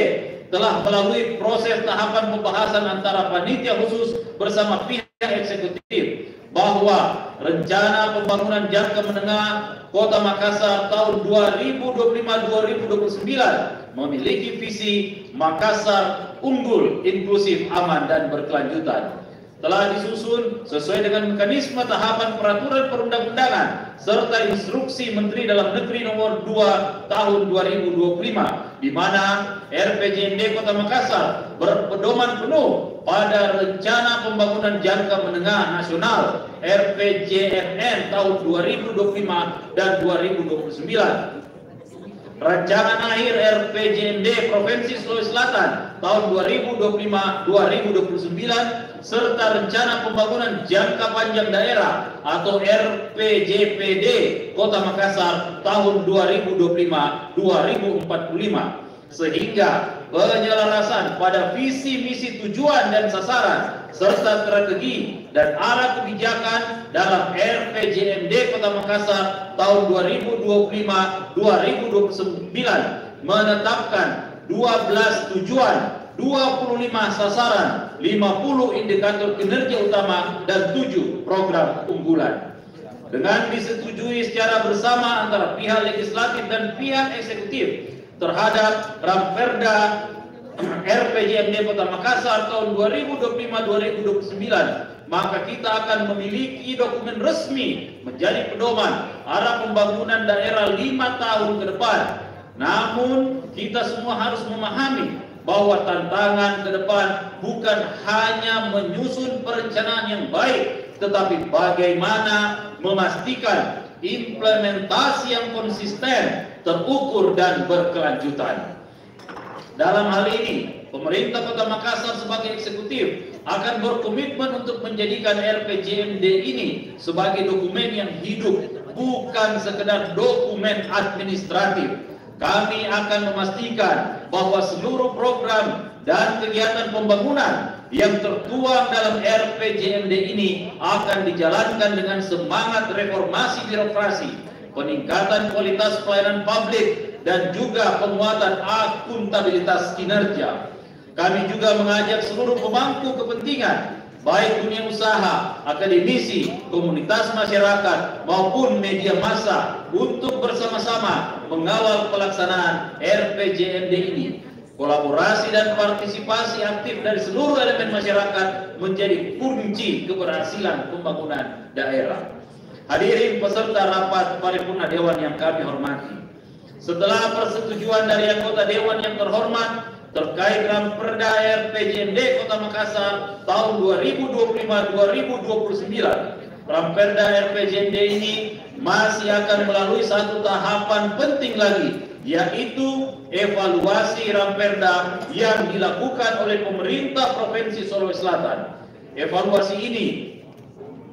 telah melalui proses tahapan pembahasan antara Panitia Khusus bersama pihak eksekutif bahwa rencana pembangunan jangka menengah Kota Makassar tahun 2025-2029 memiliki visi Makassar unggul, inklusif, aman dan berkelanjutan. Telah disusun sesuai dengan mekanisme tahapan peraturan perundang-undangan serta instruksi Menteri Dalam Negeri nomor 2 tahun 2025 di mana RPJMD Kota Makassar berpedoman penuh pada rencana pembangunan jangka menengah nasional RPJMN tahun 2025 dan 2029. Rancangan akhir RPJMD Provinsi Sulawesi Selatan tahun 2025-2029 serta rencana pembangunan jangka panjang daerah atau RPJPD Kota Makassar tahun 2025-2045 sehingga penyelarasan pada visi misi tujuan dan sasaran serta strategi dan arah kebijakan dalam RPJMD Kota Makassar tahun 2025-2029 menetapkan 12 tujuan, 25 sasaran, 50 indikator kinerja utama dan 7 program unggulan. Dengan disetujui secara bersama antara pihak legislatif dan pihak eksekutif terhadap Ramperda RPJMD Kota Makassar tahun 2025-2029, maka kita akan memiliki dokumen resmi menjadi pedoman arah pembangunan daerah 5 tahun ke depan. Namun kita semua harus memahami bahwa tantangan ke depan bukan hanya menyusun perencanaan yang baik, tetapi bagaimana memastikan implementasi yang konsisten, terukur dan berkelanjutan. Dalam hal ini, pemerintah Kota Makassar sebagai eksekutif akan berkomitmen untuk menjadikan RPJMD ini sebagai dokumen yang hidup, bukan sekedar dokumen administratif. Kami akan memastikan bahwa seluruh program dan kegiatan pembangunan yang tertuang dalam RPJMD ini akan dijalankan dengan semangat reformasi birokrasi, peningkatan kualitas pelayanan publik, dan juga penguatan akuntabilitas kinerja. Kami juga mengajak seluruh pemangku kepentingan, baik dunia usaha, akademisi, komunitas masyarakat, maupun media massa untuk bersama-sama mengawal pelaksanaan RPJMD ini. Kolaborasi dan partisipasi aktif dari seluruh elemen masyarakat menjadi kunci keberhasilan pembangunan daerah. Hadirin peserta rapat paripurna Dewan yang kami hormati, setelah persetujuan dari anggota Dewan yang terhormat terkait Ramperda RPJMD Kota Makassar tahun 2025-2029, Ramperda RPJMD ini masih akan melalui satu tahapan penting lagi, yaitu evaluasi Ramperda yang dilakukan oleh pemerintah Provinsi Sulawesi Selatan. Evaluasi ini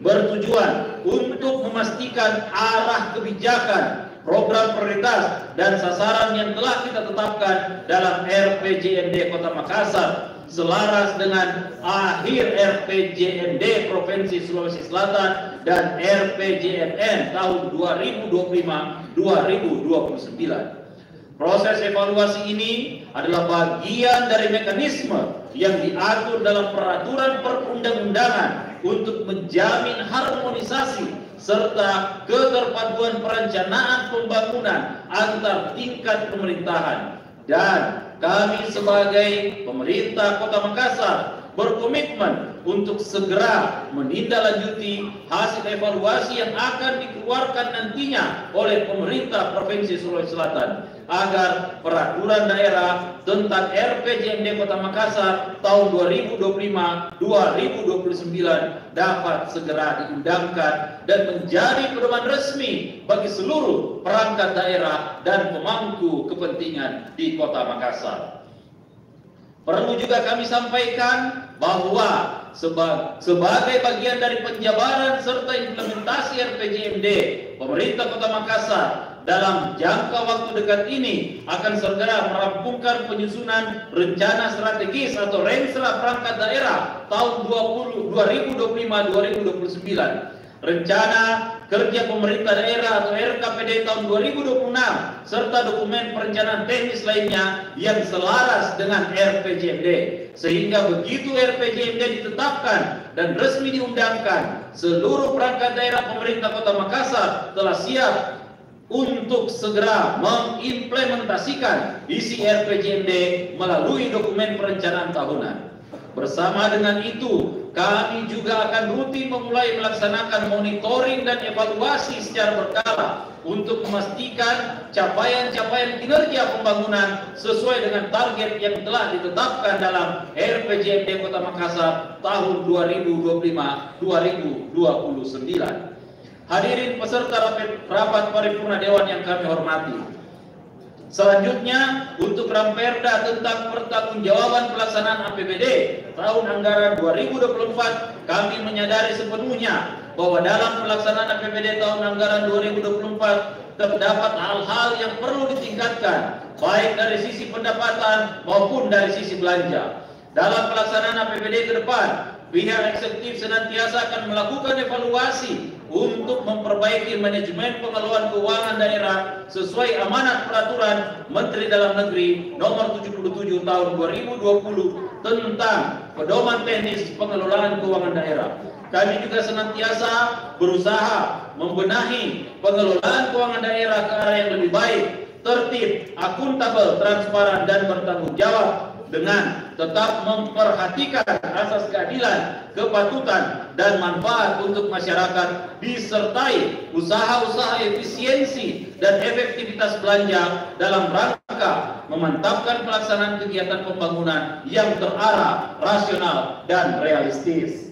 bertujuan untuk memastikan arah kebijakan, program prioritas dan sasaran yang telah kita tetapkan dalam RPJMD Kota Makassar selaras dengan akhir RPJMD Provinsi Sulawesi Selatan dan RPJMN tahun 2025-2029. Proses evaluasi ini adalah bagian dari mekanisme yang diatur dalam peraturan perundang-undangan untuk menjamin harmonisasi serta keterpaduan perencanaan pembangunan antar tingkat pemerintahan. Dan kami sebagai pemerintah Kota Makassar berkomitmen untuk segera menindaklanjuti hasil evaluasi yang akan dikeluarkan nantinya oleh pemerintah Provinsi Sulawesi Selatan agar peraturan daerah tentang RPJMD Kota Makassar tahun 2025-2029 dapat segera diundangkan dan menjadi pedoman resmi bagi seluruh perangkat daerah dan pemangku kepentingan di Kota Makassar. Perlu juga kami sampaikan bahwa sebagai bagian dari penjabaran serta implementasi RPJMD, pemerintah Kota Makassar dalam jangka waktu dekat ini akan segera merampungkan penyusunan rencana strategis atau Renstra perangkat daerah tahun 2025-2029. Rencana kerja pemerintah daerah atau RKPD tahun 2026 serta dokumen perencanaan teknis lainnya yang selaras dengan RPJMD, sehingga begitu RPJMD ditetapkan dan resmi diundangkan, seluruh perangkat daerah pemerintah Kota Makassar telah siap untuk segera mengimplementasikan isi RPJMD melalui dokumen perencanaan tahunan. Bersama dengan itu, kami juga akan rutin memulai melaksanakan monitoring dan evaluasi secara berkala untuk memastikan capaian-capaian kinerja pembangunan sesuai dengan target yang telah ditetapkan dalam RPJMD Kota Makassar tahun 2025-2029. Hadirin peserta rapat paripurna Dewan yang kami hormati. Selanjutnya, untuk Ramperda tentang pertanggungjawaban pelaksanaan APBD tahun anggaran 2024, kami menyadari sepenuhnya bahwa dalam pelaksanaan APBD tahun anggaran 2024 terdapat hal-hal yang perlu ditingkatkan, baik dari sisi pendapatan maupun dari sisi belanja. Dalam pelaksanaan APBD ke depan, pihak eksekutif senantiasa akan melakukan evaluasi untuk memperbaiki manajemen pengelolaan keuangan daerah sesuai amanat peraturan Menteri Dalam Negeri nomor 77 tahun 2020 tentang pedoman teknis pengelolaan keuangan daerah. Kami juga senantiasa berusaha membenahi pengelolaan keuangan daerah ke arah yang lebih baik, tertib, akuntabel, transparan, dan bertanggung jawab dengan tetap memperhatikan asas keadilan, kepatutan, dan manfaat untuk masyarakat, disertai usaha-usaha efisiensi dan efektivitas belanja dalam rangka memantapkan pelaksanaan kegiatan pembangunan yang terarah, rasional, dan realistis.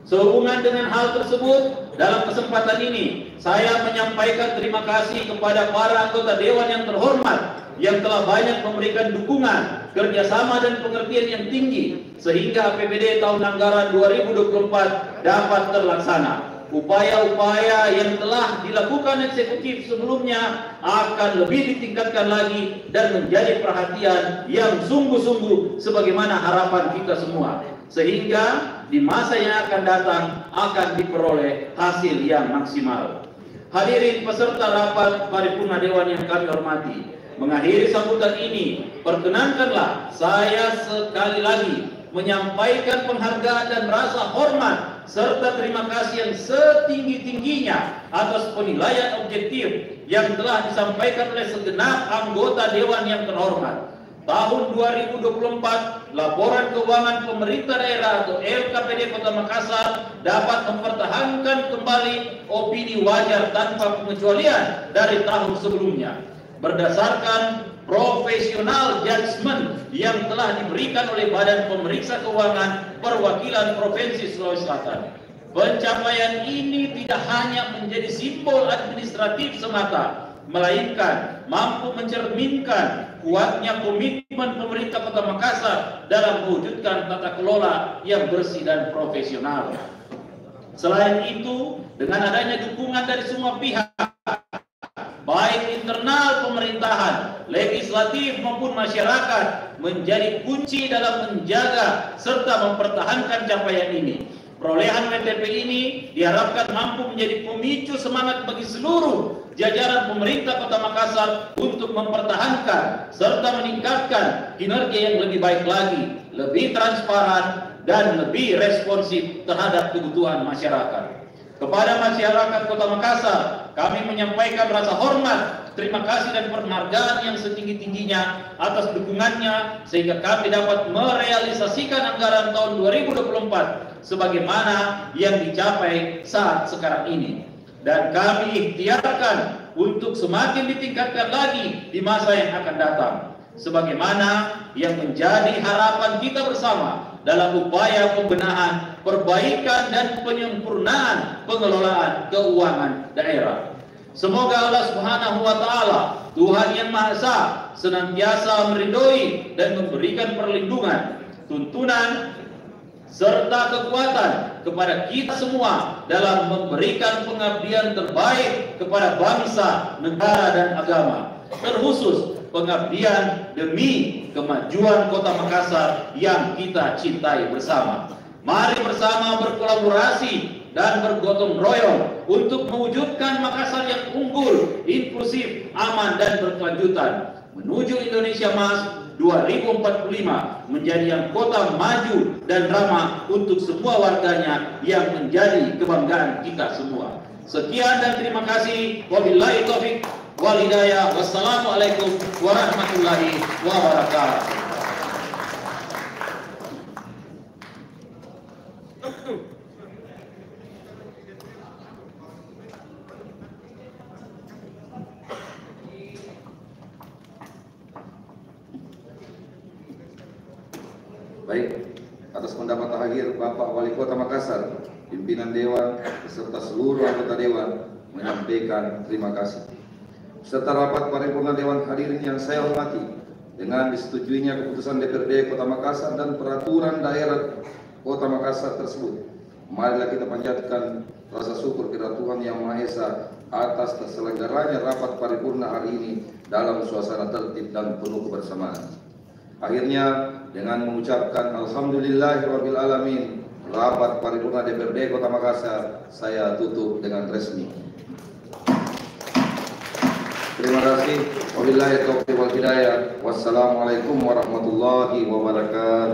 Sehubungan dengan hal tersebut, dalam kesempatan ini saya menyampaikan terima kasih kepada para anggota Dewan yang terhormat yang telah banyak memberikan dukungan, kerjasama, dan pengertian yang tinggi sehingga APBD tahun anggaran 2024 dapat terlaksana. Upaya-upaya yang telah dilakukan eksekutif sebelumnya akan lebih ditingkatkan lagi dan menjadi perhatian yang sungguh-sungguh sebagaimana harapan kita semua, sehingga di masa yang akan datang akan diperoleh hasil yang maksimal. Hadirin peserta rapat paripurna Dewan yang kami hormati, mengakhiri sambutan ini, perkenankanlah saya sekali lagi menyampaikan penghargaan dan rasa hormat serta terima kasih yang setinggi-tingginya atas penilaian objektif yang telah disampaikan oleh segenap anggota Dewan yang terhormat. Tahun 2024, laporan keuangan pemerintah daerah atau LKPD Kota Makassar dapat mempertahankan kembali opini wajar tanpa pengecualian dari tahun sebelumnya, berdasarkan profesional judgment yang telah diberikan oleh Badan Pemeriksa Keuangan Perwakilan Provinsi Sulawesi Selatan. Pencapaian ini tidak hanya menjadi simbol administratif semata, melainkan mampu mencerminkan kuatnya komitmen pemerintah Kota Makassar dalam mewujudkan tata kelola yang bersih dan profesional. Selain itu, dengan adanya dukungan dari semua pihak, baik internal pemerintahan, legislatif maupun masyarakat, menjadi kunci dalam menjaga serta mempertahankan capaian ini. Perolehan WTP ini diharapkan mampu menjadi pemicu semangat bagi seluruh jajaran pemerintah Kota Makassar untuk mempertahankan serta meningkatkan kinerja yang lebih baik lagi, lebih transparan dan lebih responsif terhadap kebutuhan masyarakat. Kepada masyarakat Kota Makassar, kami menyampaikan rasa hormat, terima kasih dan penghargaan yang setinggi-tingginya atas dukungannya sehingga kami dapat merealisasikan anggaran tahun 2024 sebagaimana yang dicapai saat sekarang ini. Dan kami ikhtiarkan untuk semakin ditingkatkan lagi di masa yang akan datang, sebagaimana yang menjadi harapan kita bersama dalam upaya pembenahan, perbaikan dan penyempurnaan pengelolaan keuangan daerah. Semoga Allah Subhanahu wa taala, Tuhan yang Maha Esa, senantiasa meridhoi dan memberikan perlindungan, tuntunan serta kekuatan kepada kita semua dalam memberikan pengabdian terbaik kepada bangsa, negara dan agama, terkhusus pengabdian demi kemajuan Kota Makassar yang kita cintai bersama. Mari bersama berkolaborasi dan bergotong royong untuk mewujudkan Makassar yang unggul, inklusif, aman dan berkelanjutan menuju Indonesia Emas 2045 menjadi yang kota maju dan ramah untuk semua warganya yang menjadi kebanggaan kita semua. Sekian dan terima kasih. Wabillahi taufik wal hidayah. Wassalamualaikum warahmatullahi wabarakatuh. Baik, atas pendapat akhir Bapak Wali Kota Makassar, pimpinan Dewan beserta seluruh anggota Dewan menyampaikan terima kasih. Serta rapat paripurna Dewan hadirin yang saya hormati, dengan disetujuinya keputusan DPRD Kota Makassar dan peraturan daerah Kota Makassar tersebut, marilah kita panjatkan rasa syukur kepada Tuhan Yang Maha Esa atas terselenggaranya rapat paripurna hari ini dalam suasana tertib dan penuh kebersamaan. Akhirnya, dengan mengucapkan Alhamdulillahirabbil alamin, rapat paripurna DPRD Kota Makassar saya tutup dengan resmi. Terima kasih. Wabillahi taufiq wal hidayah. Wassalamualaikum warahmatullahi wabarakatuh.